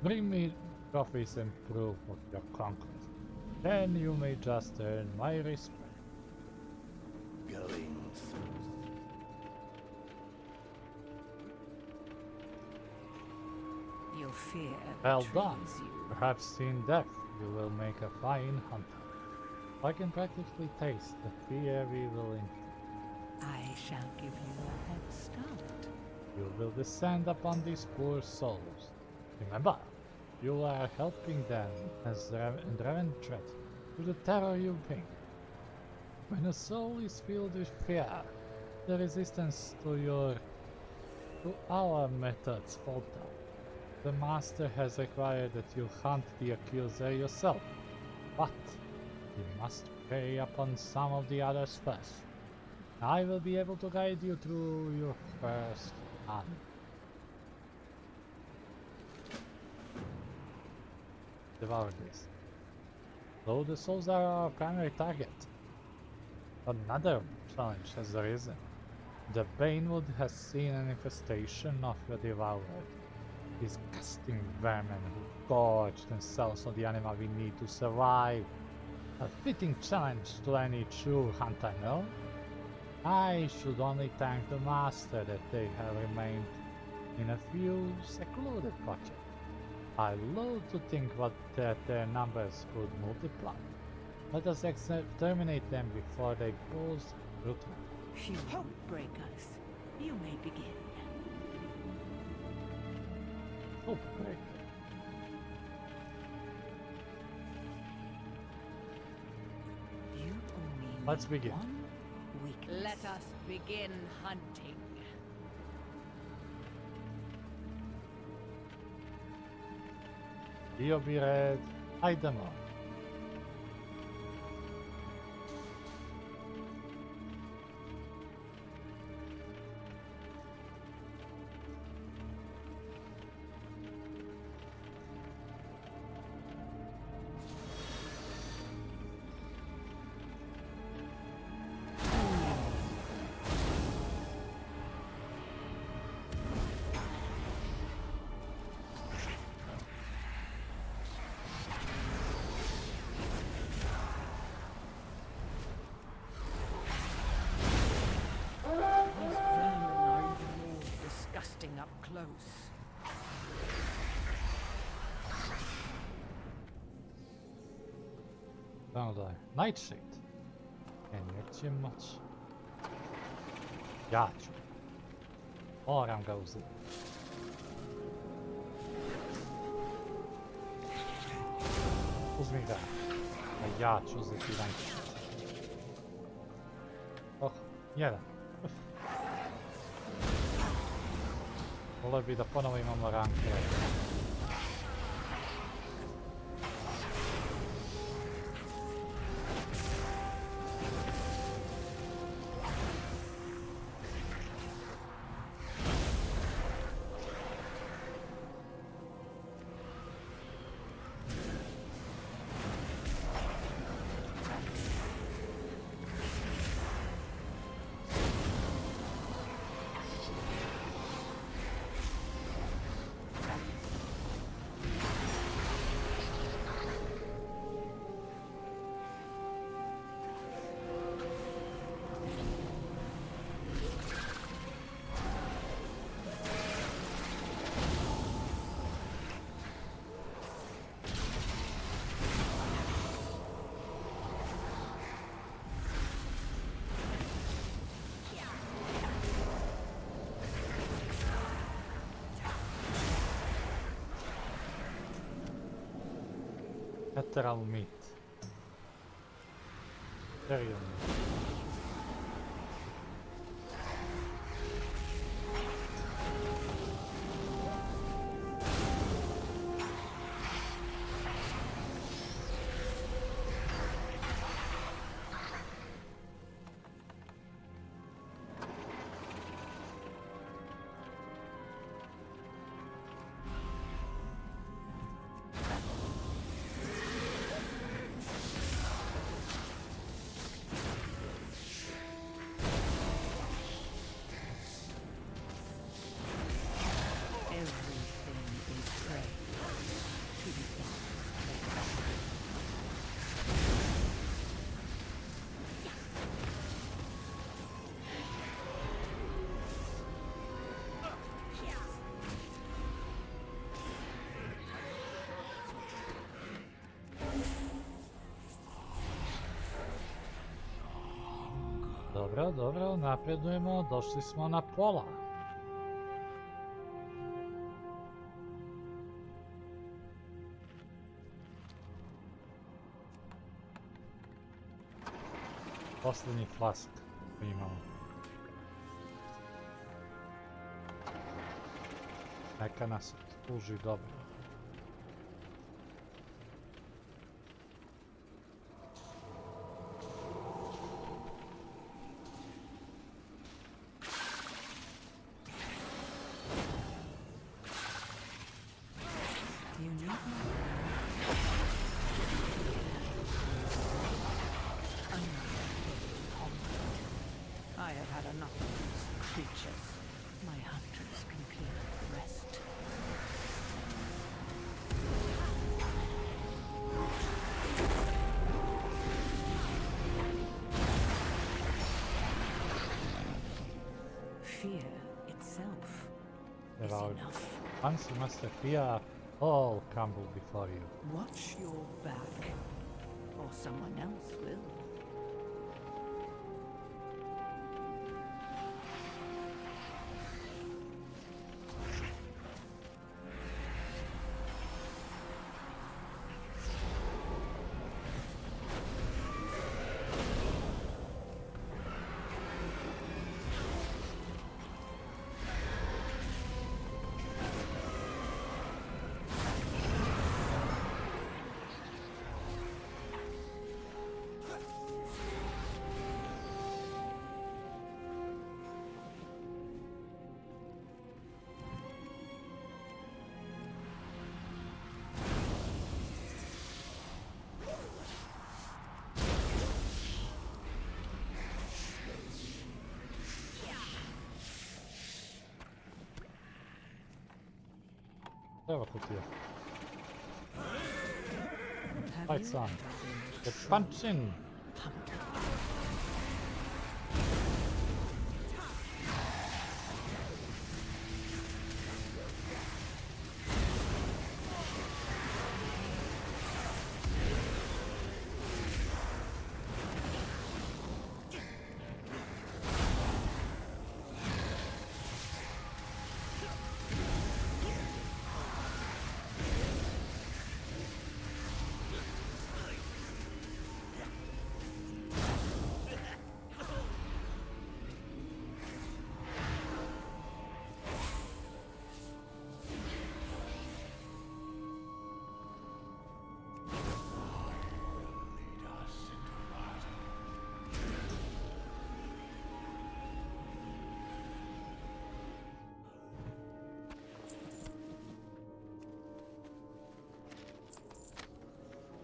Speaker 1: Bring me trophies and proof of your conquest. Then you may just earn my respect.
Speaker 3: Going.
Speaker 12: Your fear
Speaker 1: Well done.
Speaker 12: betrays you.
Speaker 1: Perhaps in death you will make a fine hunter. I can practically taste the fear we will inflict.
Speaker 12: I shall give you a head start.
Speaker 1: You will descend upon these poor souls. Remember, you are helping them as Revendreth through the terror you bring. When a soul is filled with fear, the resistance to our methods falter. The master has required that you hunt the accuser yourself, but you must prey upon some of the others first. I will be able to guide you through your first hunt. Devour this. Though the souls are our primary target, another challenge has arisen. The Banewood has seen an infestation of the devoured. Disgusting vermin who gorge themselves on the anima we need to survive. A fitting challenge to any true hunter, no? I should only thank the master that they have remained in a few secluded pockets. I loathe to think that their numbers could multiply. Let us exterminate them before they close brutally.
Speaker 11: She won't break us. You may begin.
Speaker 1: Oh, break.
Speaker 11: You only
Speaker 1: Let's
Speaker 11: need
Speaker 1: begin.
Speaker 11: one weakness.
Speaker 6: Let us begin hunting.
Speaker 1: Dio bi red, hajdemo.
Speaker 12: Up close.
Speaker 1: Pogledaj, Nightshade. Neće moći. Ja ću. Moram ga uzeti. Uzmi ga. A ja ću uzeti Nightshade. Oh, jedan. Volio bi da ponovo imamo ranke. Ethereal meat. Ethereal meat. Dobro, dobro, napredujemo, došli smo na pola. Posljednji flask koji imamo. Neka nas služi dobro.
Speaker 12: I have had enough of these creatures. My hunters can clear the rest. fear itself is
Speaker 1: About
Speaker 12: enough.
Speaker 1: once you master fear, all crumble before you.
Speaker 12: Watch your back, or someone else will.
Speaker 1: Evo kutija. Fight son. Get punchin!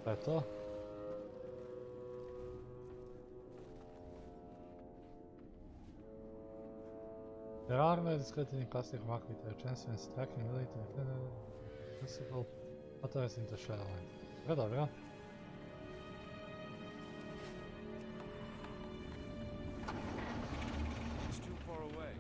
Speaker 1: To je to. There are no discontinuing classic mark with a chance when striking military principle authorized into Shadowlandsa. Dobro.
Speaker 7: It's too far away.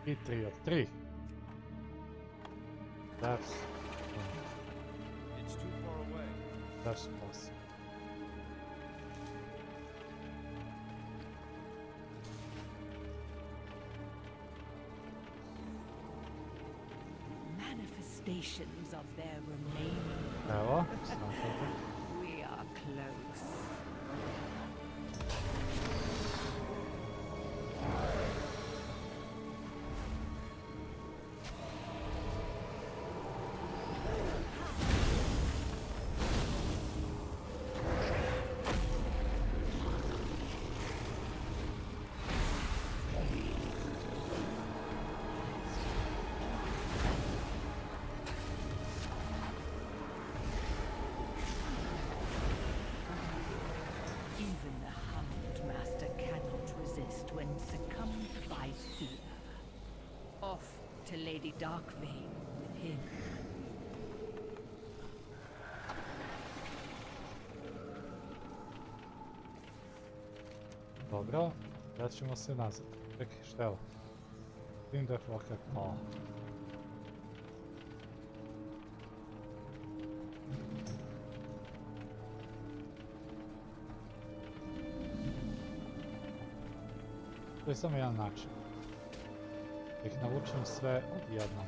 Speaker 1: I 3 od 3. That's
Speaker 7: It's too far away.
Speaker 1: that's awesome.
Speaker 12: Manifestations of their remaining.
Speaker 1: Evo, snakajte.
Speaker 12: We are close. Even the Hound Master cannot resist when succumbed by fear. Off to Lady Darkvein with him.
Speaker 1: Dobro, vraćamo se nazad. Čekaj, šta je ovo? Revendreth Warcraft. O. To je samo jedan način. Da ih navučem sve odjednom.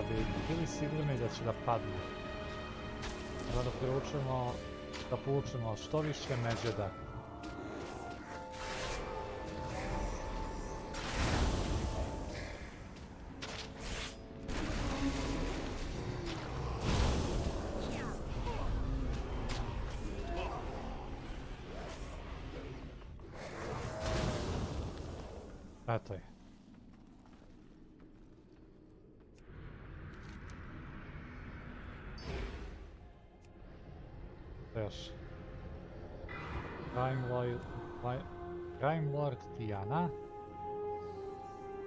Speaker 1: bi bili sigurni da će da padnu. Da povučemo što više međeda. Eto je. Još. Crime Lord Diana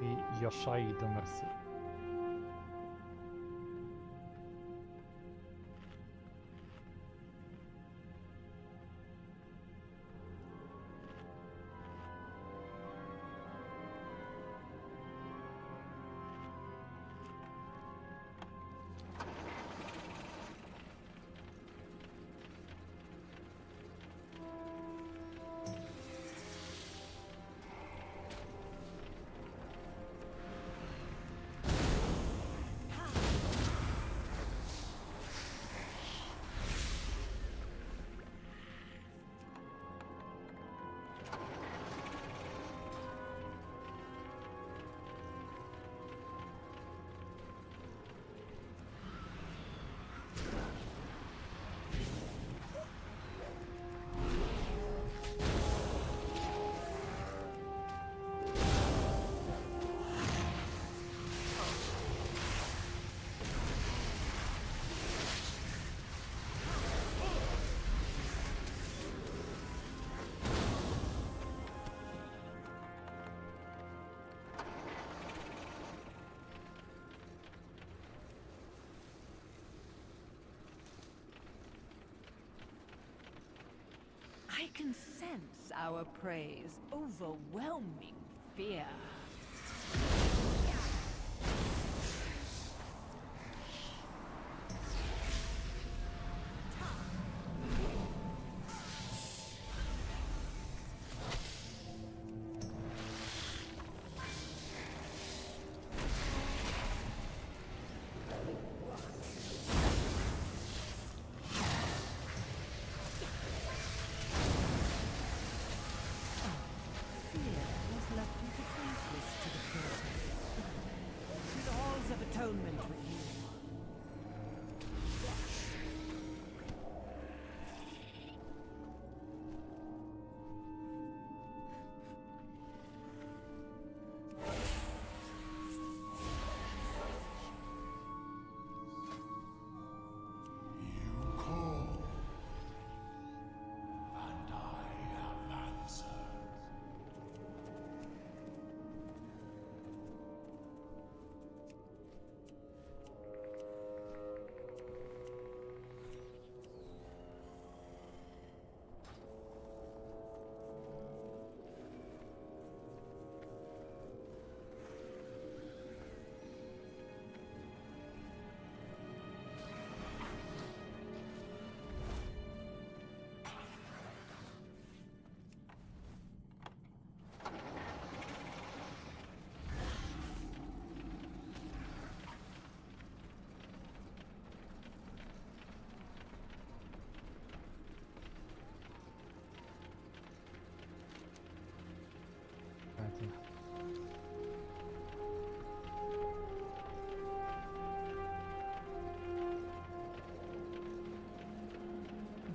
Speaker 1: i Yoshai the Mercy.
Speaker 6: I can sense our prey's overwhelming fear.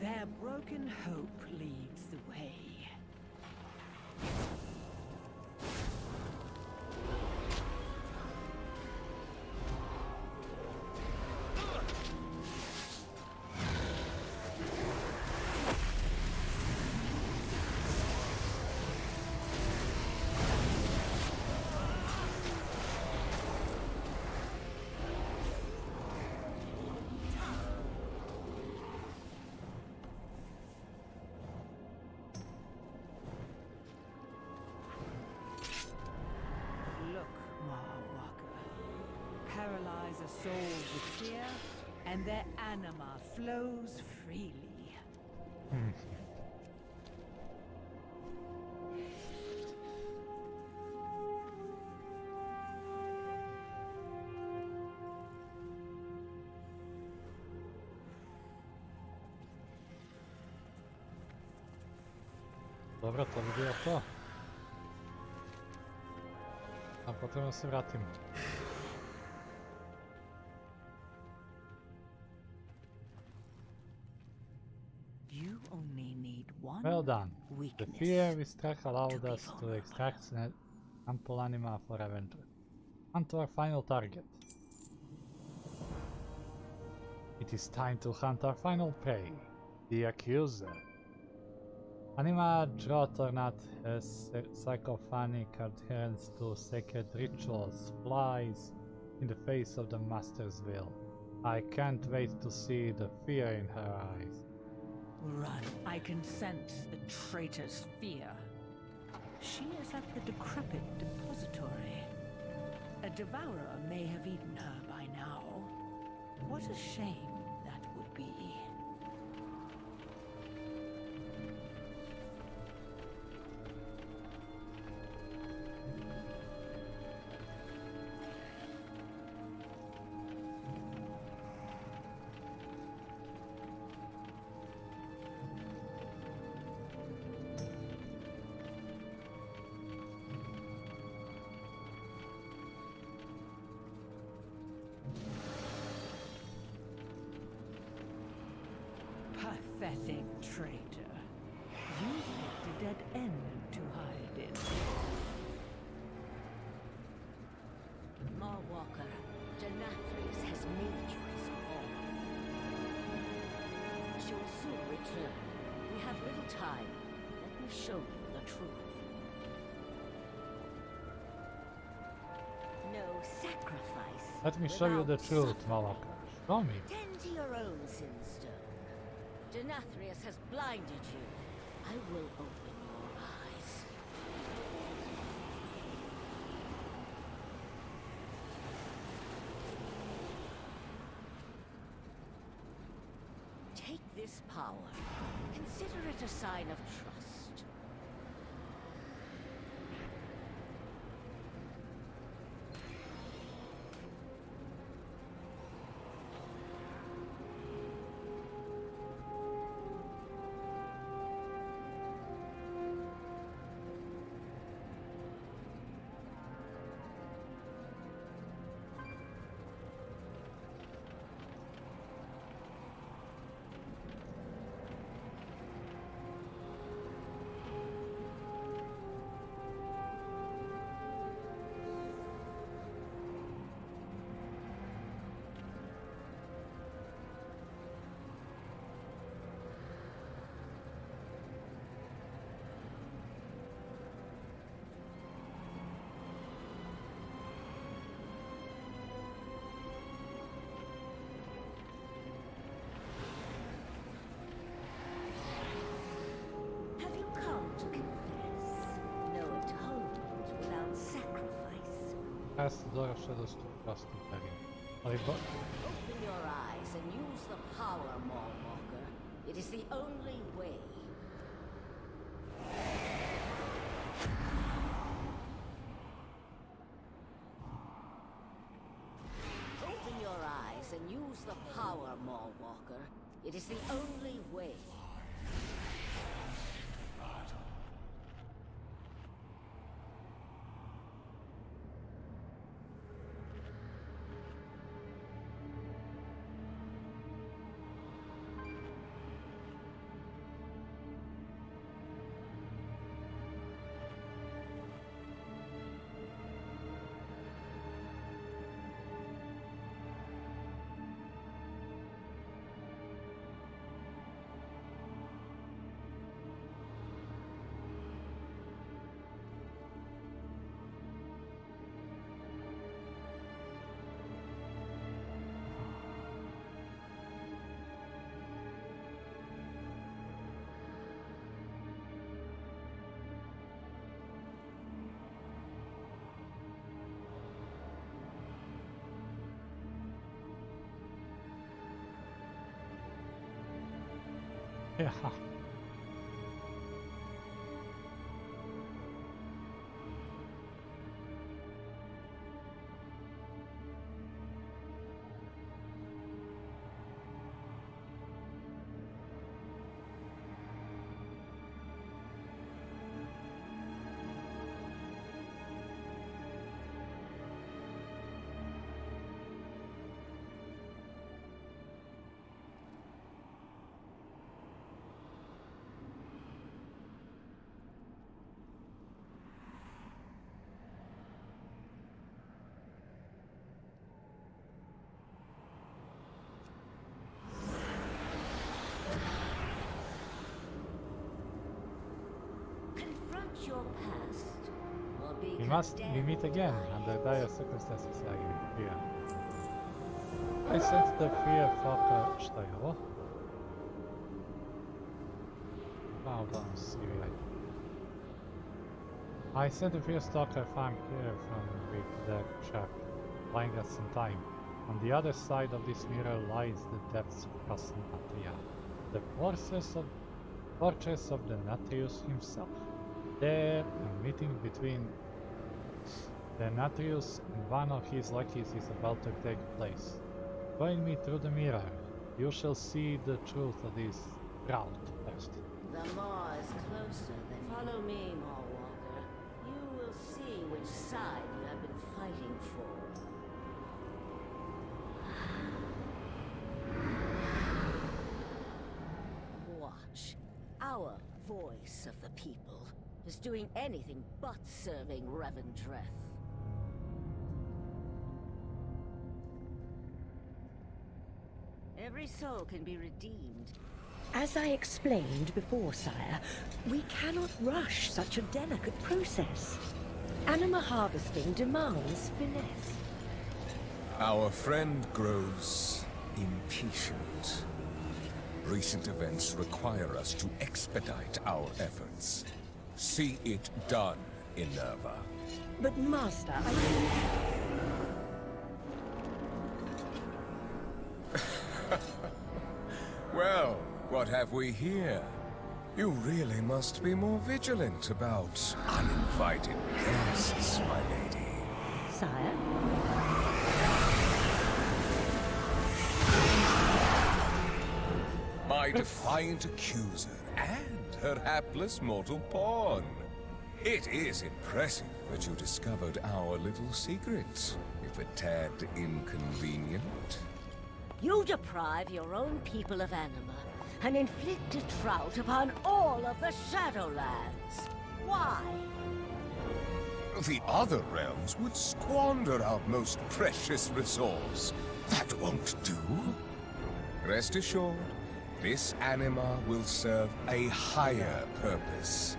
Speaker 6: Their broken hope leads the way. Paralyze a soul with fear, and their anima flows freely.
Speaker 1: Dobro, to bi bilo to. A potrebno se vratimo.
Speaker 6: You only need one
Speaker 1: Well done. The
Speaker 6: weakness
Speaker 1: fear we struck allowed
Speaker 6: to be
Speaker 1: us to
Speaker 6: vulnerable.
Speaker 1: extract an ample anima for Revendreth. On to our final target. It is time to hunt our final prey, the accuser. Anima drought or not, has psychophonic adherence to sacred rituals, flies in the face of the Master's will. I can't wait to see the fear in her eyes.
Speaker 6: Run. I can sense the traitor's fear. She is at the decrepit depository. A devourer may have eaten her by now. What a shame that would be. Pathetic traitor. You picked a dead end to hide in.
Speaker 11: Marwalker, Denathrius has made you his pawn. She will soon return. We have little time. Let me show you the truth. No sacrifice.
Speaker 1: Let me show you the
Speaker 11: without
Speaker 1: truth,
Speaker 11: suffering.
Speaker 1: Malaka. Show me.
Speaker 11: Tend to your own, Sinstone. Denathrius has blinded you. I will open your eyes. Take this power. Consider it a sign of trust. Have you come to confess? No atonement without sacrifice.
Speaker 1: Teraz došao do stupnosti terin. Ali
Speaker 11: Open your eyes and use the power, Maulwalker. It is the only way. Open your eyes and use the power, Maulwalker. It is the only way.
Speaker 1: ja.
Speaker 11: your past will be
Speaker 1: We meet again under dire circumstances, I fear. I sense the fear fucker. Šta je ovo? Hold on, CV. I sent the fear stalker farm here from with the trap, buying us some time. On the other side of this mirror lies the depths of Casnatia, the fortress of the Natrius himself. There, a meeting between the Natrius and one of his lackeys is about to take place. Join me through the mirror. You shall see the truth of this drought first.
Speaker 11: The maw is closer than... Follow me, Maw Walker. You will see which side you have been fighting for. Watch. Our voice of the people is doing anything but serving Revendreth. Every soul can be redeemed.
Speaker 13: As I explained before, sire, we cannot rush such a delicate process. Anima harvesting demands finesse.
Speaker 9: Our friend grows impatient. Recent events require us to expedite our efforts. See it done, Inerva.
Speaker 13: But Master,
Speaker 9: Well, what have we here? You really must be more vigilant about uninvited guests, my lady.
Speaker 13: Sire?
Speaker 9: My defiant accuser and her hapless mortal pawn. It is impressive that you discovered our little secret, if a tad inconvenient.
Speaker 11: You deprive your own people of anima and inflict a drought upon all of the Shadowlands. Why?
Speaker 9: The other realms would squander our most precious resource. That won't do. Rest assured, this anima will serve a higher purpose.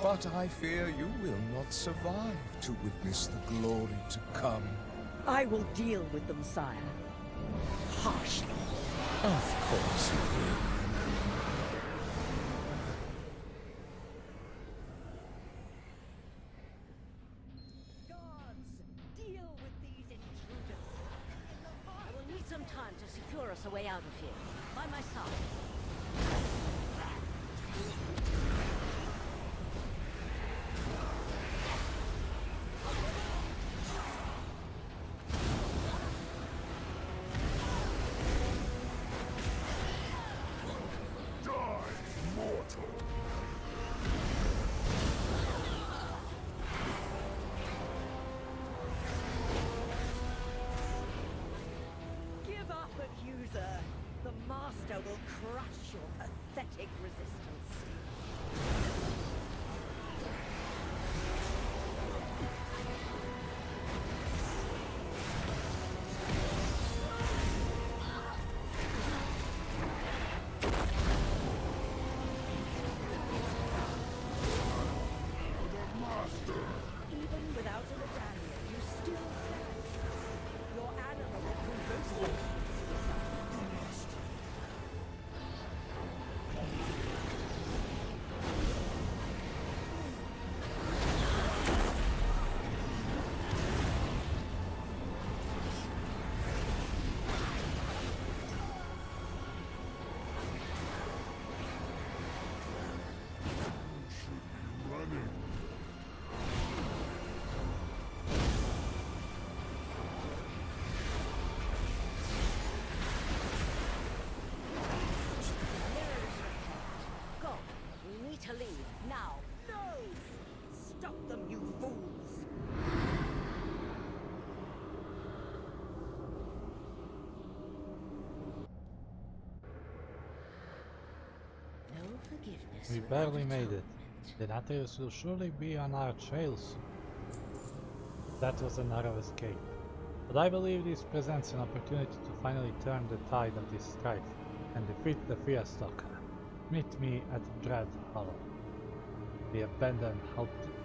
Speaker 9: But I fear you will not survive to witness the glory to come.
Speaker 13: I will deal with them, sire. Harshly.
Speaker 9: Of course you will.
Speaker 11: Guards, deal with these intruders. I will need some time to secure us a way out of here. By my side.
Speaker 13: Give up, accuser. The Master will crush your pathetic resistance. Even without a medallion, you still stand. Your anima will converse with you.
Speaker 11: Go. We need to leave now.
Speaker 13: No! Stop them, you fools!
Speaker 11: No forgiveness.
Speaker 1: We
Speaker 11: without
Speaker 1: barely made it.
Speaker 11: atonement.
Speaker 1: The Natrius will surely be on our trail soon. That was a narrow escape. But I believe this presents an opportunity to finally turn the tide of this strife and defeat the Fearstalker. Meet me at Dread Hollow. the abandoned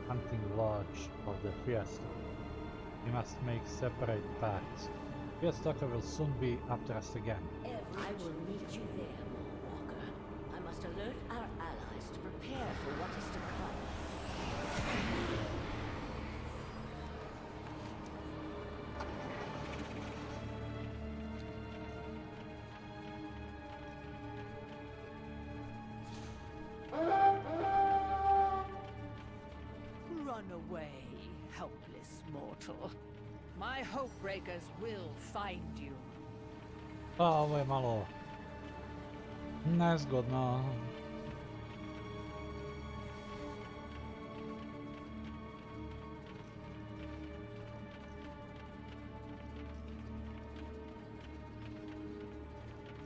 Speaker 1: hunting lodge of the Fiesta. We must make separate paths. Fiesta will soon be after us again.
Speaker 11: I will meet you there, Walker. I must alert our allies to prepare for what is to come.
Speaker 12: Run away, helpless mortal. My hope breakers will find you.
Speaker 1: Pa, ovo je malo nezgodno.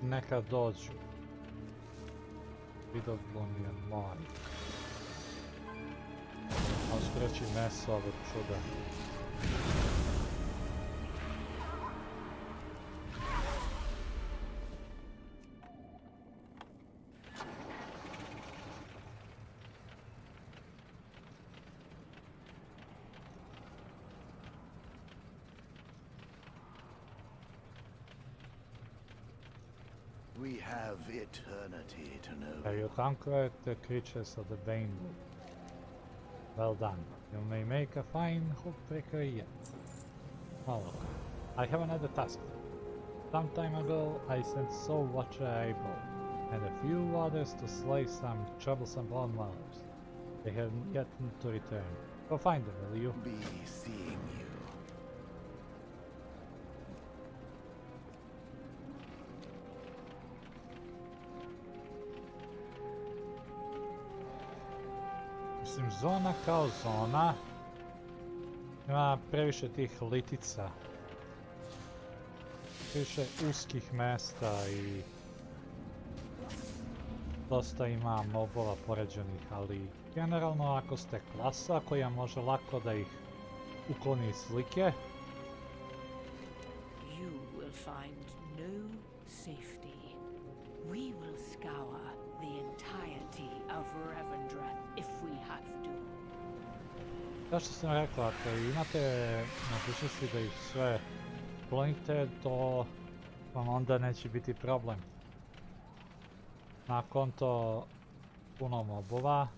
Speaker 1: Neka dođu. Vidovlon je moj. Ali ću reći meso ovog čuda.
Speaker 3: We have eternity to know.
Speaker 1: You conquered the creatures of the Bane. Well done. You may make a fine hookbreaker yet. Oh, I have another task. Some time ago, I sent Soul Watcher Able and a few others to slay some troublesome bone dwellers. They have yet to return. Go find them, will you?
Speaker 3: Be seeing you.
Speaker 1: Mislim, zona kao zona. Ima previše tih litica. Previše uskih mesta i dosta ima mobova poređenih, ali generalno ako ste klasa koja može lako da ih ukloni iz slike,
Speaker 12: You will find no safety. We will scour the entirety of Revendreth if we have to.
Speaker 1: kao što sam rekla, ako imate mogućnosti da ih sve uklonite, to vam onda neće biti problem. Na konto puno mobova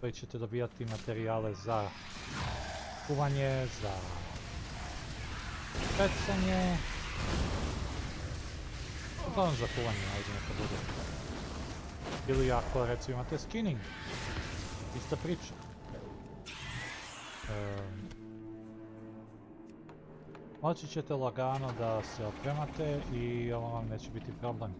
Speaker 1: koji ćete dobijati materijale za kuvanje, za pecanje. Uglavnom za kuvanje, ajde neka bude. Ili ako recimo imate skinning, ista priča. Moći ćete lagano da se opremate i ovo vam neće biti problem.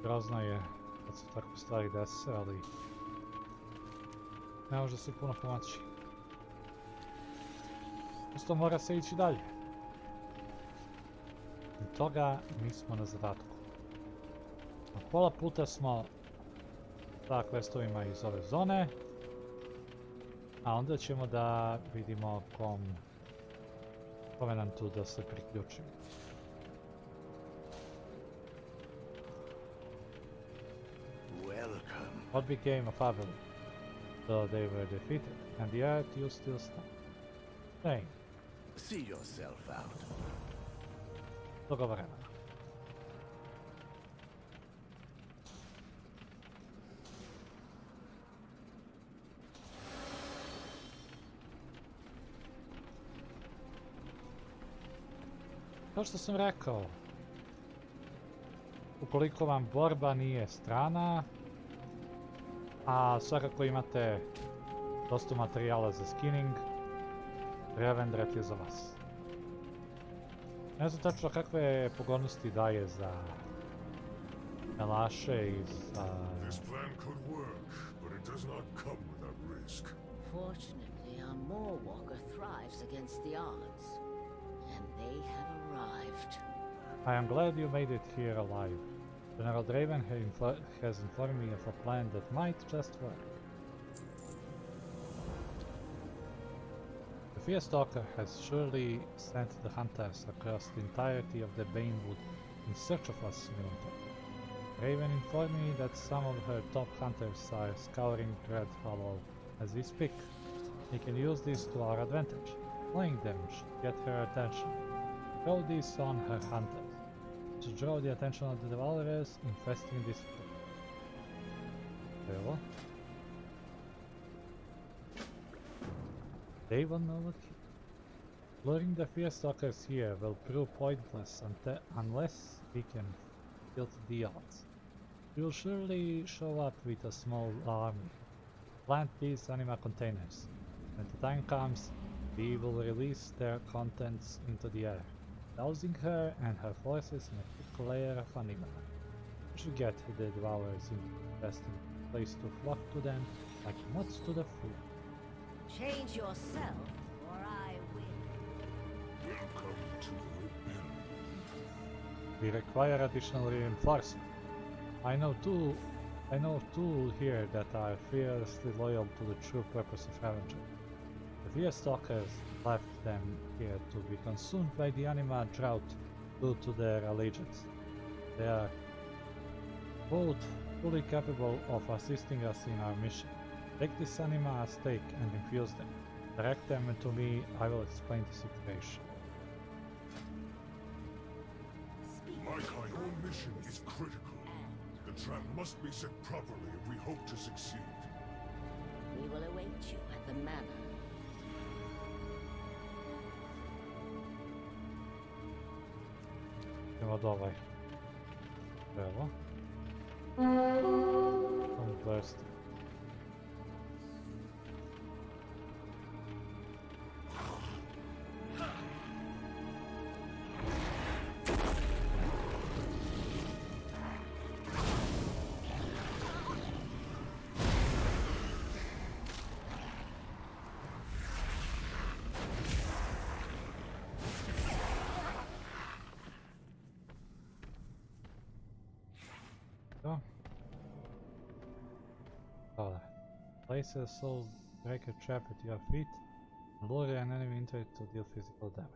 Speaker 1: Grozno je kad se takve stvari dese, ali ne može se puno pomoći. Isto mora se ići dalje. I toga mi smo na zadatku. Na pola puta smo sa questovima iz ove zone, a onda ćemo da vidimo kome nam tu da se priključimo. What became of Azeroth? So they were defeated, and the earth you still stand. Hey.
Speaker 3: See yourself out.
Speaker 1: Dogovoreno. Kao što sam rekao, ukoliko vam borba nije strana, a svakako imate dosta materijala za skinning, Revendreth je za vas. Ne znam tačno kakve pogodnosti daje za melaše i za...
Speaker 5: This plan could work, but it does not come without risk.
Speaker 11: Fortunately, The Walker thrives against the odds, and they have arrived.
Speaker 1: I am glad you made it here alive. General Draven has informed me of a plan that might just work. The Fearstalker has surely sent the hunters across the entirety of the Banewood in search of us, Milton. Raven informed me that some of her top hunters are scouring Dread Hollow as we speak. We can use this to our advantage. Playing them should get her attention. Throw this on her hunters. To draw the attention of the Devourers infesting this place. Very well. They will know what hit. Luring the Fearstalkers here will prove pointless unless we can tilt the odds. We will surely show up with a small army. Plant these anima containers. When the time comes, we will release their contents into the air, dousing her and her forces in a thick layer of anima. We should get the Devourers in the best place to flock to them like moths to the food.
Speaker 11: Change yourself, or I will.
Speaker 5: Welcome to the end.
Speaker 1: We require additional reinforcement. I know two here that are fiercely loyal to the true purpose of Revendreth. The Fearstalkers left them here to be consumed by the anima drought due to their allegiance. They are both fully capable of assisting us in our mission. Take this anima as stake and infuse them. Direct them to me, I will explain the situation.
Speaker 5: Your mission is critical. The trap must be set properly if we hope to succeed.
Speaker 11: We will await you at the manor.
Speaker 1: Idemo do ovaj. Evo. Converst. Place a soul breaker trap at your feet and lure an enemy into it to deal physical damage.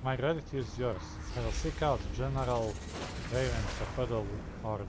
Speaker 1: My gratitude is yours. I will seek out General Raven for further orders.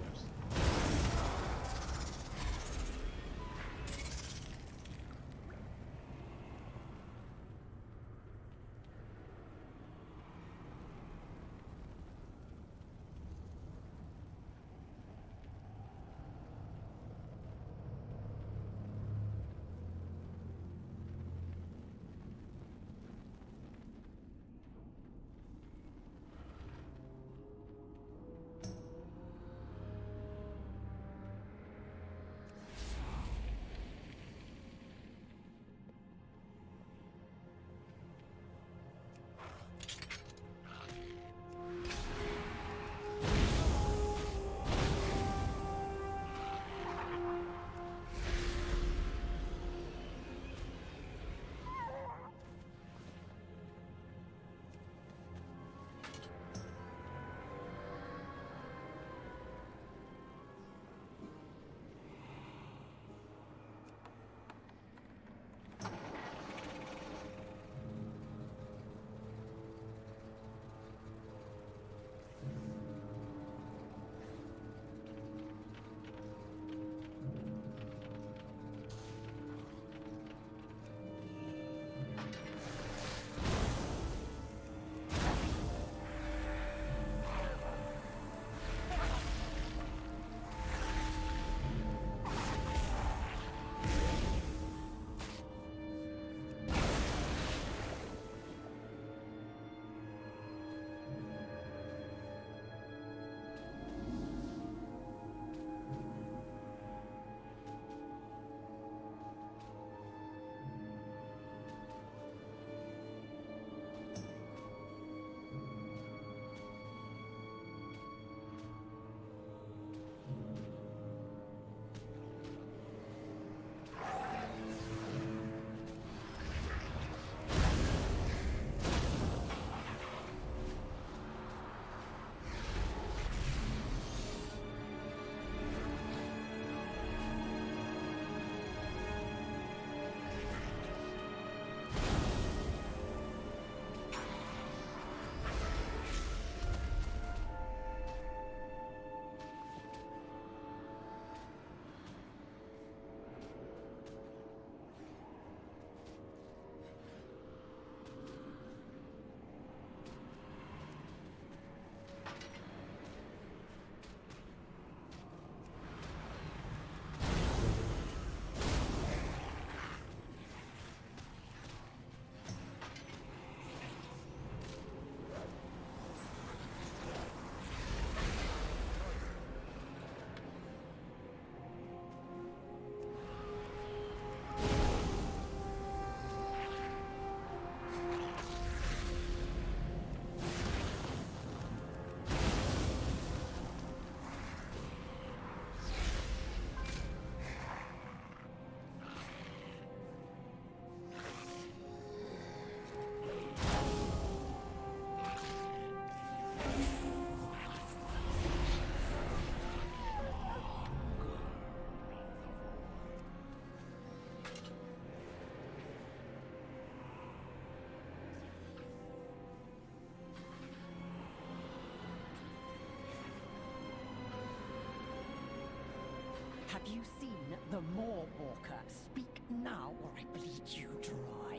Speaker 12: Have you seen the Moor Walker? Speak now or I bleed you dry.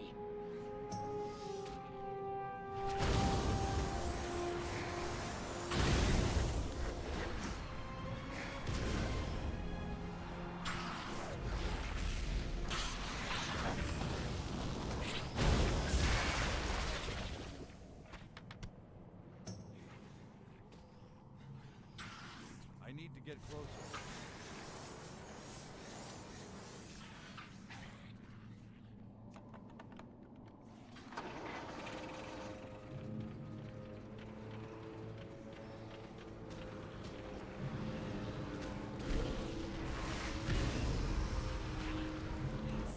Speaker 7: I need to get closer.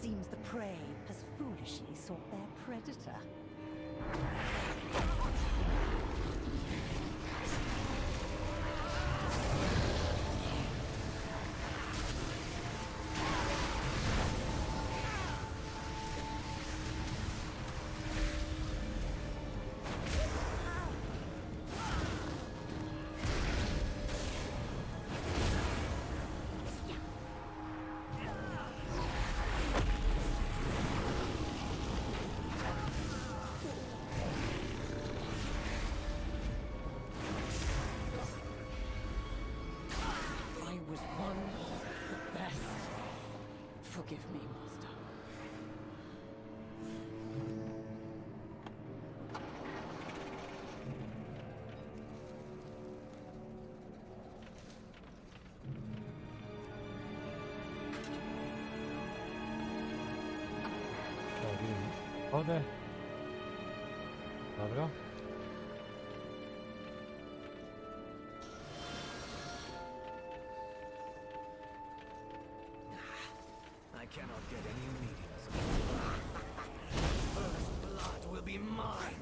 Speaker 12: Seems the prey has foolishly sought their predator. Forgive me, Master.
Speaker 1: Ovdje. Dobro.
Speaker 3: I cannot get any meetings. First blood will be mine.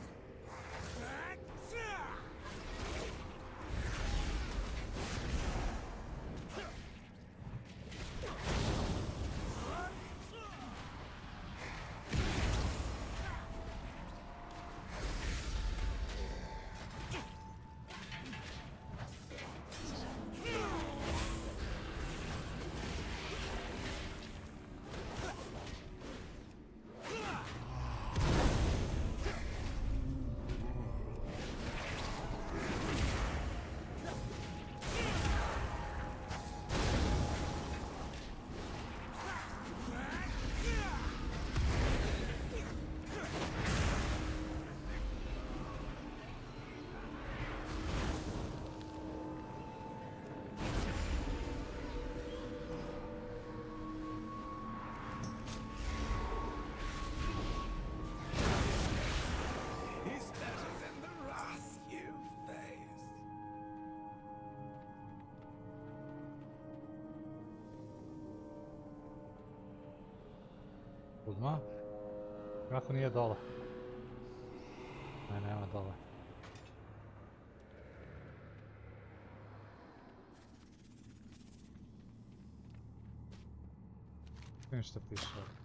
Speaker 1: Kuzma? Kako nije dole? Ne, nema dole. Vidim što piše ovdje.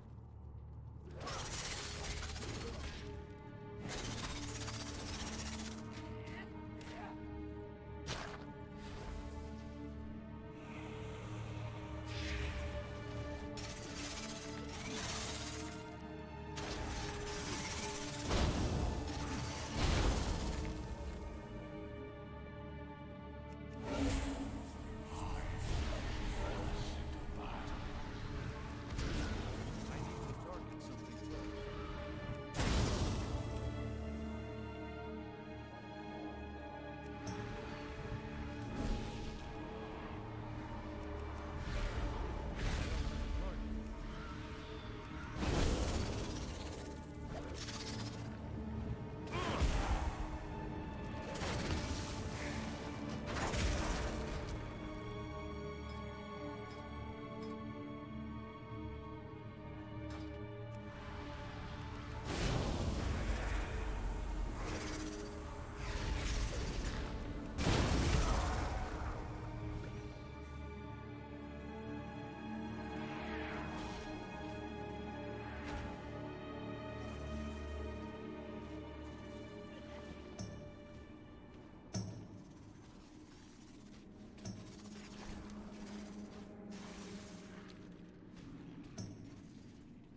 Speaker 7: I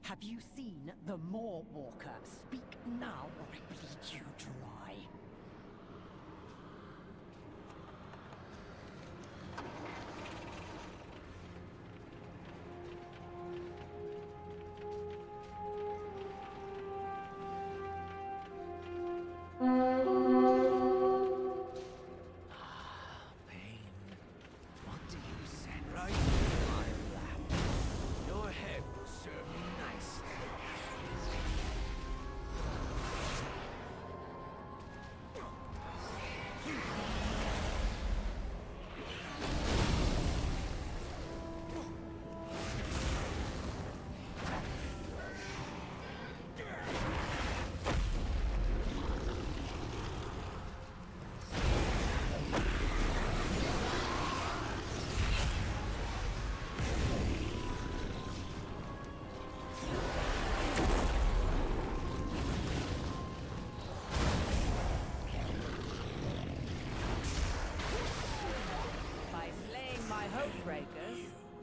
Speaker 12: Have you seen the Moor Walker? Speak now or I bleed you dry.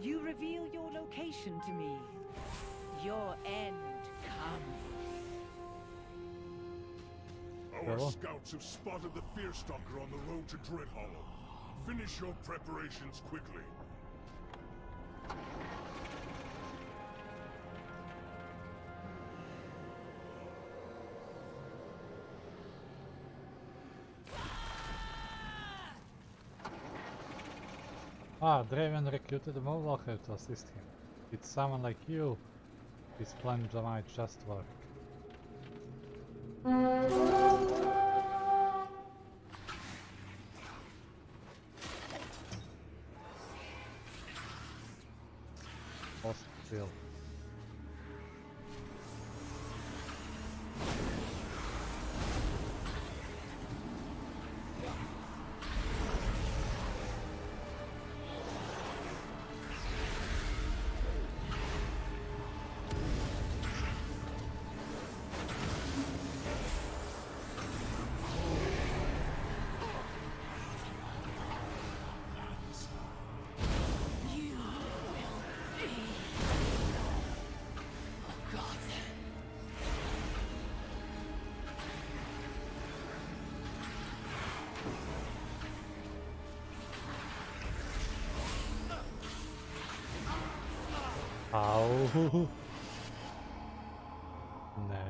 Speaker 12: You reveal your location to me. Your end comes.
Speaker 5: Our scouts have spotted the Fearstalker on the road to Dreadhollow. Finish your preparations quickly.
Speaker 1: Draven recruited a Moonwalker to assist him. It's someone like you. His plan might just work. Still. Au. Ne.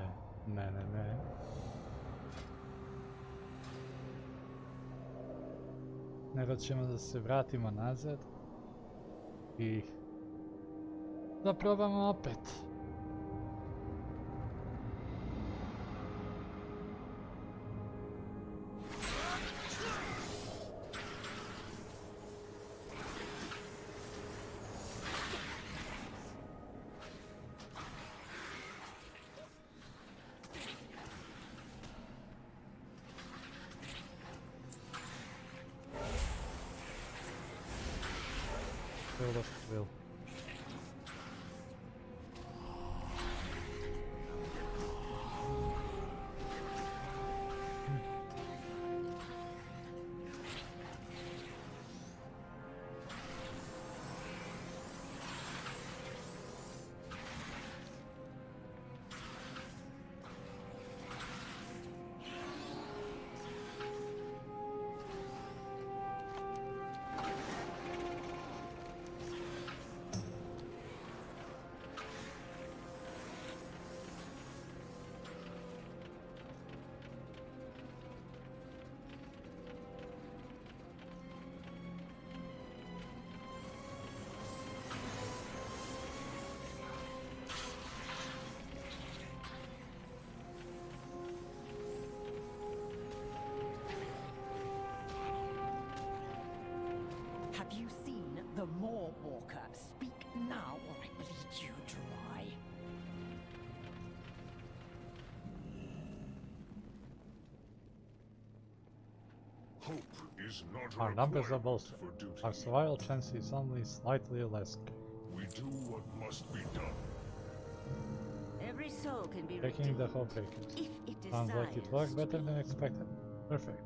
Speaker 1: Nego ćemo da se vratimo nazad i da probamo opet. Will.
Speaker 12: Have you seen the Moor Walker? Speak now or I bleed you dry.
Speaker 5: Hope is not
Speaker 1: Our numbers are
Speaker 5: required
Speaker 1: bolstered.
Speaker 5: for duty.
Speaker 1: Our survival chance is only slightly less.
Speaker 5: We do what must be done.
Speaker 11: Every soul can be
Speaker 1: Taking the
Speaker 11: redeemed
Speaker 1: whole breakers.
Speaker 11: if it
Speaker 1: Sounds like it worked
Speaker 11: desires
Speaker 1: better
Speaker 11: to
Speaker 1: than
Speaker 11: be.
Speaker 1: expected. Perfect.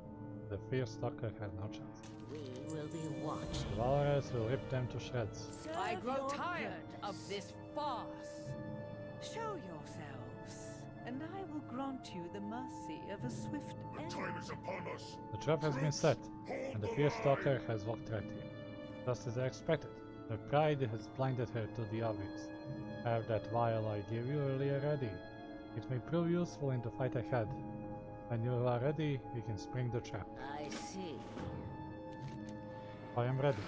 Speaker 1: The Fearstalker had no chance.
Speaker 11: We will be watching.
Speaker 1: The Valorous will rip them to shreds.
Speaker 12: I
Speaker 11: Serve
Speaker 12: grow
Speaker 11: your
Speaker 12: tired
Speaker 11: purpose.
Speaker 12: of this farce.
Speaker 6: Show yourselves, and I will grant you the mercy of a swift end.
Speaker 5: The time is upon us.
Speaker 1: The trap has been set, and the fierce stalker has walked right in. Just as I expected, her pride has blinded her to the obvious. I have that vial I gave you earlier ready. It may prove useful in the fight ahead. When you are ready, we can spring the trap.
Speaker 11: I see.
Speaker 1: I am ready.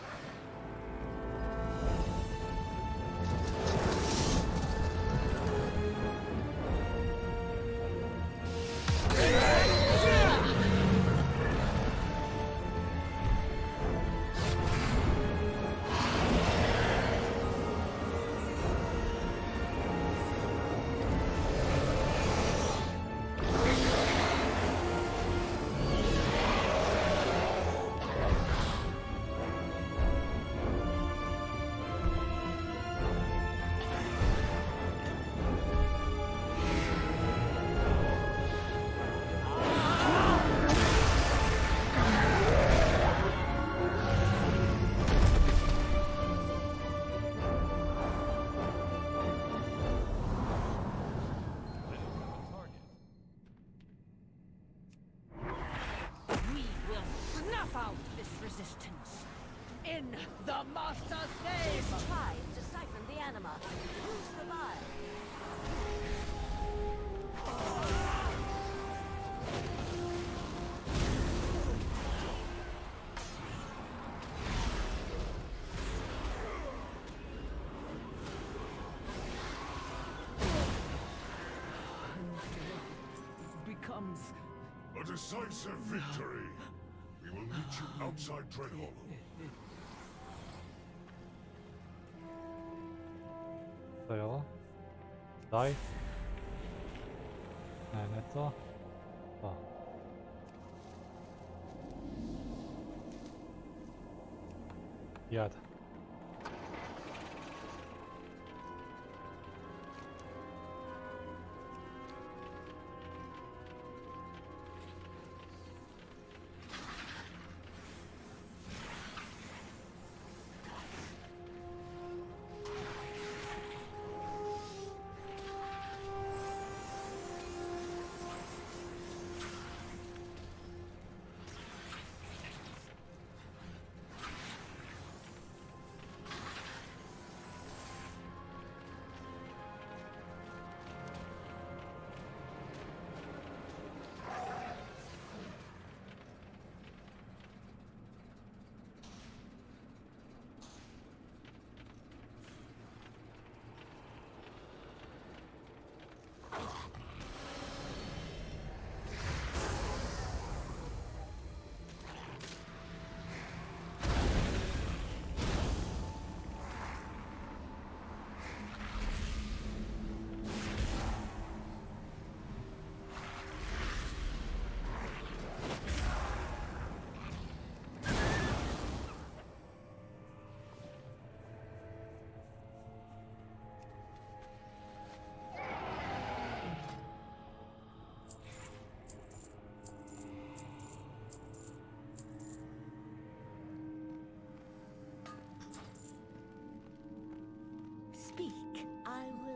Speaker 6: Resistance. In the Master's name!
Speaker 11: It's time to siphon the anima. Who's the vial?
Speaker 6: Becomes
Speaker 5: a decisive victory. We will meet you outside Dreadhall.
Speaker 1: To je ovo? Daj. Ne to. To. Jada.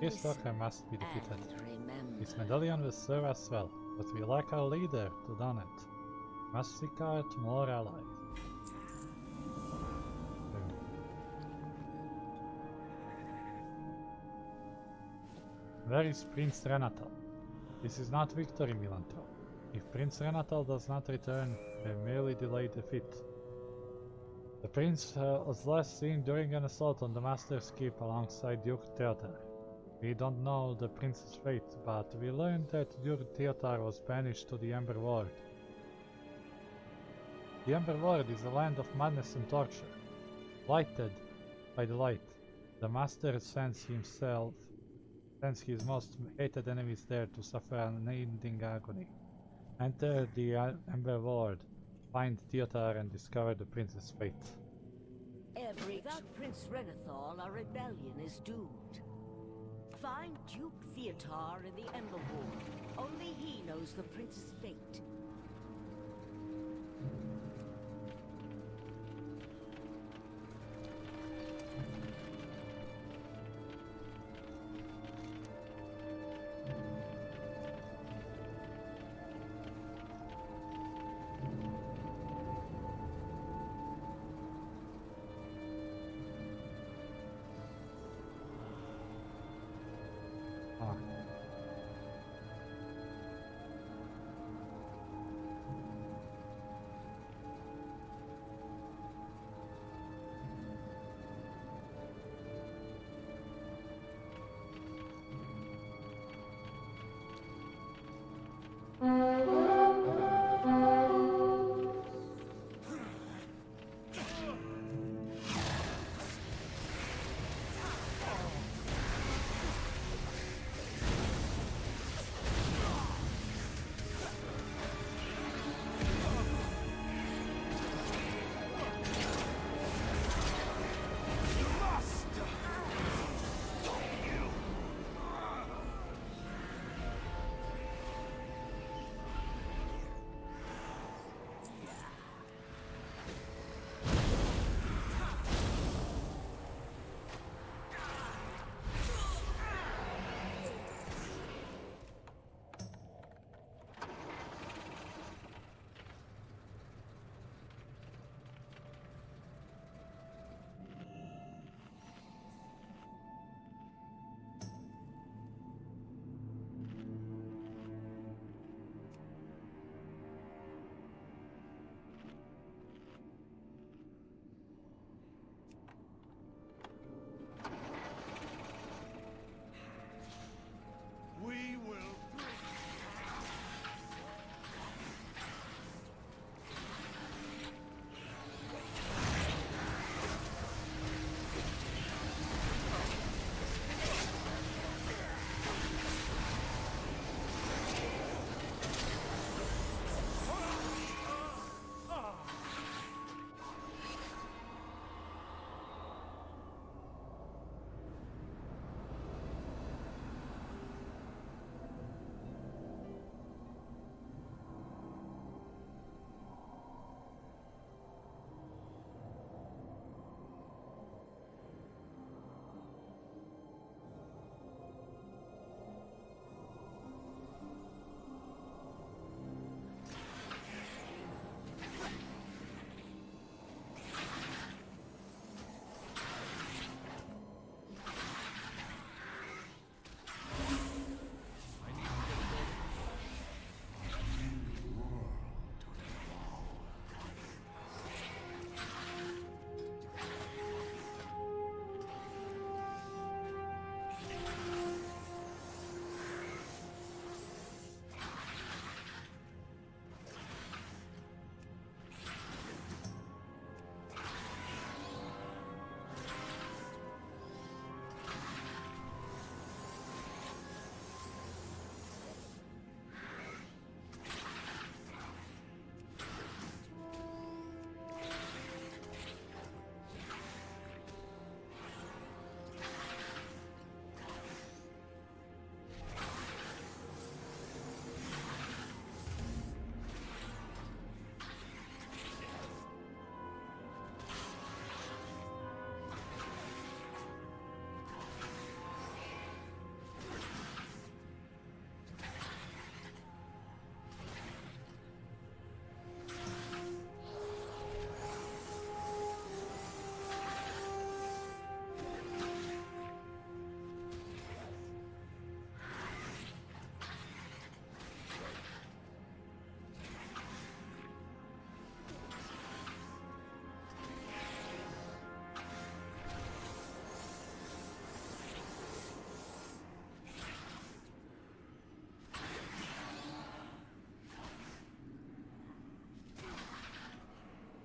Speaker 1: This stalker must be defeated. This medallion will serve us well, but we lack our leader to don it. Must seek out more allies. Where is Prince Renatal? This is not victory, Milanthrope. If Prince Renatal does not return, they merely delay defeat. The prince was last seen during an assault on the Master's Keep alongside Duke Theodar. We don't know the prince's fate, but we learned that Duke Theodar was banished to the Ember Ward. The Ember Ward is a land of madness and torture. Lighted by the light, the Master sends his most hated enemies there to suffer unending agony. Enter the Ember Ward, find Theodar and discover the prince's fate.
Speaker 11: Without Prince Renathal, our rebellion is doomed. Find Duke Theodar in the Ember Ward. Only he knows the prince's fate.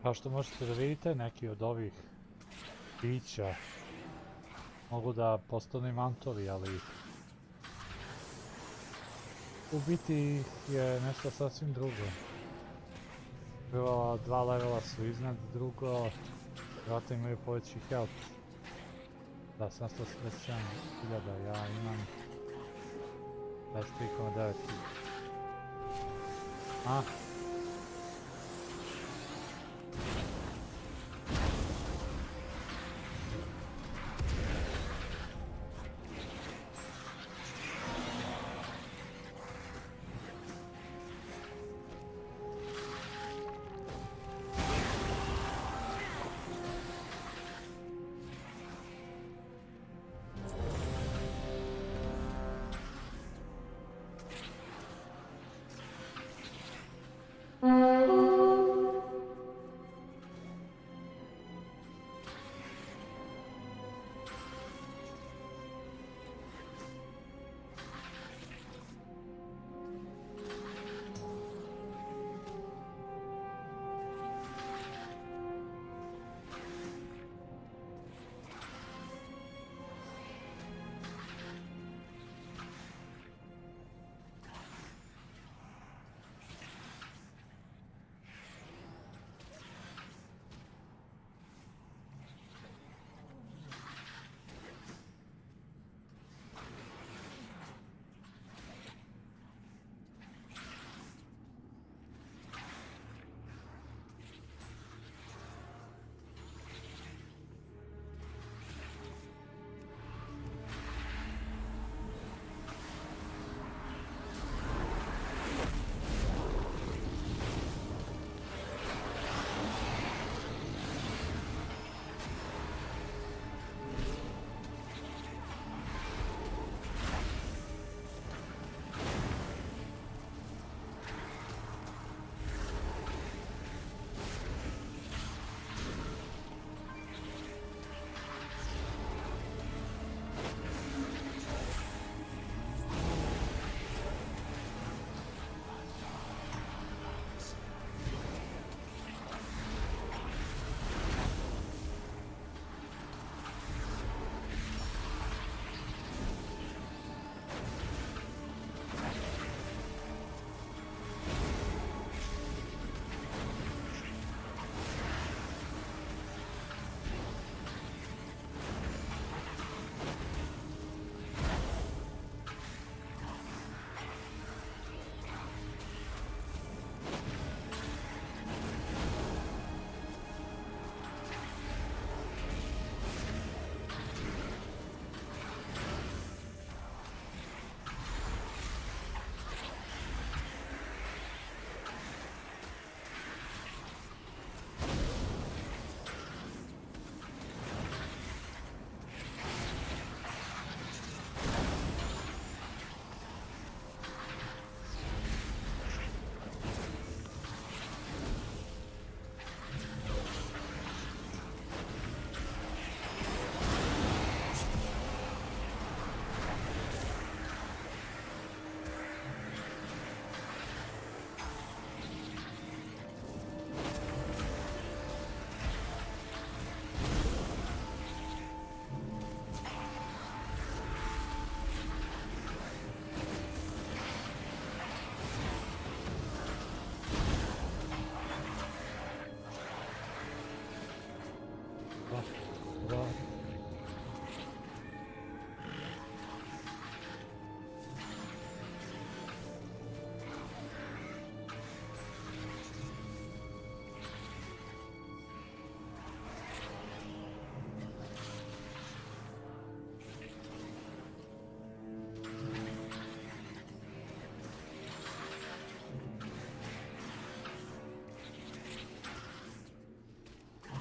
Speaker 1: Kao što možete da vidite, neki od ovih bića mogu da postanu mantovi, ali u biti je nešto sasvim drugo. Prvo, 2 levela su iznad, drugo, vjerojatno imaju poveći health. Da, 747.000, ja imam 23,9. A?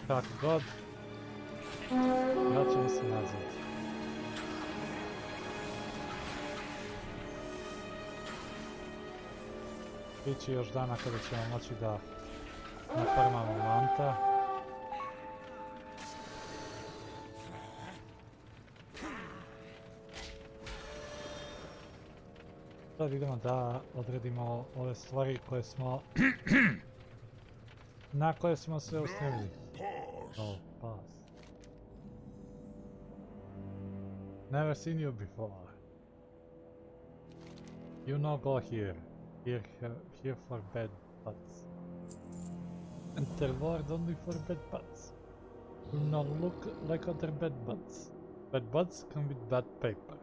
Speaker 1: Kako god, vraćamo se nazad. Biće još dana kada ćemo moći da nafarmamo manta. Sad idemo da odredimo ove stvari koje smo Na koje smo se ustremili? Oh, pass. Never seen you before. You no go here. Here for bad butts. Enter ward only for bad butts. Do not look like other bad butts. Bad butts come with bad paper.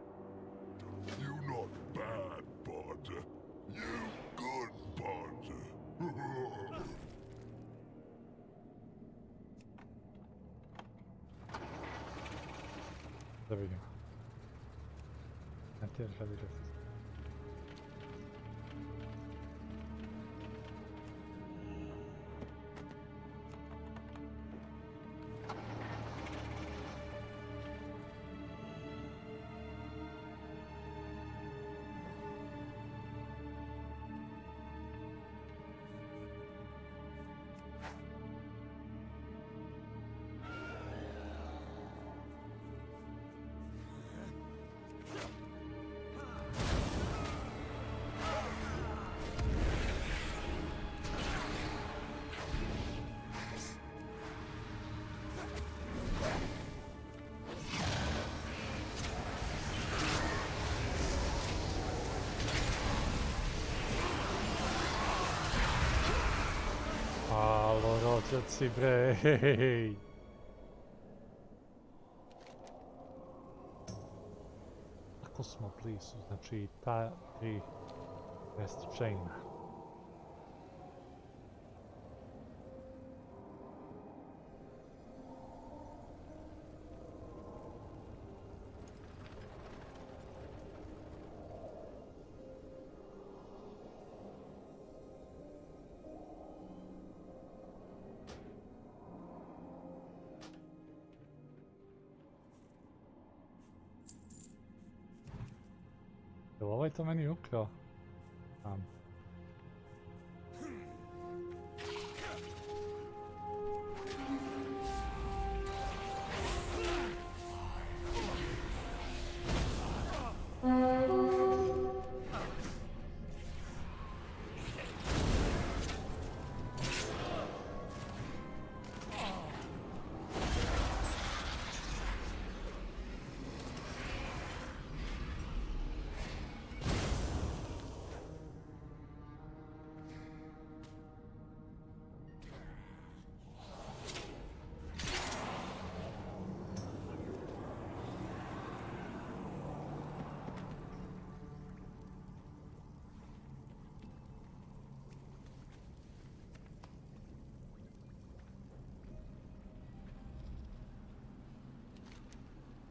Speaker 5: You not bad, bud. You good, bud.
Speaker 1: Da vidim. Enter Revendreth. Alo, rođaci bre, hej. Ako smo blizu, znači ta 3 rest chaina. Jel ovaj to meni ukrao?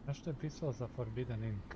Speaker 1: Nešto je pisao za Forbidden Ink.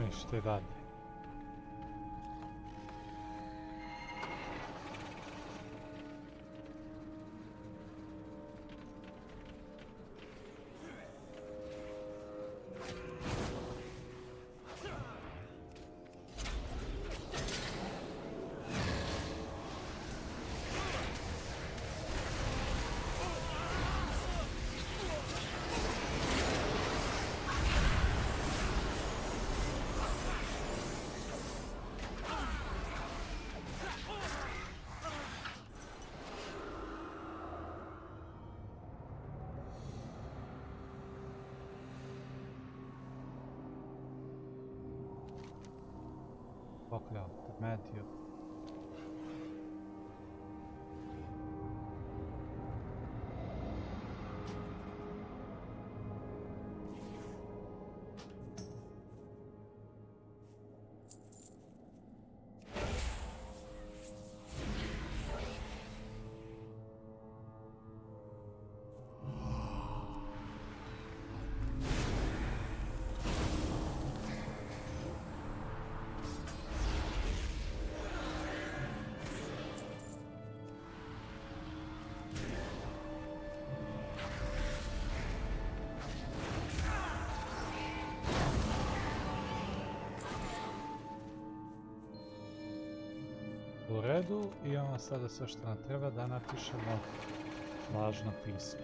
Speaker 1: uništi dalje. Pokljao, metio. U redu, imamo sada sve što nam treba da napišemo važno pismo.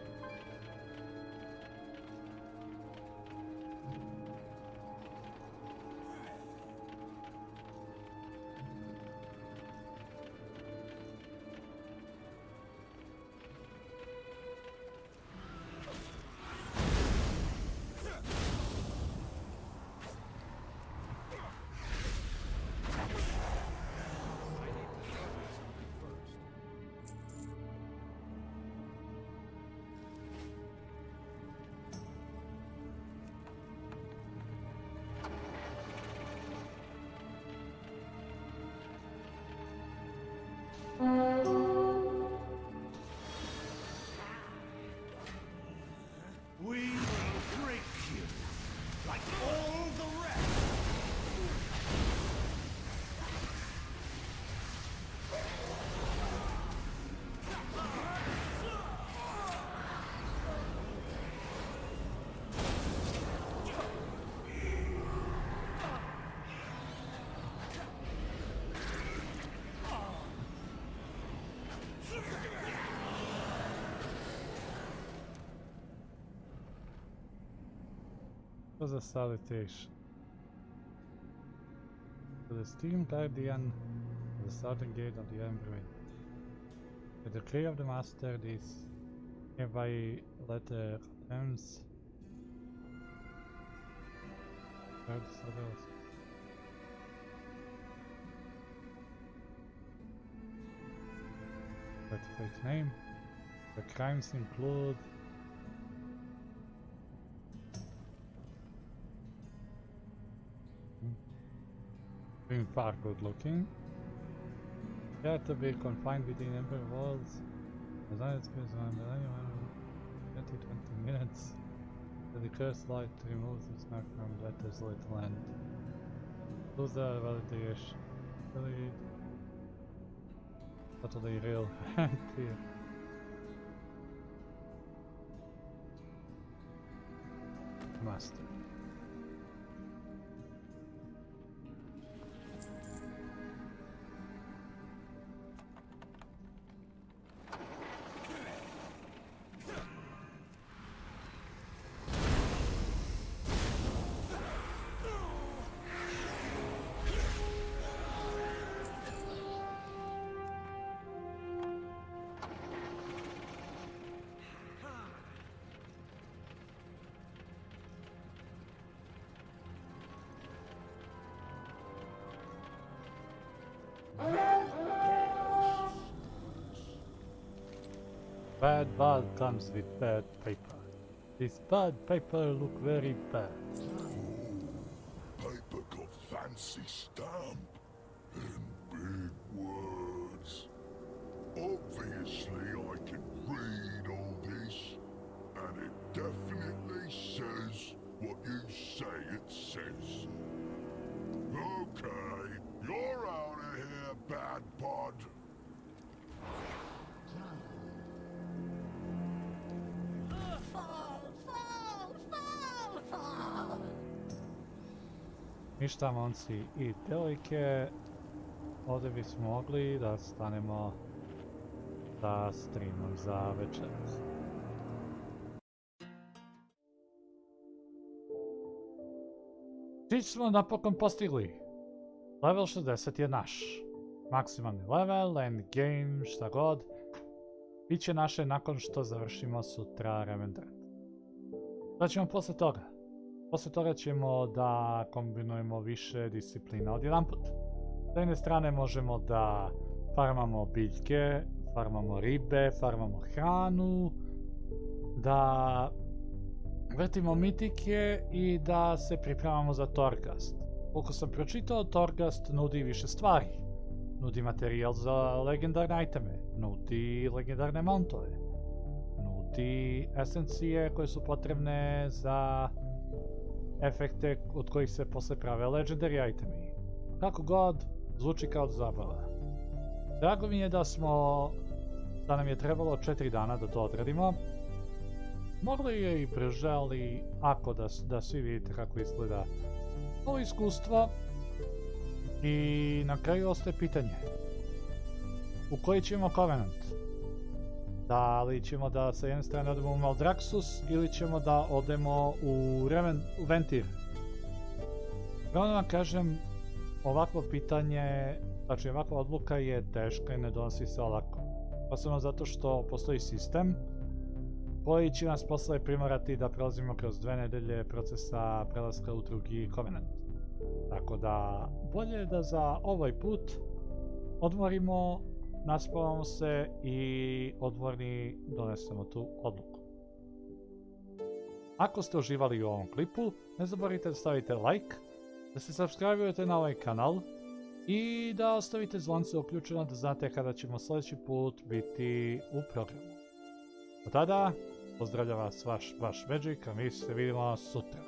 Speaker 1: For the salutation. To the steam guardian of the southern gate of the Embryo. With the decree of the master, this hereby letter ends. Certificate name. The crimes include being far good looking. You have to be confined within Emperor walls. As long as it goes on, 20 minutes. The cursed light removes its mark from that desolate land. Those are validation. Really totally real and clear. Master. Bad bud comes with bad paper. This bad paper look very bad.
Speaker 5: Paper got fancy stamp and big words. Obviously I can read all this, and it definitely says what you say it says.
Speaker 1: Ništa, momci i devojke, ovdje bismo mogli da stanemo sa streamom za večeras. Cilj smo napokon postigli. Level 60 je naš. Maksimalni level, end game, šta god. Biće naše nakon što završimo sutra Revendreth. Šta ćemo posle toga? Posle toga ćemo da kombinujemo više disciplina odjedanput. S jedne strane možemo da farmamo biljke, farmamo ribe, farmamo hranu, da vrtimo mitike i da se pripremamo za Torghast. Koliko sam pročitao, Torghast nudi više stvari. Nudi materijal za legendarne iteme, nudi legendarne mountove, nudi esencije koje su potrebne za efekte od kojih se posle prave legendary itemi. Kako god, zvuči kao zabava. Drago mi je da nam je trebalo 4 dana da to odradimo. Moglo je i brže, ali ako da svi vidite kako izgleda ovo iskustvo. I na kraju ostaje pitanje. U koji ćemo Covenant? Da li ćemo da sa jedne strane odemo u Maldraxxus ili ćemo da odemo u Ventir? Pravo vam kažem, ovakvo pitanje, znači ovakva odluka je teška i ne donosi se olako. Posebno zato što postoji sistem koji će nas posle primorati da prelazimo kroz 2 nedelje procesa prelaska u drugi Covenant. Tako da, bolje je da za ovaj put odmorimo, naspavamo se i odmorni donesemo tu odluku. Ako ste uživali u ovom klipu, ne zaboravite da stavite like, da se subscribe-ujete na ovaj kanal i da ostavite zvonce uključeno da znate kada ćemo sljedeći put biti u programu. Od tada, pozdravlja vas vaš BashMagik, a mi se vidimo sutra.